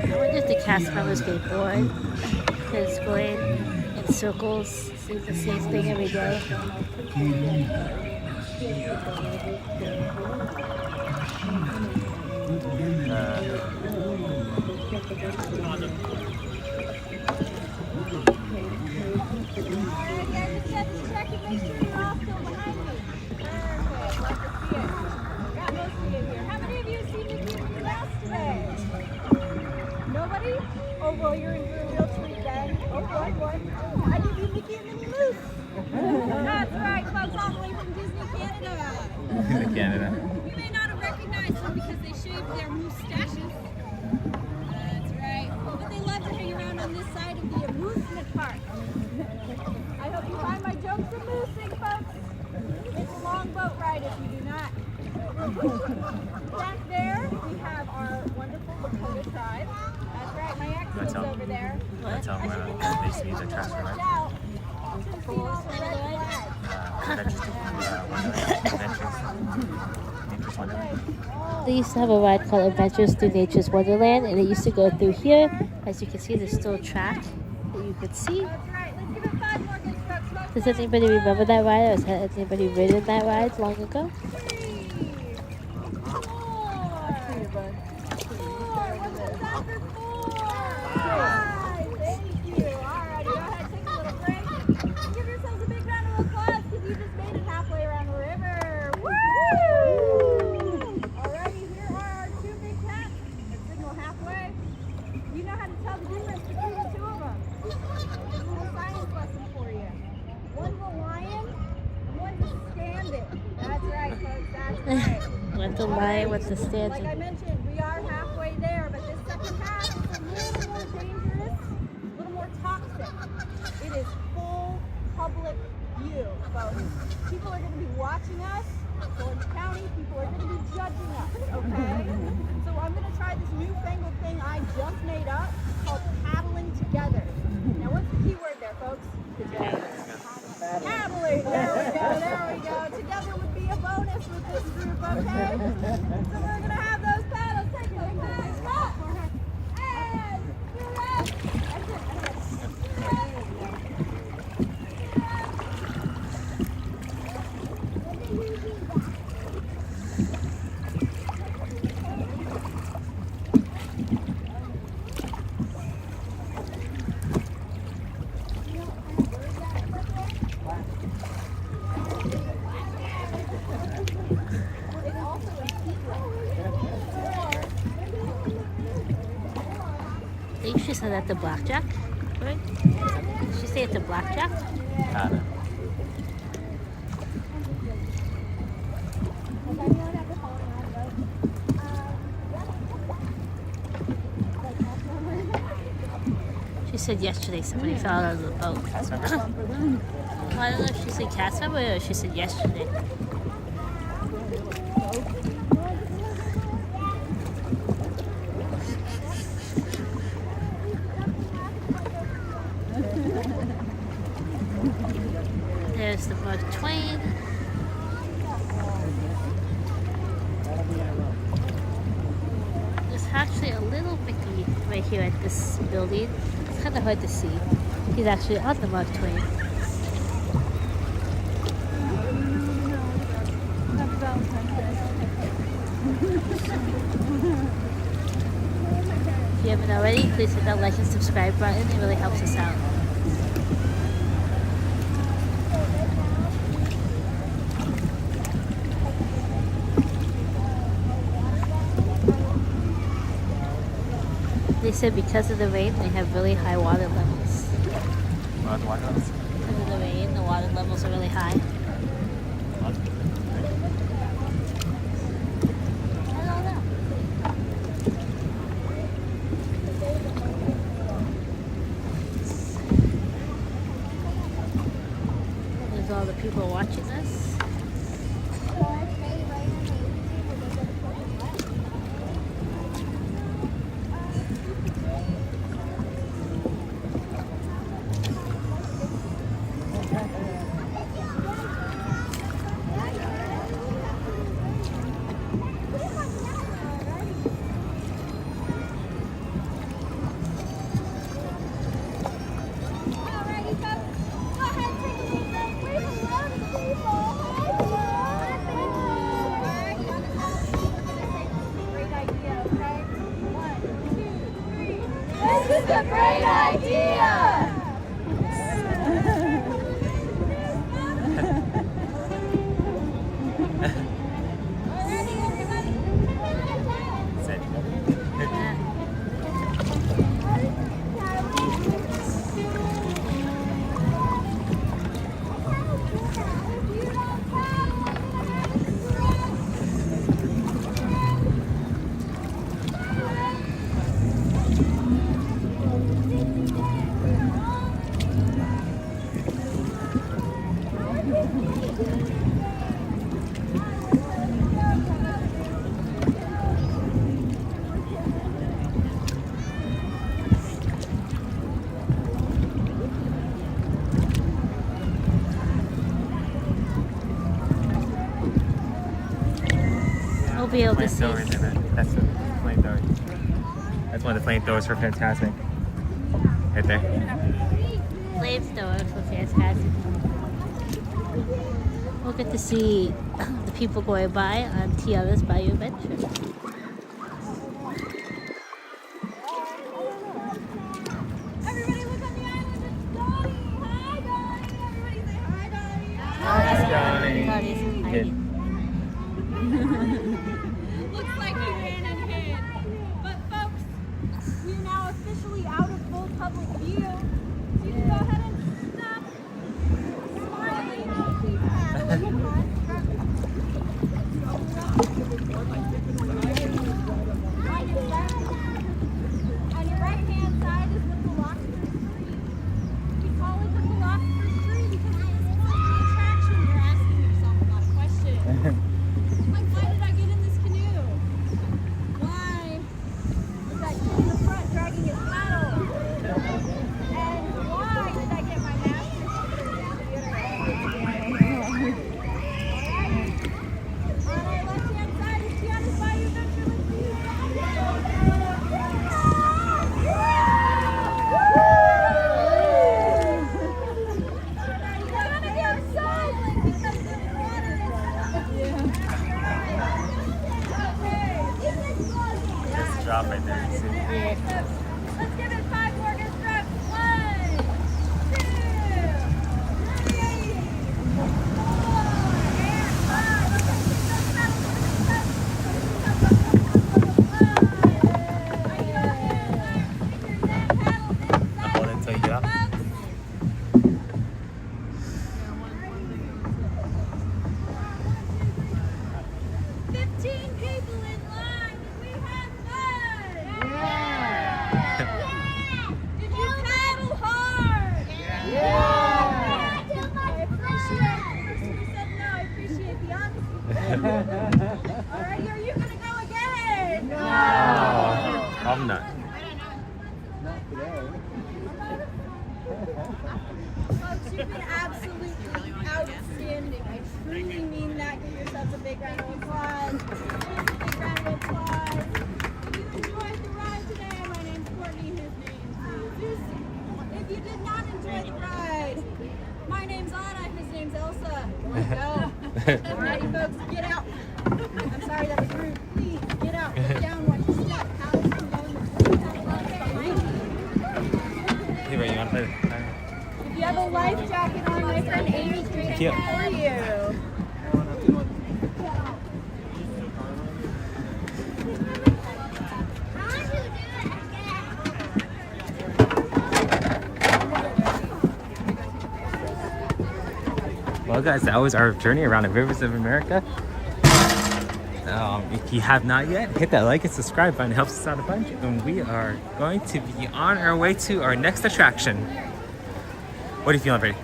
C: I wonder if the cast members get bored because going in circles, seeing the same thing every day.
D: Nobody? Oh, well, you're in for a real treat then. Oh, boy. I give you Mickey and Minnie Moose. That's right, folks, all the way from Disney Canada. You may not have recognized them because they shaved their mustaches. That's right. But they love to hang around on this side of the amusement park. I hope you find my jokes amusing, folks. It's a long boat ride if you do not. Back there, we have our wonderful Lakota tribe. That's right, my accent's over there.
B: That's how they see the trash right?
C: They used to have a ride called Adventures Through Nature's Wonderland, and it used to go through here. As you can see, there's still a track that you could see. Does anybody remember that ride, or has anybody ridden that ride long ago? One's a lion, one's a standing.
D: Like I mentioned, we are halfway there, but this second half is a little more dangerous, a little more toxic. It is full public view, folks. People are going to be watching us. Orange County, people are going to be judging us, okay? So I'm going to try this newfangled thing I just made up called paddling together. Now, what's the key word there? Paddling. There we go. Together would be a bonus with this group, okay? So we're gonna have those paddles. Take those paddles up. And you're up.
C: I think she said at the blackjack, right? Did she say at the blackjack? She said yesterday somebody fell out of the boat. Well, I don't know if she said cast member or she said yesterday. There's the Mark Twain. There's actually a little Mickey right here at this building. It's kind of hard to see. He's actually on the Mark Twain. If you haven't already, please hit that like and subscribe button. It really helps us out. They said because of the rain, they have really high water levels.
B: What water levels?
C: Because of the rain, the water levels are really high. I don't know. There's all the people watching us.
D: This is a great idea!
C: We'll be able to see.
B: Flamethrower in there, man. That's the flamethrower. That's one of the flamethrowers for Fantastic. Right there.
C: Flamethrower for Fantastic. We'll get to see the people going by on Tiara's Bayou Adventure.
D: Everybody look on the island, it's Donnie! Hi, Donnie! Everybody say hi, Donnie!
C: Donnie's hiding.
D: Looks like he ran and hid. But folks, we're now officially out of full public view. So you can go ahead and stop smiling and keep paddling. On your right-hand side is the philosopher's tree. We call it the philosopher's tree because it's an attraction. You're asking yourself a lot of questions.
B: top right there. You see?
D: Let's give it 5 more good strokes. 1, 2, 3, 4, and 5.
B: Hold it until you get up.
D: 15 people in line. Did we have fun? Yeah. Did you paddle hard? Yeah. I appreciate the person who said no. I appreciate the honesty. All right, are you gonna go again? No.
B: I'm not.
D: Folks, you've been absolutely outstanding. I truly mean that. Give yourselves a big round of applause. Big round of applause. If you enjoyed the ride today, my name's Courtney, his name's Lucy. If you did not enjoy the ride, my name's Anna, his name's Elsa. Let's go. Alrighty, folks, get out. I'm sorry that was rude. Please, get out. Get down, watch your step. Paddle from going to
B: Here, you want to play?
D: If you have a life jacket on, my friend Amy's doing it for you.
B: Well, guys, that was our journey around the rivers of America. If you have not yet, hit that like and subscribe button. It helps us out a bunch. And we are going to be on our way to our next attraction. What are you feeling, Brady?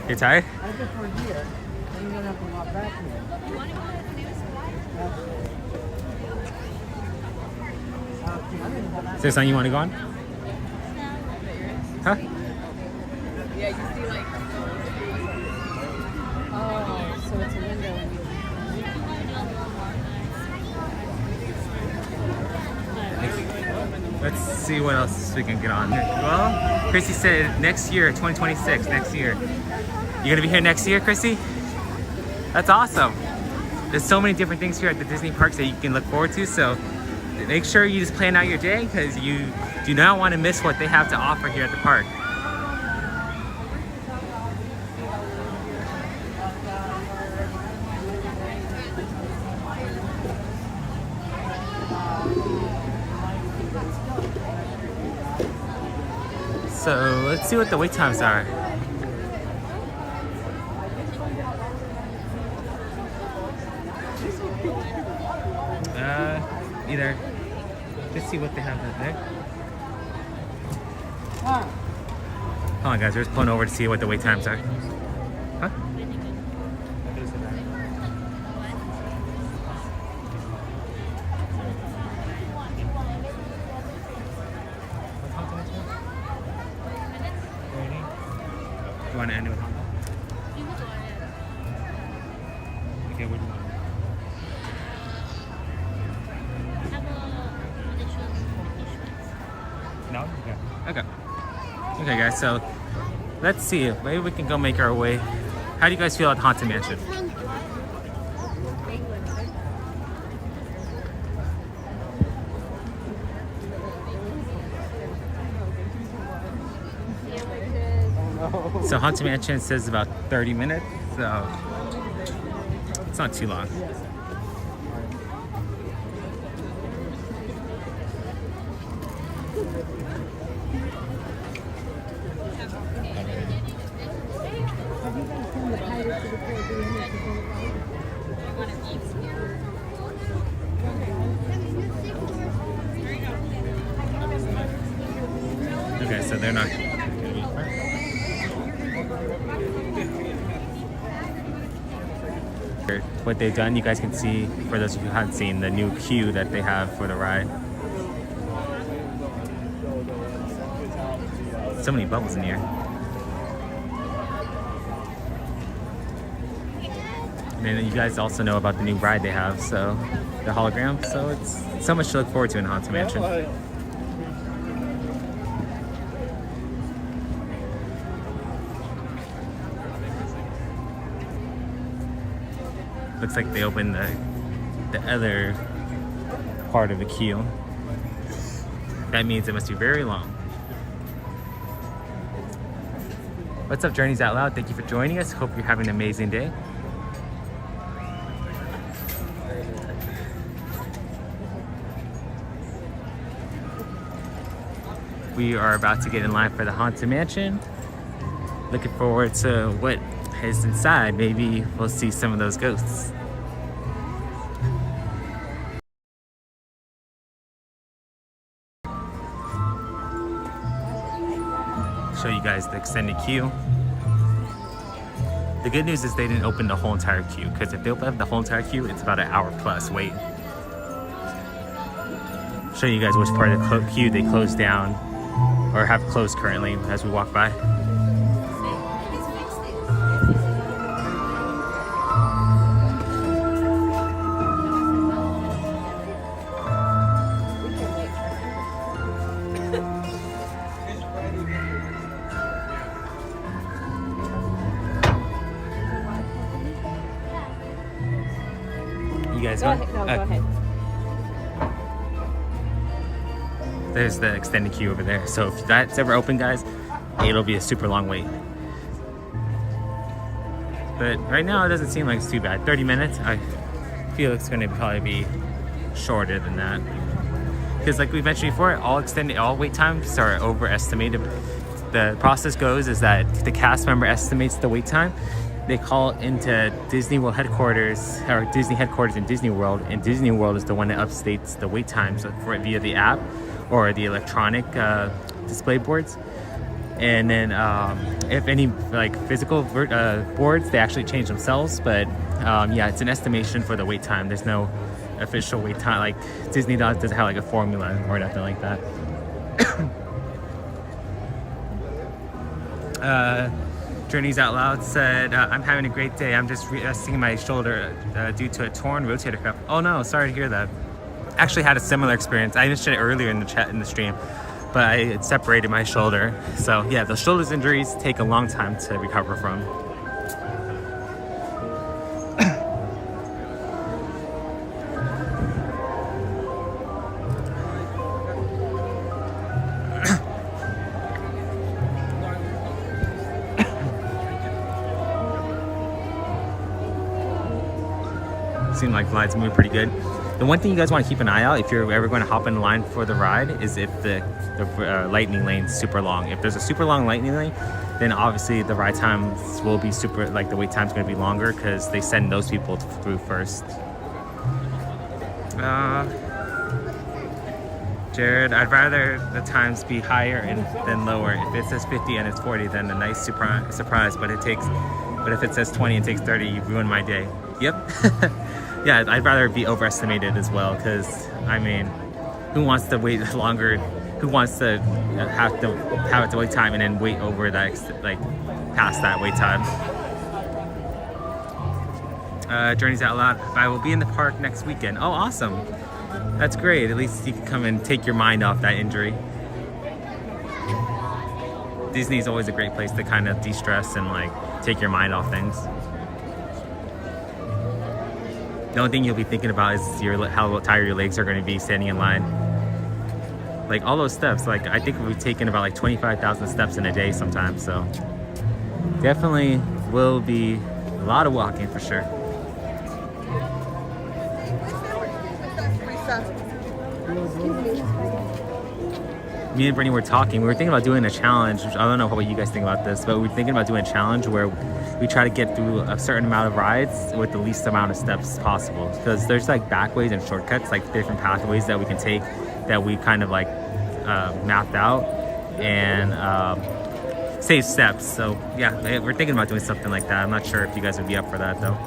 B: You're tired?
A: I just we're here. Then you're gonna have to walk back here.
B: Is there something you want to go on? Huh?
M: Yeah, you see like. Oh, so it's a window and you.
B: Let's see what else we can get on. Well, Chrissy said next year, 2026, next year. You gonna be here next year, Chrissy? That's awesome. There's so many different things here at the Disney parks that you can look forward to, so make sure you just plan out your day because you do not want to miss what they have to offer here at the park. So let's see what the wait times are. Either let's see what they have out there. Hold on, guys, we're just pulling over to see what the wait times are. Huh? You want to end it with Honda? Okay, what do you want? No? Okay. Okay. Okay, guys, so let's see. Maybe we can go make our way. How do you guys feel at Haunted Mansion? So Haunted Mansion says about 30 minutes, so it's not too long. Okay, so they're not. What they've done, you guys can see, for those of you who haven't seen, the new queue that they have for the ride. So many bubbles in here. And then you guys also know about the new ride they have, so the hologram. So it's so much to look forward to in Haunted Mansion. Looks like they opened the other part of the queue. That means it must be very long. What's up, Journeys Out Loud? Thank you for joining us. Hope you're having an amazing day. We are about to get in line for the Haunted Mansion. Looking forward to what is inside. Maybe we'll see some of those ghosts. Show you guys the extended queue. The good news is they didn't open the whole entire queue, because if they open up the whole entire queue, it's about an hour plus wait. Show you guys which part of the queue they closed down or have closed currently as we walk by. You guys
M: Go ahead. No, go ahead.
B: There's the extended queue over there. So if that's ever open, guys, it'll be a super long wait. But right now it doesn't seem like it's too bad. 30 minutes, I feel it's gonna probably be shorter than that. Because like we mentioned before, all wait times are overestimated. The process goes is that the cast member estimates the wait time. They call into Disney World headquarters, or Disney headquarters in Disney World, and Disney World is the one that updates the wait times for it via the app or the electronic display boards. And then if any like physical boards, they actually change themselves. But yeah, it's an estimation for the wait time. There's no official wait time. Like Disney doesn't have like a formula or nothing like that. Journeys Out Loud said, I'm having a great day. I'm just resting my shoulder due to a torn rotator cuff. Oh no, sorry to hear that. Actually had a similar experience. I mentioned it earlier in the stream, but I separated my shoulder. So yeah, the shoulder injuries take a long time to recover from. Seems like the line's moving pretty good. The one thing you guys want to keep an eye out if you're ever going to hop in line for the ride is if the lightning lane's super long. If there's a super long lightning lane, then obviously the ride times will be super, like the wait time's going to be longer because they send those people through first. Jared, I'd rather the times be higher than lower. If it says 50 and it's 40, then a nice surprise. But if it says 20 and takes 30, you ruin my day. Yep. Yeah, I'd rather be overestimated as well, because I mean, who wants to wait longer? Who wants to have it to wait time and then wait over that, like past that wait time? Journeys Out Loud. I will be in the park next weekend. Oh, awesome! That's great. At least you can come and take your mind off that injury. Disney is always a great place to kind of de-stress and like take your mind off things. The only thing you'll be thinking about is how tired your legs are going to be standing in line. Like all those steps, like I think we've taken about like 25,000 steps in a day sometimes. So definitely will be a lot of walking for sure. Me and Brittany were talking. We were thinking about doing a challenge. I don't know what you guys think about this, but we're thinking about doing a challenge where we try to get through a certain amount of rides with the least amount of steps possible. Because there's like backways and shortcuts, like different pathways that we can take that we kind of like mapped out and save steps. So yeah, we're thinking about doing something like that. I'm not sure if you guys would be up for that though.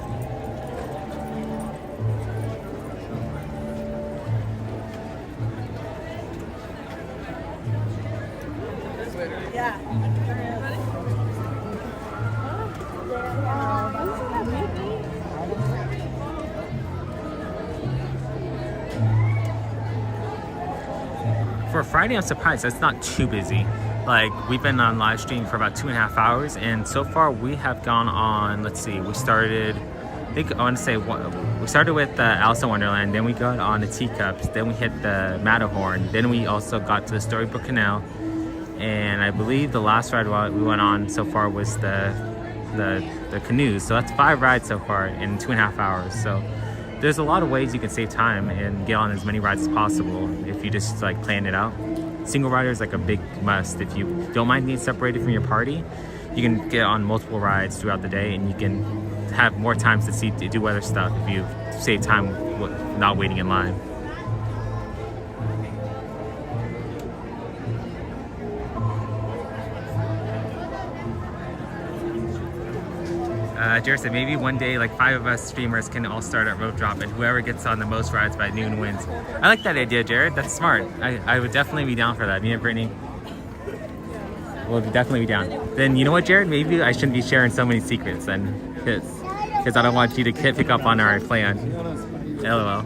B: For Friday, I'm surprised it's not too busy. Like we've been on live stream for about 2.5 hours, and so far we have gone on, let's see, we started I think I want to say we started with Alice in Wonderland, then we got on the Teacups, then we hit the Matterhorn, then we also got to the Storybook Canal, and I believe the last ride we went on so far was the Canoes. So that's 5 rides so far in 2.5 hours. So there's a lot of ways you can save time and get on as many rides as possible if you just like plan it out. Single rider is like a big must. If you don't mind being separated from your party, you can get on multiple rides throughout the day, and you can have more times to do other stuff if you save time not waiting in line. Jared said maybe one day like 5 of us streamers can all start at rope drop, and whoever gets on the most rides by noon wins. I like that idea, Jared. That's smart. I would definitely be down for that. Me and Brittany will definitely be down. Then you know what, Jared? Maybe I shouldn't be sharing so many secrets then, because I don't want you to pick up on our plan. LOL.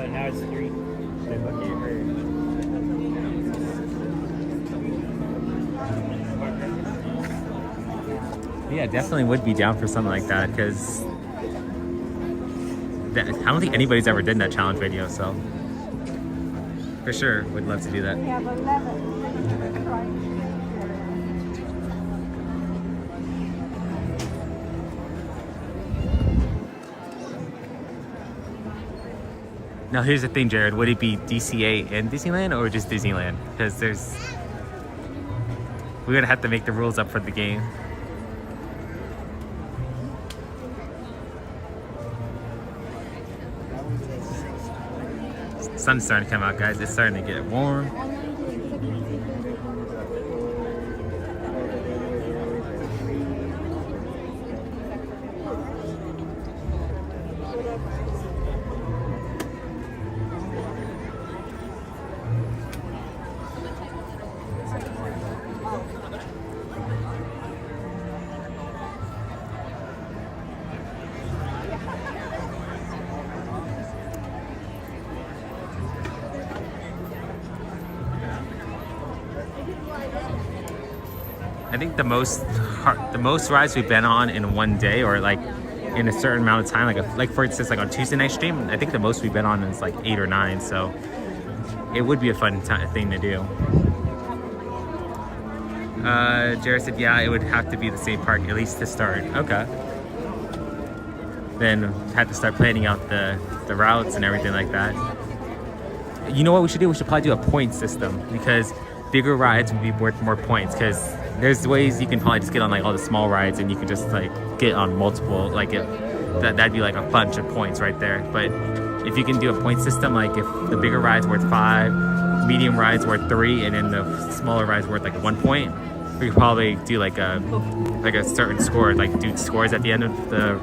T: Now it's 3.
B: Yeah, definitely would be down for something like that, because I don't think anybody's ever done that challenge video, so for sure would love to do that. Now here's the thing, Jared, would it be DCA and Disneyland or just Disneyland? Because we're gonna have to make the rules up for the game. Sun's starting to come out, guys. It's starting to get warm. I think the most rides we've been on in one day, or like in a certain amount of time, like for instance, like on Tuesday night stream, I think the most we've been on is like 8 or 9. So it would be a fun thing to do. Jared said, yeah, it would have to be the same park, at least to start. Okay. Then have to start planning out the routes and everything like that. You know what we should do? We should probably do a point system, because bigger rides would be worth more points, because there's ways you can probably just get on like all the small rides and you can just like get on multiple, like that'd be like a bunch of points right there. But if you can do a point system, like if the bigger ride's worth 5, medium ride's worth 3, and then the smaller ride's worth like 1 point, we could probably do like a certain score, like do scores at the end of the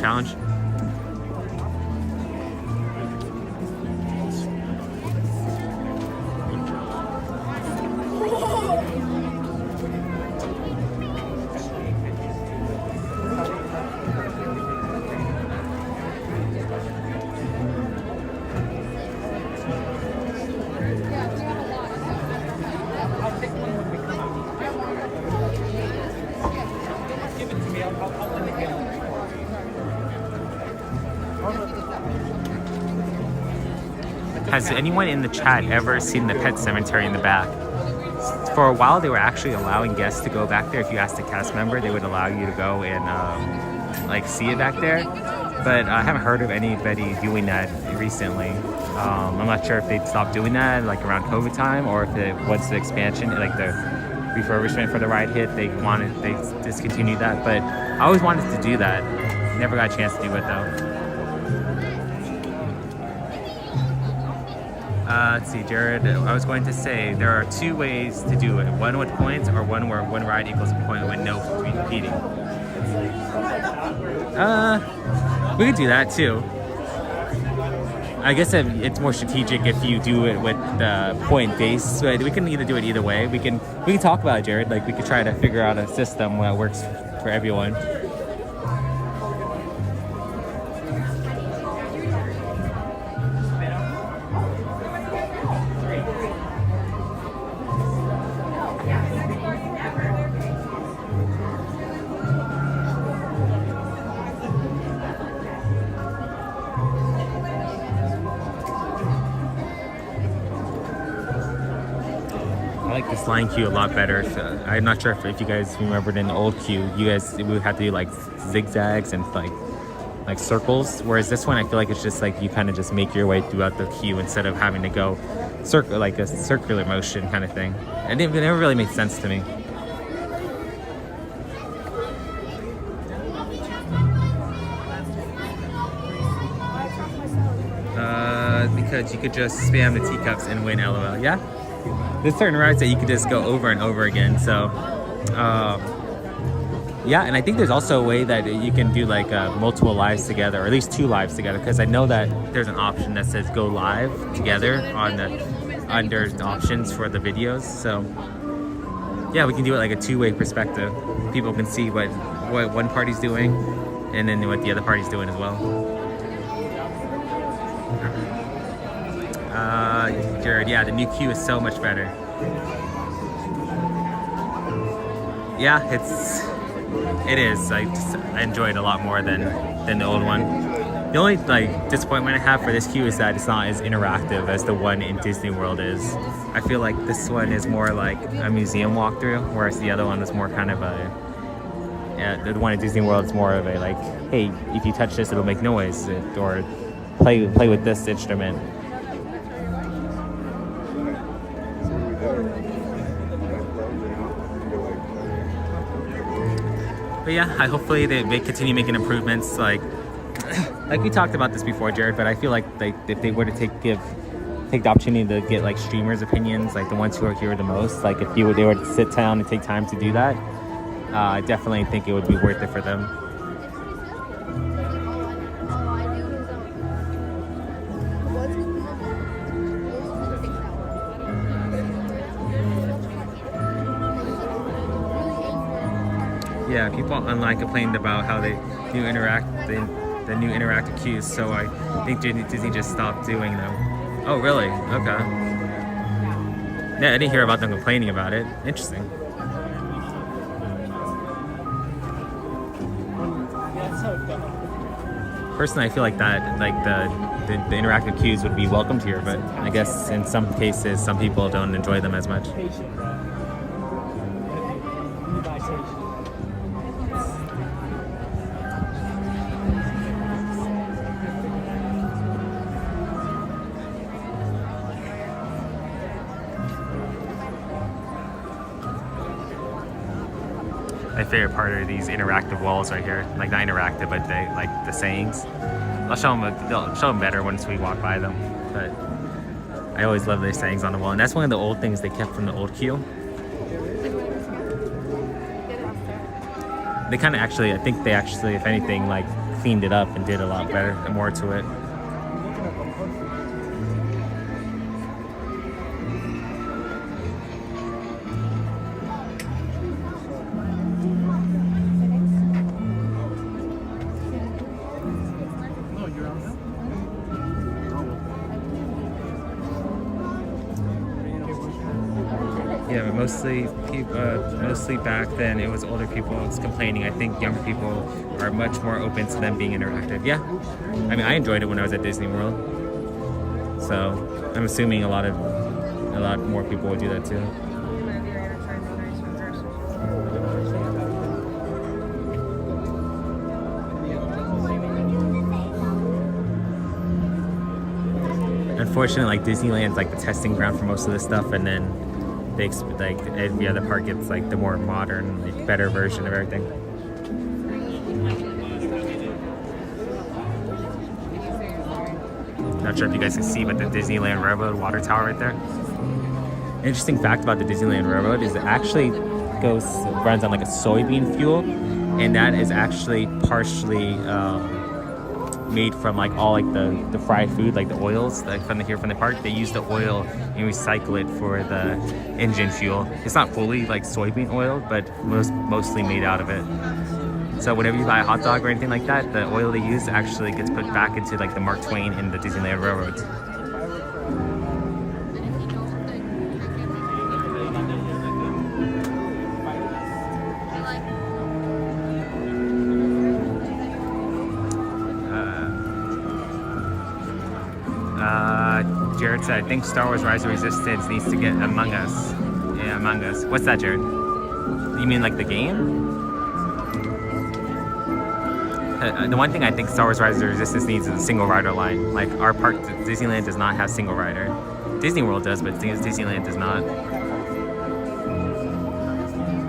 B: challenge. Has anyone in the chat ever seen the pet cemetery in the back? For a while, they were actually allowing guests to go back there. If you asked a cast member, they would allow you to go and like see it back there. But I haven't heard of anybody doing that recently. I'm not sure if they stopped doing that like around COVID time, or if once the expansion, like the refurbishment for the ride hit, they discontinued that. But I always wanted to do that. Never got a chance to do it though. Let's see, Jared, I was going to say there are 2 ways to do it. One with points, or one where one ride equals a point with no competing. We could do that too. I guess it's more strategic if you do it with the point base, but we can either do it either way. We can talk about it, Jared. Like we could try to figure out a system that works for everyone. like this line queue a lot better. So I'm not sure if you guys remembered in the old queue, you guys would have to do like zigzags and like circles. Whereas this one, I feel like it's just like you kind of just make your way throughout the queue instead of having to go like a circular motion kind of thing. And it never really made sense to me. Because you could just spam the teacups and win LOL. Yeah, there's certain routes that you could just go over and over again. So yeah, and I think there's also a way that you can do like multiple lives together, or at least 2 lives together, because I know that there's an option that says go live together on the under options for the videos. So yeah, we can do it like a 2-way perspective. People can see what one party's doing and then what the other party's doing as well. Jared, yeah, the new queue is so much better. Yeah, it is. I enjoy it a lot more than the old one. The only like disappointment I have for this queue is that it's not as interactive as the one in Disney World is. I feel like this one is more like a museum walkthrough, whereas the other one was more kind of the one in Disney World is more of a like, hey, if you touch this, it'll make noise, or play with this instrument. But yeah, hopefully they continue making improvements. Like we talked about this before, Jared. But I feel like if they were to take the opportunity to get like streamers' opinions, like the ones who are here the most, like if they were to sit down and take time to do that, I definitely think it would be worth it for them. Yeah, people online complained about how the new interactive queues, so I think Disney just stopped doing them. Oh, really? Okay. Yeah, I didn't hear about them complaining about it. Interesting. Personally, I feel like that, like the interactive queues would be welcomed here, but I guess in some cases, some people don't enjoy them as much. My favorite part are these interactive walls right here. Like not interactive, but they like the sayings. They'll show them better once we walk by them. But I always love their sayings on the wall, and that's one of the old things they kept from the old queue. They kind of actually, I think they actually, if anything, like cleaned it up and did a lot better and more to it. Yeah, but mostly back then it was older people complaining. I think younger people are much more open to them being interactive. Yeah, I mean I enjoyed it when I was at Disney World, so I'm assuming a lot more people would do that too. Unfortunately, like Disneyland's like the testing ground for most of this stuff, and then like every other park gets like the more modern, like better version of everything. Not sure if you guys can see, but the Disneyland Railroad water tower right there. Interesting fact about the Disneyland Railroad is it actually runs on like a soybean fuel, and that is actually partially made from like all like the fried food, like the oils like from the park. They use the oil and recycle it for the engine fuel. It's not fully like soybean oil, but mostly made out of it. So whenever you buy a hot dog or anything like that, the oil they use actually gets put back into like the Mark Twain in the Disneyland Railroads. Jared said, I think Star Wars Rise of Resistance needs to get Among Us. Yeah. Among Us. What's that, Jared? You mean like the game? The one thing I think Star Wars Rise of the Resistance needs is a single rider line. Like our park, Disneyland does not have single rider. Disney World does, but Disneyland does not.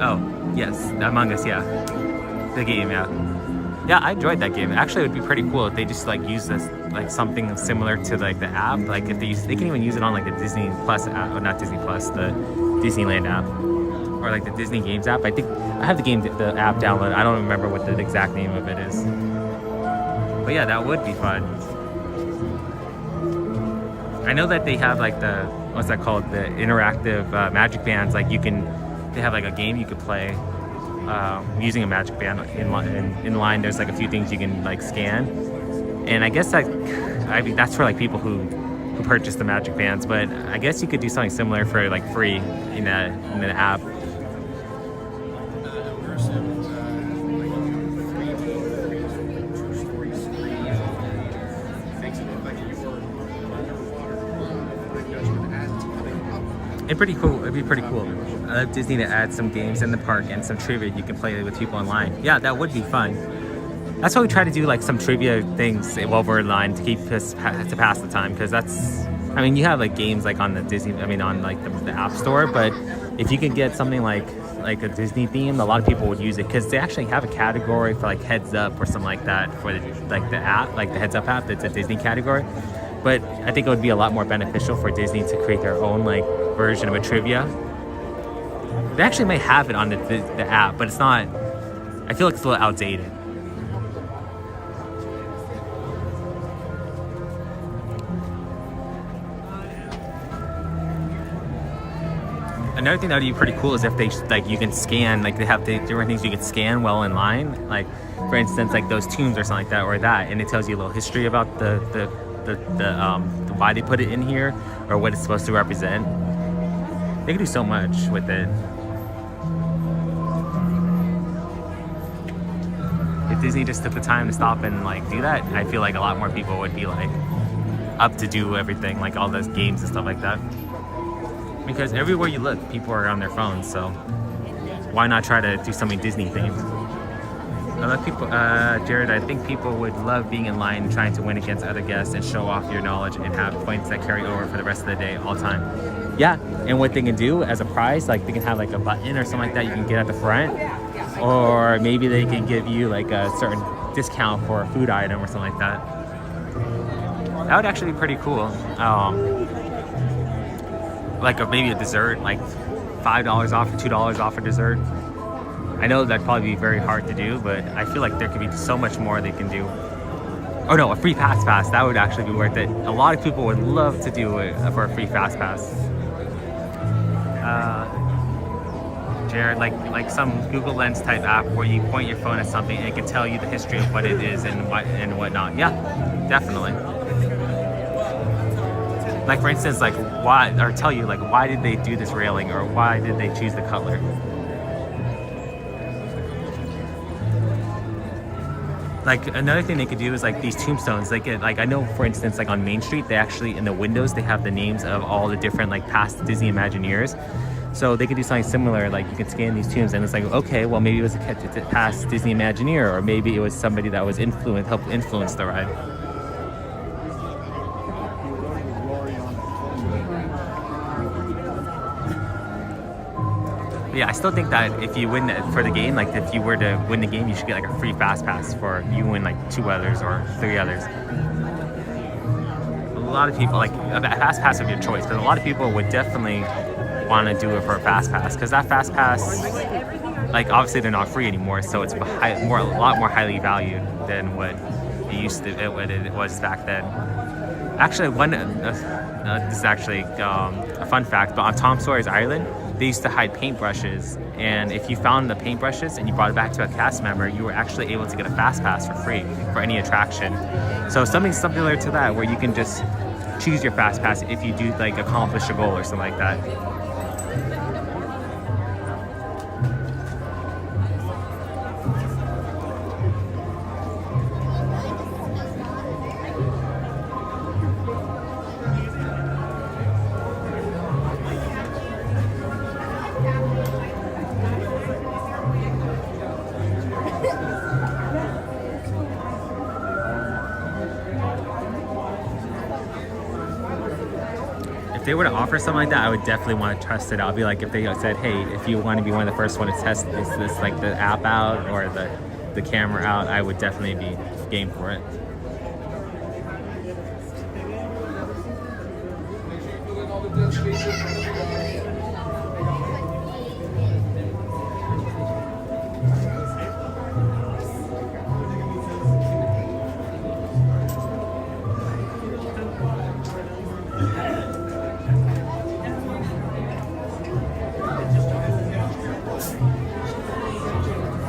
B: Oh, yes, Among Us, yeah. The game, yeah. Yeah, I enjoyed that game. Actually, it would be pretty cool if they just like use this like something similar to like the app. Like if they can even use it on like the Disney Plus app, or not Disney Plus, the Disneyland app, or like the Disney Games app. I think I have the app downloaded. I don't remember what the exact name of it is. But yeah, that would be fun. I know that they have like the, what's that called? The interactive magic bands. Like they have like a game you could play using a magic band in line. There's like a few things you can like scan. And I guess that's for like people who purchase the magic bands. But I guess you could do something similar for like free in the app. It'd be pretty cool. I love Disney to add some games in the park and some trivia you can play with people online. Yeah, that would be fun. That's why we try to do like some trivia things while we're in line to keep us to pass the time, because that's, I mean, you have like games like on the on like the App Store, but if you can get something like a Disney theme, a lot of people would use it because they actually have a category for like Heads Up or something like that for the app, like the Heads Up app. That's a Disney category. But I think it would be a lot more beneficial for Disney to create their own like version of a trivia. They actually may have it on the app, but it's not, I feel like it's a little outdated. Another thing that would be pretty cool is if they like you can scan, like they have different things you can scan while in line, like for instance like those tombs or something like that, or that, and it tells you a little history about the why they put it in here or what it's supposed to represent. They can do so much with it. If Disney just took the time to stop and like do that, I feel like a lot more people would be like up to do everything, like all those games and stuff like that. Because everywhere you look, people are on their phones, so why not try to do something Disney themed? Jared, I think people would love being in line trying to win against other guests and show off your knowledge and have points that carry over for the rest of the day, all time. Yeah, and what they can do as a prize, like they can have like a button or something like that you can get at the front, or maybe they can give you like a certain discount for a food item or something like that. That would actually be pretty cool. Like maybe a dessert, like $5 off or $2 off a dessert. I know that'd probably be very hard to do, but I feel like there could be so much more they can do. Oh no, a free fast pass, that would actually be worth it. A lot of people would love to do it for a free fast pass. Jared, like some Google Lens type app where you point your phone at something and it can tell you the history of what it is and whatnot. Yeah, definitely. Like for instance, like why, or tell you like why did they do this railing or why did they choose the color. Like another thing they could do is like these tombstones. They get like, I know for instance like on Main Street, they actually in the windows they have the names of all the different like past Disney Imagineers. So they could do something similar, like you can scan these tombs and it's like, okay, well maybe it was a past Disney Imagineer, or maybe it was somebody that was helped influence the ride. Yeah, I still think that if you win for the game, like if you were to win the game, you should get like a free fast pass for you and like 2 others or 3 others. A lot of people, like a fast pass of your choice, but a lot of people would definitely want to do it for a fast pass, because that fast pass, like obviously they're not free anymore, so it's a lot more highly valued than what it was back then. Actually, this is actually a fun fact, but on Tom Sawyer's Island, they used to hide paintbrushes, and if you found the paintbrushes and you brought it back to a cast member, you were actually able to get a fast pass for free for any attraction. So something similar to that, where you can just choose your fast pass if you do like accomplish a goal or something like that. If they were to offer something like that, I would definitely want to test it out. I'd be like, if they said, hey, if you want to be one of the first one to test this like the app out or the camera out, I would definitely be game for it.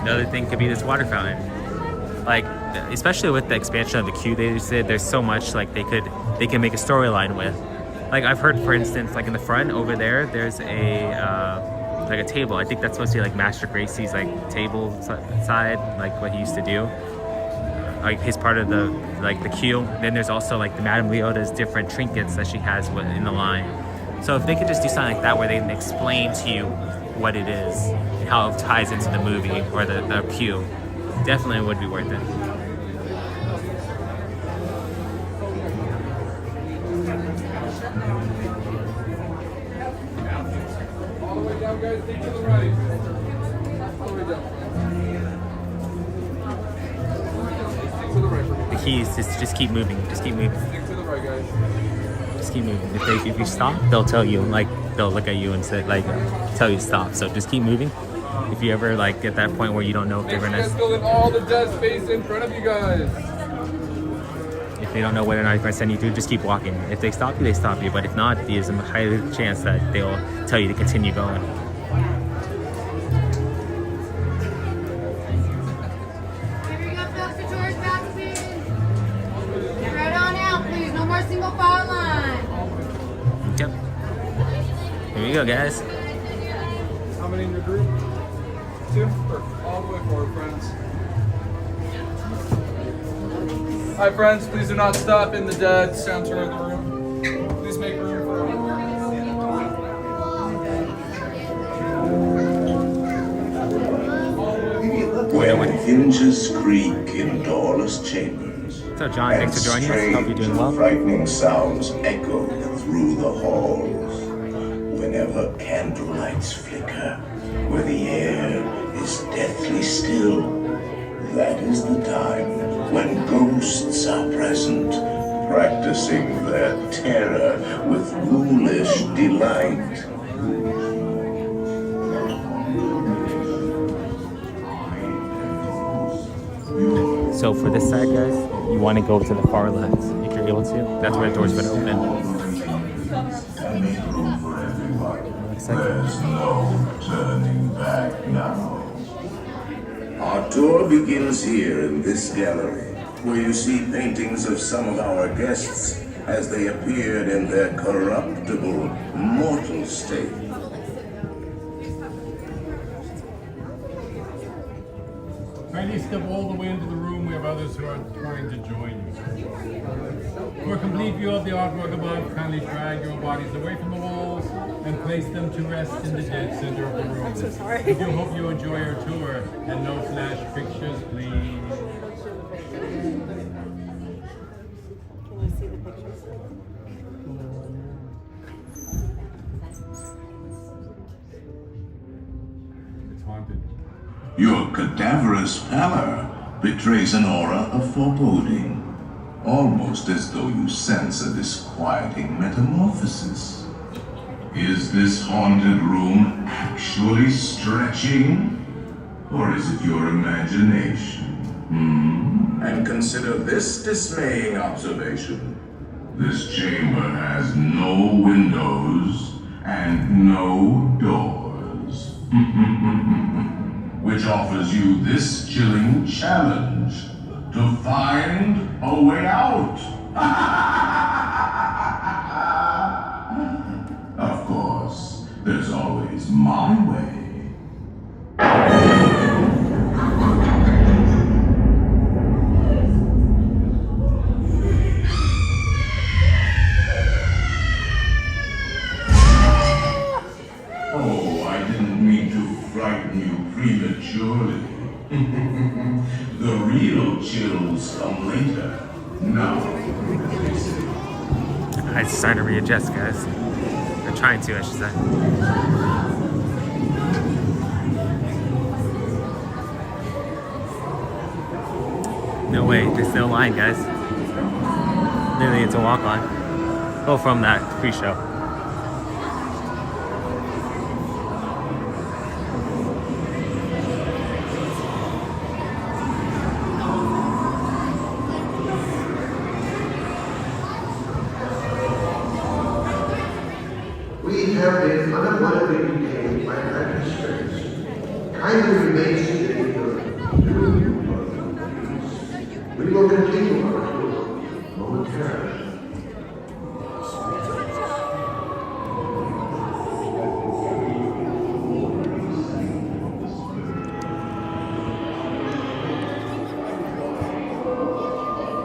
B: Another thing could be this water fountain. Like, especially with the expansion of the queue they just did, there's so much like they can make a storyline with. Like I've heard, for instance, like in the front over there, there's a table. I think that's supposed to be like Master Gracie's like table side, like what he used to do. Like he's part of the queue. Then there's also like the Madame Leota's different trinkets that she has in the line. So if they could just do something like that where they can explain to you what it is and how it ties into the movie or the queue, definitely would be worth it.
T: All the way down, guys. Think to the right. All the way down. Stick to the right.
B: The key is just keep moving. Just keep moving.
T: Stick to the right, guys.
B: Just keep moving. If you stop, they'll tell you, like they'll look at you and say, like tell you to stop. So just keep moving. If you ever like get that point where you don't know if they're gonna
T: fill in all the dead space in front of you guys.
B: If they don't know whether or not they're gonna send you through, just keep walking. If they stop you, they stop you. But if not, there's a high chance that they'll tell you to continue going.
D: Right on out, please. No more single file line.
B: Yep. Here we go, guys.
T: How many in your group? 2? All the way forward, friends. Hi, friends. Please do not stop in the dead center of the room. Please make room for
J: When hinges creak in doorless chambers,
B: What's up, John? Thanks for joining us. Hope you're doing well.
J: frightening sounds echo through the halls. Whenever candlelights flicker, where the air is deathly still, that is the time when ghosts are present, practicing their terror with ghoulish delight.
B: So for this side, guys, you want to go to the far left if you're able to. That's where the door's gonna open.
J: There's no turning back now. Our tour begins here in this gallery, where you see paintings of some of our guests as they appeared in their corruptible, mortal state.
U: Kindly step all the way into the room. We have others who are trying to join you. For a complete view of the artwork above, kindly drag your bodies away from the walls and place them to rest in the dead center of the room. I'm so sorry. We do hope you enjoy our tour, and no flash pictures, please.
M: Can you see the pictures?
U: It's haunted.
J: Your cadaverous pallor betrays an aura of foreboding, almost as though you sense a disquieting metamorphosis. Is this haunted room actually stretching? Or is it your imagination? And consider this dismaying observation. This chamber has no windows and no doors. Which offers you this chilling challenge to find a way out. Of course, there's always my way. Oh, I didn't mean to frighten you prematurely. real chills come later. Now.
B: It's starting to readjust, guys. They're trying to, I should say. No way, there's no line, guys. Literally, it's a walk-on. Go from that pre-show.
J: We have been unavoidably detained by magic spirits. Kindly remain seated in your room. We will continue our tour momentarily.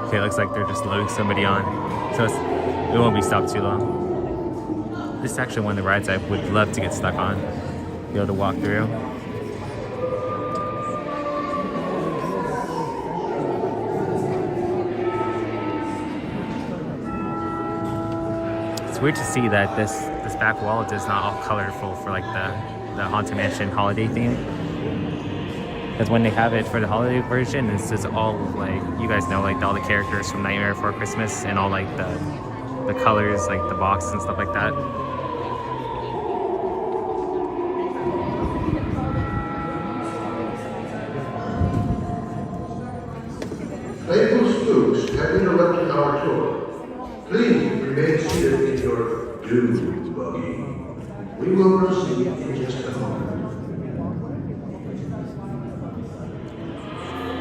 B: Okay, it looks like they're just loading somebody on. So it won't be stopped too long. This is actually one of the rides I would love to get stuck on. Be able to walk through. It's weird to see that this back wall is not all colorful for like the Haunted Mansion holiday theme. Because when they have it for the holiday version, it's just all like, you guys know, like all the characters from Nightmare Before Christmas and all like the colors, like the box and stuff like that.
J: Playful spooks have interrupted our tour. Please remain seated in your dune buggy. We will proceed in just a moment.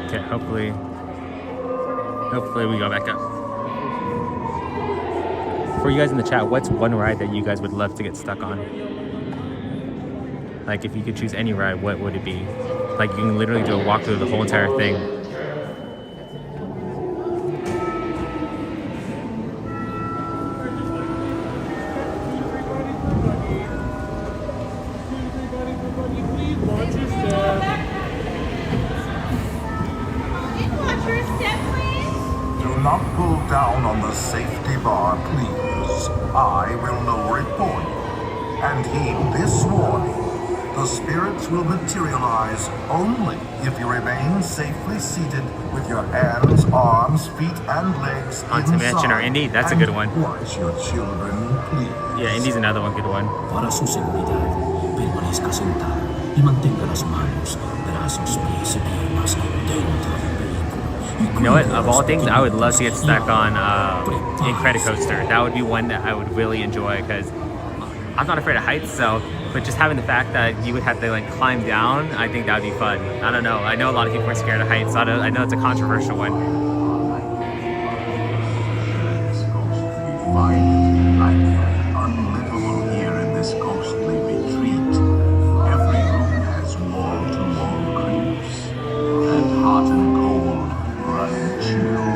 B: Okay, hopefully we go back up. For you guys in the chat, what's one ride that you guys would love to get stuck on? Like if you could choose any ride, what would it be? Like you can literally do a walkthrough of the whole entire thing.
J: Not pull down on the safety bar, please. I will lower it for you. And heed this warning. The spirits will materialize only if you remain safely seated with your hands, arms, feet, and legs
B: Haunted Mansion or Indy, that's a good one.
J: Watch your children, please.
B: Yeah, Indy's another one, good one.
H: Para su seguridad, permanezca sentado y mantenga las manos, brazos, pies y piernas dentro del vehículo.
B: You know what? Of all things, I would love to get stuck on Incredicoaster. That would be one that I would really enjoy because I'm not afraid of heights. But just having the fact that you would have to like climb down, I think that would be fun. I don't know. I know a lot of people are scared of heights. I know it's a controversial one.
J: Unlivable here in this ghostly retreat. Every room has wall-to-wall creeps and hot and cold running chill.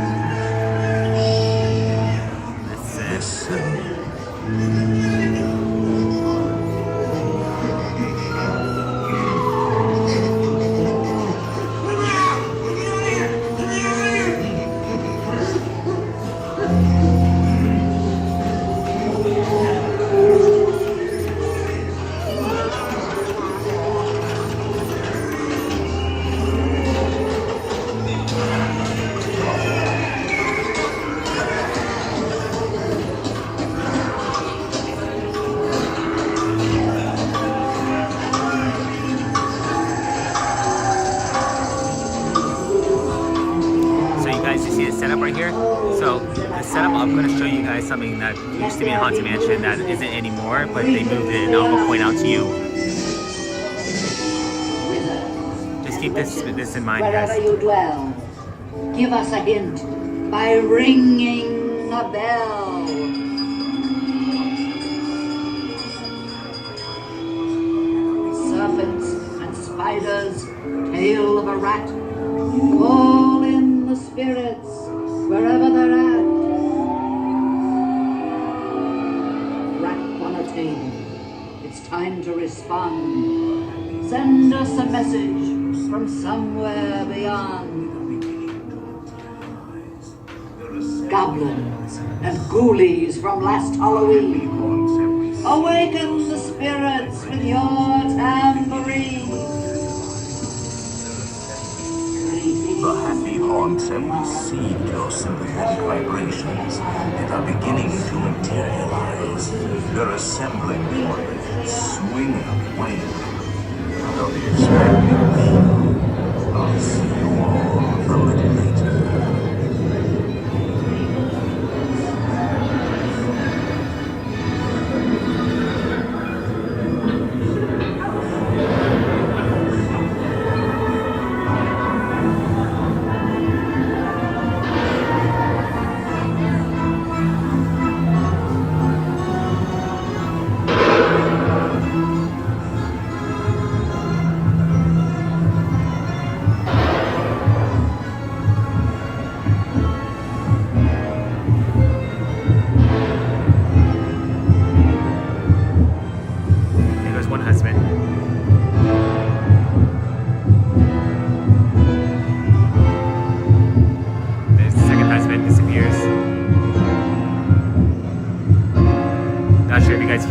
J: Listen.
B: Something that used to be in Haunted Mansion that isn't anymore, but they moved it, and I'll point out to you. Just keep this in mind, guys.
Q: Wherever you dwell, give us a hint by ringing a bell. Serpents and spiders, tail of a rat, call in the spirits wherever they're at. It's time to respond. Send us a message from somewhere beyond. goblins, and ghoulies from last Halloween. Awaken the spirits with your tambourine.
H: The happy haunts have received your sympathetic vibrations and are beginning to materialize. They're assembling for you, swinging away. They'll be expecting me. I'll see you all a little later.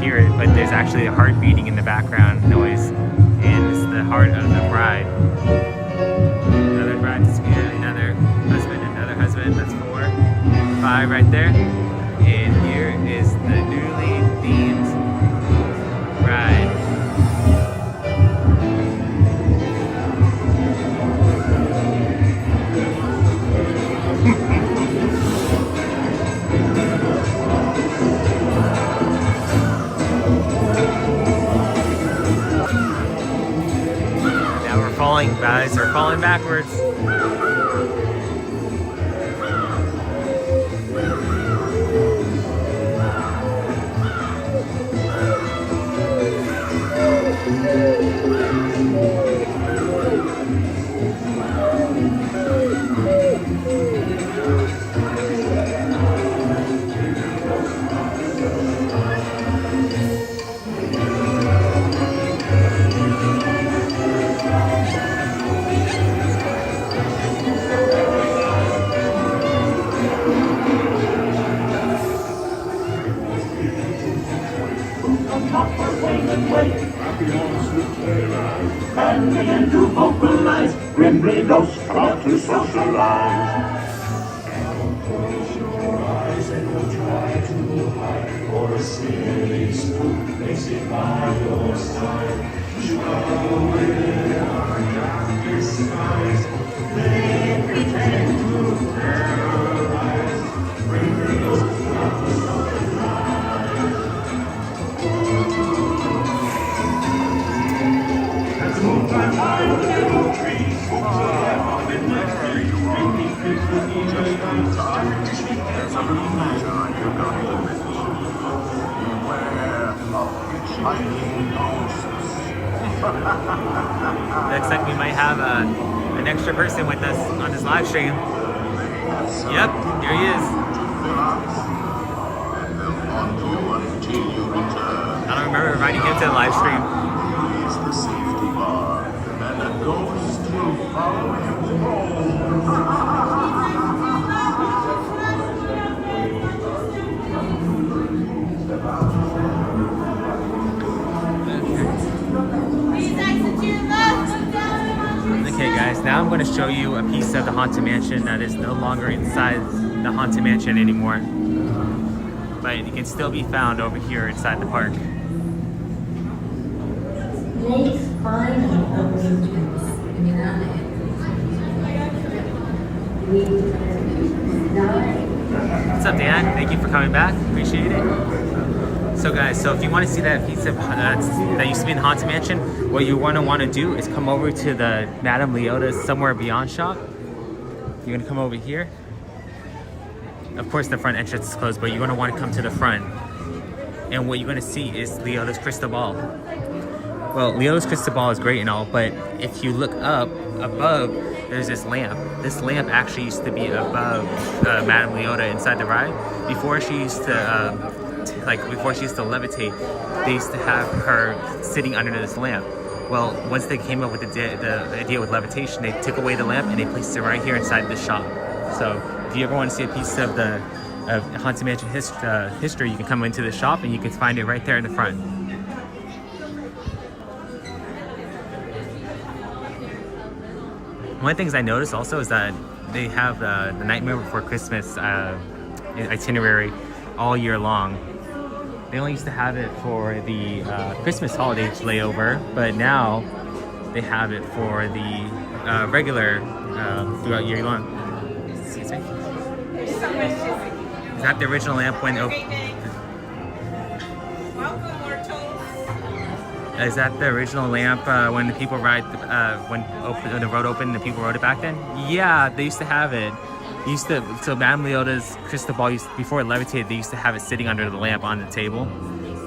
B: Hear it, but there's actually a heart beating in the background noise, and it's the heart of the bride. Another bride disappeared, another husband, that's 4, 5 right there, and here is the newly themed bride. Guys are falling backwards.
J: And begin to vocalize, grim ghosts come out to socialize. Close your eyes and you'll try to hide, or a silly spook makes it by your side. Trouble with our darkest skies, they pretend to terrorize. Grim ghosts come out to socialize. Move my mind, little trees. There's a little matter you're going to miss. Beware of hitchhiking ghosts.
B: Looks like we might have an extra person with us on this live stream. Yep, here he is. I don't remember inviting him to the live stream.
J: And the ghost will follow him home.
B: Okay guys, now I'm going to show you a piece of the Haunted Mansion that is no longer inside the Haunted Mansion anymore. But it can still be found over here inside the park. What's up, Dan? Thank you for coming back. Appreciate it. So guys, so if you want to see that piece of that used to be in the Haunted Mansion, what you want to do is come over to the Madame Leota's Somewhere Beyond shop. You're going to come over here. Of course, the front entrance is closed, but you're going to want to come to the front. And what you're going to see is Leota's crystal ball. Well, Leota's crystal ball is great and all, but if you look up above, there's this lamp. This lamp actually used to be above Madame Leota inside the ride. Before she used to, before she used to levitate, they used to have her sitting under this lamp. Well, once they came up with the idea with levitation, they took away the lamp and they placed it right here inside the shop. So if if you ever want to see a piece of the Haunted Mansion history, you can come into the shop and you can find it right there in the front. One of the things I noticed also is that they have the Nightmare Before Christmas itinerary all year long. They only used to have it for the Christmas holiday layover, but now they have it for the regular throughout year long. Excuse me. Is that the original lamp when Is that the original lamp when the people ride when the road opened and the people rode it back then? Yeah, they used to have it. So Madame Leota's crystal ball before it levitated, they used to have it sitting under the lamp on the table.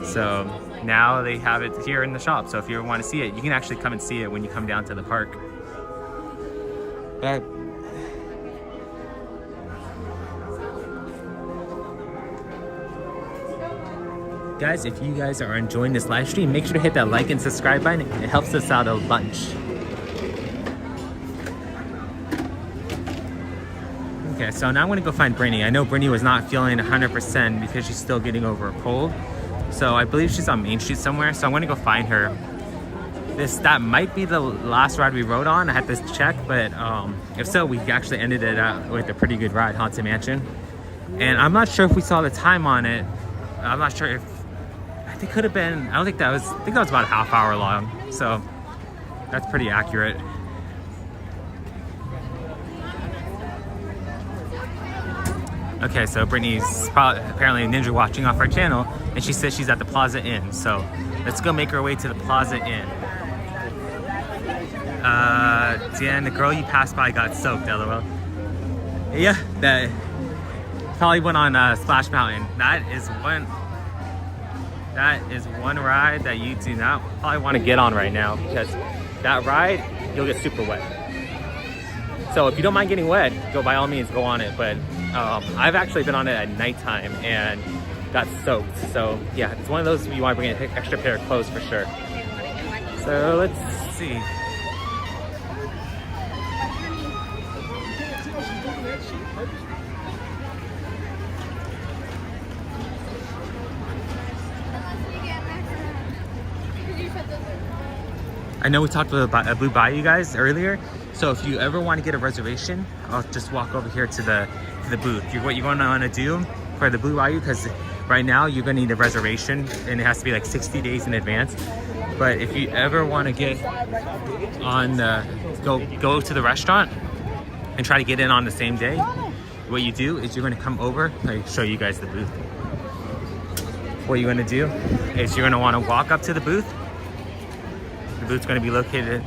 B: So now they have it here in the shop. So if you ever want to see it, you can actually come and see it when you come down to the park. Guys, if you guys are enjoying this live stream, make sure to hit that like and subscribe button. It helps us out a bunch. Okay, so now I'm gonna go find Brittany. I know Brittany was not feeling 100% because she's still getting over a cold. So I believe she's on Main Street somewhere, so I'm gonna go find her. That might be the last ride we rode on. I had to check, but if so, we actually ended it out with a pretty good ride, Haunted Mansion. And I'm not sure if we saw the time on it. I'm not sure if, it could have been, I think that was about a half hour long. So that's pretty accurate. Okay, so Brittany's apparently ninja watching off our channel, and she says she's at the Plaza Inn. So let's go make our way to the Plaza Inn. Dan, the girl you passed by got soaked, LOL. Yeah, that probably went on Splash Mountain. That is one ride that you do not probably want to get on right now, because that ride, you'll get super wet. So if you don't mind getting wet, by all means go on it. But I've actually been on it at nighttime and got soaked. So yeah, it's one of those you want to bring an extra pair of clothes for sure. So let's see. I know we talked about Blue Bayou, guys, earlier. So if you ever want to get a reservation, I'll just walk over here to the booth. What you're going to want to do for the Blue Bayou, because right now you're going to need a reservation, and it has to be like 60 days in advance. But if you ever want to get on go to the restaurant and try to get in on the same day, what you do is you're going to come over. Let me show you guys the booth. What you're going to do is you're going to want to walk up to the booth. The booth's going to be located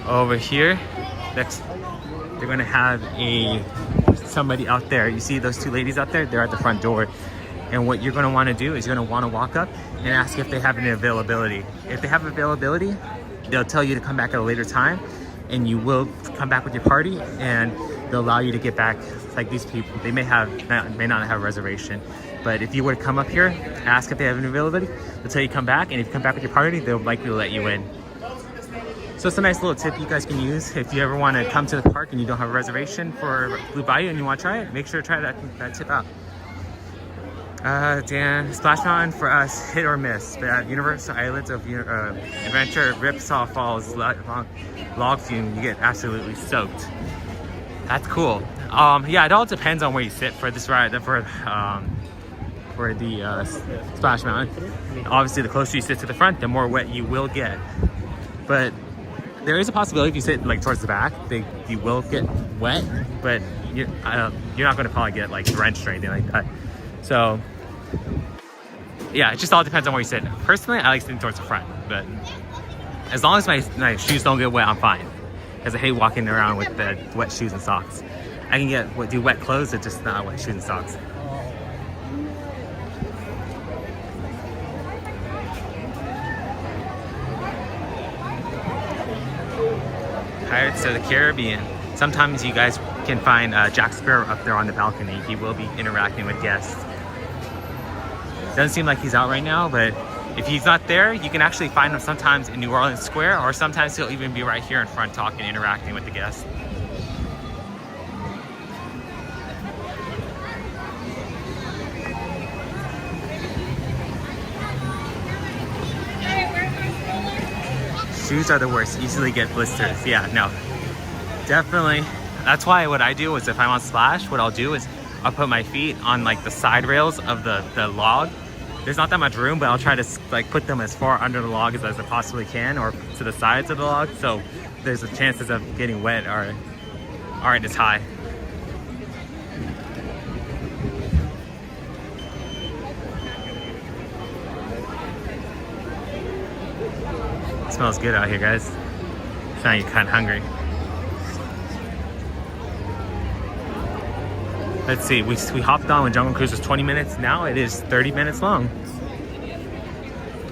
B: over here. Next, they're going to have somebody out there. You see those two ladies out there? They're at the front door. And what you're going to want to do is you're going to want to walk up and ask if they have any availability. If they have availability, they'll tell you to come back at a later time, and you will come back with your party, and they'll allow you to get back. Like these people, they may not have a reservation, but if you were to come up here, ask if they have any availability, they'll tell you to come back, and if you come back with your party, they'll likely let you in. So it's a nice little tip you guys can use if you ever want to come to the park and you don't have a reservation for Blue Bayou and you want to try it. Make sure to try that tip out. Dan, Splash Mountain for us, hit or miss. But at Universal Islands of Adventure, Ripsaw Falls, Log Fume, you get absolutely soaked. That's cool. Yeah, it all depends on where you sit for this ride. For the Splash Mountain, obviously the closer you sit to the front, the more wet you will get. But there is a possibility if you sit like towards the back, you will get wet, but you're not going to probably get like drenched or anything like that. So yeah, it just all depends on where you sit. Personally, I like sitting towards the front, but as long as my shoes don't get wet, I'm fine. Because I hate walking around with the wet shoes and socks. I can do wet clothes, but just not wet shoes and socks. Pirates of the Caribbean. Sometimes you guys can find Jack Sparrow up there on the balcony. He will be interacting with guests. Doesn't seem like he's out right now, but if he's not there, you can actually find him sometimes in New Orleans Square, or sometimes he'll even be right here in front talking, interacting with the guests. shoes are the worst, easily get blisters. Yeah, no, definitely. That's why what I do is if I'm on Splash, what I'll do is I'll put my feet on like the side rails of the log. There's not that much room, but I'll try to like put them as far under the log as I possibly can, or to the sides of the log, so there's the chances of getting wet aren't as high. It smells good out here, guys. It's now you're kind of hungry. Let's see, we hopped on when Jungle Cruise was 20 minutes. Now it is 30 minutes long.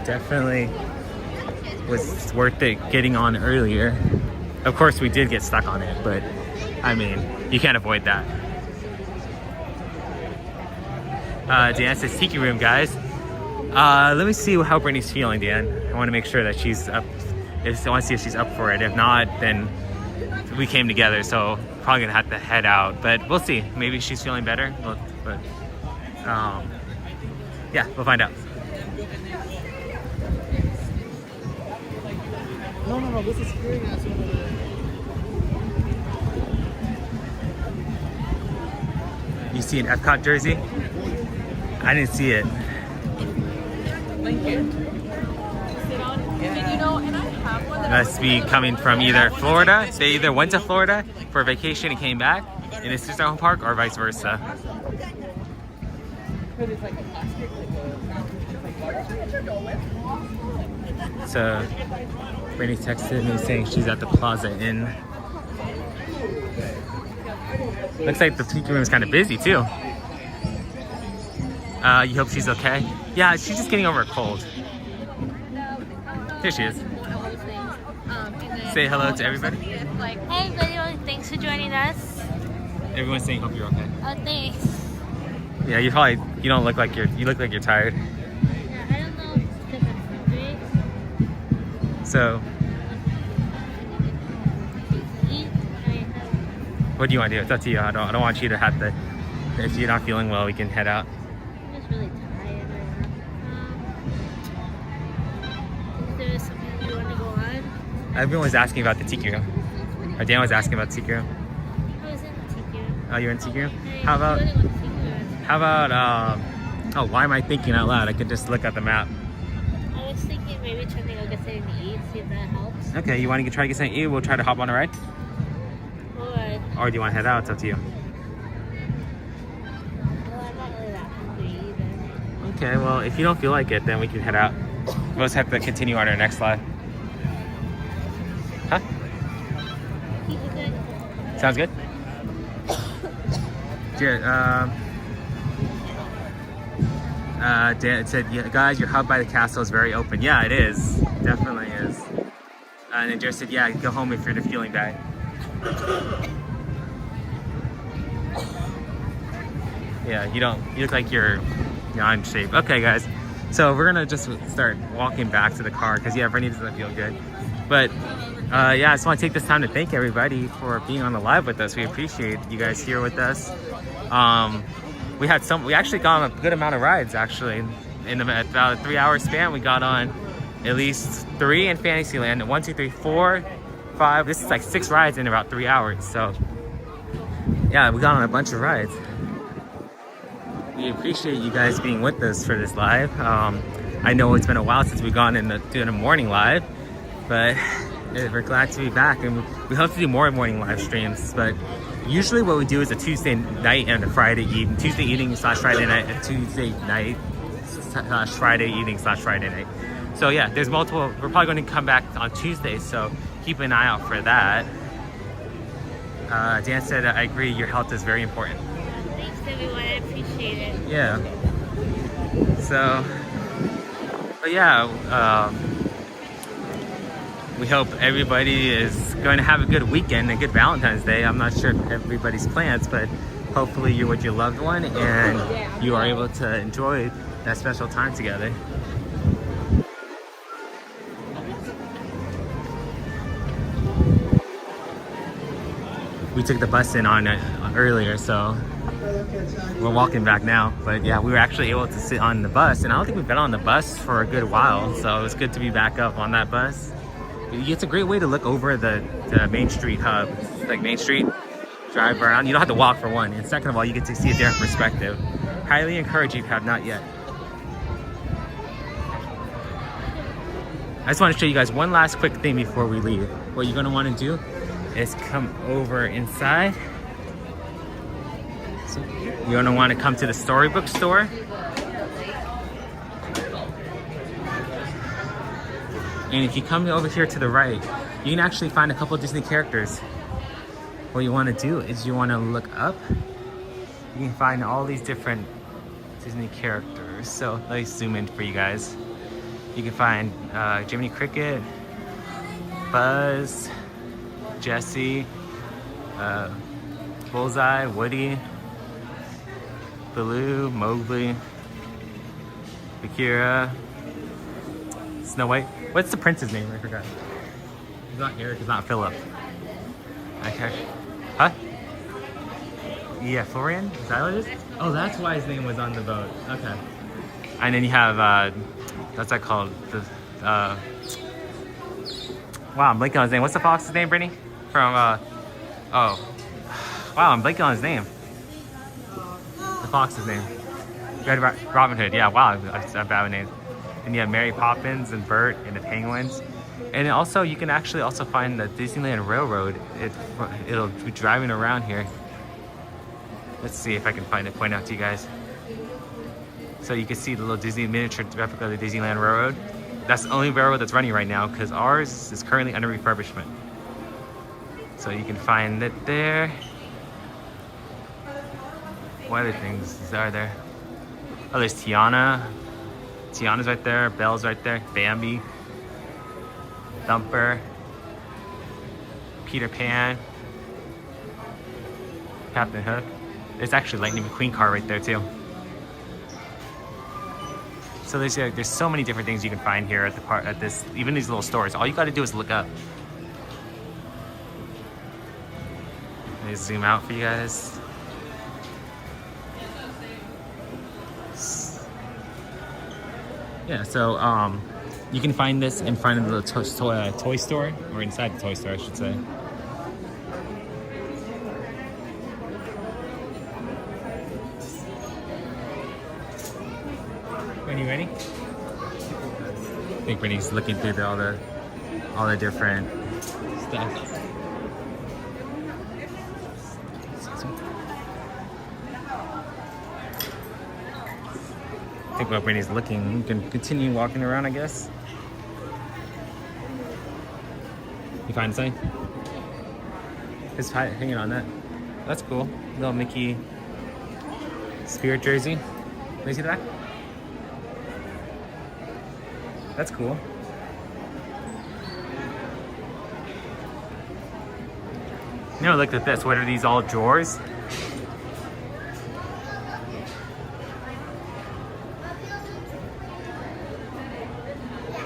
B: Definitely was worth it getting on earlier. Of course, we did get stuck on it, but I mean, you can't avoid that. Dan says Tiki Room, guys. Let me see how Brittany's feeling, Dan. I want to make sure that she's up. I want to see if she's up for it. If not, then we came together, so probably gonna have to head out. But we'll see. Maybe she's feeling better. But yeah, we'll find out.
A: No, this is scary.
B: You see an Epcot jersey? I didn't see it.
M: Thank you. And you know, and I have one that
B: Must be coming from either Florida. They either went to Florida for vacation and came back in a sister home park, or vice versa. So, Brittany texted me saying she's at the Plaza Inn. Looks like the Tiki Room is kind of busy too. You hope she's okay? Yeah, she's just getting over a cold. Here she is. Say hello to everybody.
C: Hey everybody, thanks for joining us.
B: Everyone's saying hope you're okay.
C: Oh, thanks.
B: Yeah, you don't look like you look like you're tired.
C: Yeah, I don't know if it's because I'm hungry.
B: So, what do you want to do? It's up to you. I don't want you to have to. If you're not feeling well, we can head out.
C: I'm just really tired right now. Is there something you want to go on?
B: Everyone was asking about the Tiki Room. Or Dan was asking about the Tiki Room.
C: I was in the Tiki Room.
B: Oh, you're in Tiki Room?
C: Hey,
B: How about?
C: you wanna go to Tiki Room?
B: How about? Oh, why am I thinking out loud? I could just look at the map.
C: I was thinking maybe trying to go get something to eat, see if that helps.
B: Okay, you want to try to get something to eat? We'll try to hop on a ride. Or do you want to head out? It's up to you.
C: Well, I'm not really that hungry either.
B: Okay, well, if you don't feel like it, then we can head out. We'll just have to continue on our next live. Huh? Sounds good? Dan said, yeah, guys, your hub by the castle is very open. Yeah, it is. Definitely is. And then Jared said, yeah, go home if you're feeling bad. Yeah, you look like you're in shape. Okay, guys. So we're gonna just start walking back to the car because yeah, Brittany doesn't feel good. But yeah, I just want to take this time to thank everybody for being on the live with us. We appreciate you guys here with us. We actually got on a good amount of rides actually. In about a 3-hour span, we got on at least 3 in Fantasyland. 1, 2, 3, 4, 5. This is like 6 rides in about 3 hours. So yeah, we got on a bunch of rides. We appreciate you guys being with us for this live. I know it's been a while since we've gone doing a morning live, but we're glad to be back, and we hope to do more morning live streams. But usually what we do is a Tuesday night and a Friday evening, Tuesday evening / Friday night, and Tuesday night / Friday evening / Friday night. So yeah, there's multiple. We're probably going to come back on Tuesday, so keep an eye out for that. Dan said, I agree, your health is very important.
C: Thanks everyone, I appreciate it.
B: Yeah. So, but yeah, we hope everybody is going to have a good weekend, a good Valentine's Day. I'm not sure everybody's plans, but hopefully you're with your loved one and you are able to enjoy that special time together. We took the bus in on it earlier, so we're walking back now. But yeah, we were actually able to sit on the bus, and I don't think we've been on the bus for a good while, so it was good to be back up on that bus. It's a great way to look over the Main Street hub, like Main Street, drive around. You don't have to walk for one, and second of all, you get to see a different perspective. Highly encourage you if you have not yet. I just want to show you guys one last quick thing before we leave. What you're going to want to do is come over inside. So you're going to want to come to the Storybook store. And if you come over here to the right, you can actually find a couple of Disney characters. What you want to do is you want to look up. You can find all these different Disney characters. So let me zoom in for you guys. You can find Jiminy Cricket, Buzz, Jessie, Bullseye, Woody, Baloo, Mowgli, Bagheera, Snow White. What's the prince's name? I forgot. It's not Eric, it's not Philip. Okay. Huh? Yeah, Florian? Is that what it is? Oh, that's why his name was on the boat. Okay. And then you have, what's that called? The, wow, I'm blanking on his name. What's the fox's name, Brittany? From, oh. Wow, I'm blanking on his name. The fox's name. Red Robin Hood. Yeah, wow, that's a bad name. And you have Mary Poppins and Bert and the Penguins. And also, you can actually also find the Disneyland Railroad. It'll be driving around here. Let's see if I can find it, point out to you guys. So you can see the little Disney miniature replica of the Disneyland Railroad. That's the only railroad that's running right now because ours is currently under refurbishment. So you can find it there. What other things are there? Oh, there's Tiana. Tiana's right there. Belle's right there. Bambi. Thumper. Peter Pan. Captain Hook. There's actually Lightning McQueen car right there too. So there's so many different things you can find here at this, even these little stores. All you got to do is look up. Let me zoom out for you guys. Yeah, so you can find this in front of the toy store, or inside the toy store, I should say. Are you ready? I think Brittany's looking through all the different stuff. I think while Brittany's looking, you can continue walking around, I guess. You find something? It's hanging on that. That's cool. Little Mickey Spirit jersey. Let me see the back. That's cool. You know, look at this. What are these all drawers?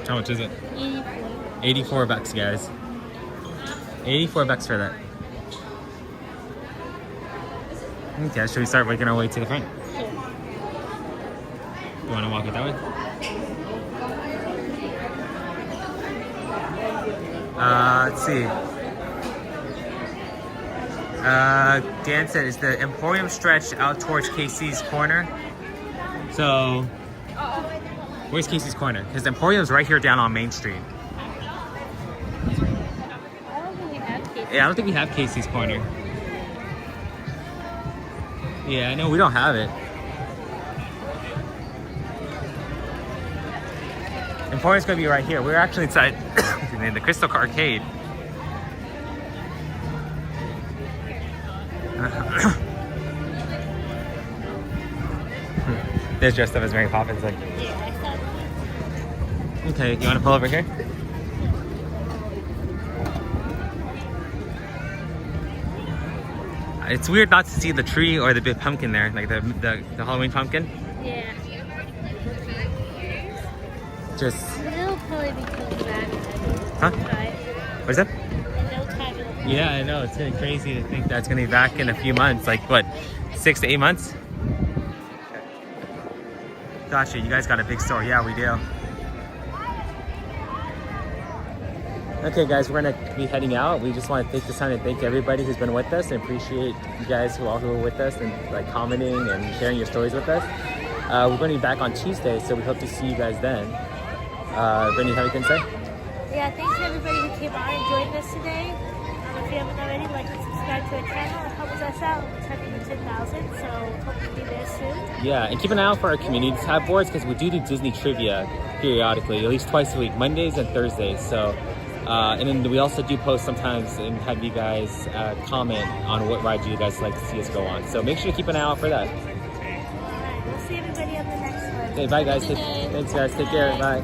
B: How much is it? 84 bucks, guys. 84 bucks for that. Okay, should we start making our way to the front? Sure. You want to walk it that way? Let's see. Dan said it's the Emporium stretch out towards Casey's Corner. So, where's Casey's Corner? Because the Emporium's right here down on Main Street. Yeah, I don't think we have Casey's Corner. Yeah, I know we don't have it. Emporium's gonna be right here. We're actually inside the Crystal Arcade. They're dressed up as Mary Poppins, like. Okay, you want to pull over here? It's weird not to see the tree or the big pumpkin there, like the Halloween pumpkin.
C: Yeah.
B: Just.
C: It'll probably be coming back.
B: Huh? What is that?
C: No time.
B: Yeah, I know. It's kind of crazy to think that's gonna be back in a few months. Like what, 6 to 8 months? Gotcha. You guys got a big store. Yeah, we do. Okay guys, we're gonna be heading out. We just want to take this time to thank everybody who's been with us and appreciate you guys who are with us and like commenting and sharing your stories with us. We're going to be back on Tuesday, so we hope to see you guys then. Brittany, have anything to say?
C: Yeah, thanks to everybody who came out and joined us today. If you haven't already, like and subscribe to our channel. It helps us out. We're turning to 10,000, so hope to be there soon.
B: Yeah, and keep an eye out for our community tab boards because we do Disney trivia periodically, at least twice a week, Mondays and Thursdays. So, and then we also do post sometimes and have you guys comment on what rides you guys like to see us go on. So make sure to keep an eye out for that.
C: Alright, we'll see everybody on the next one.
B: Okay, bye guys. Thanks guys. Take care. Bye.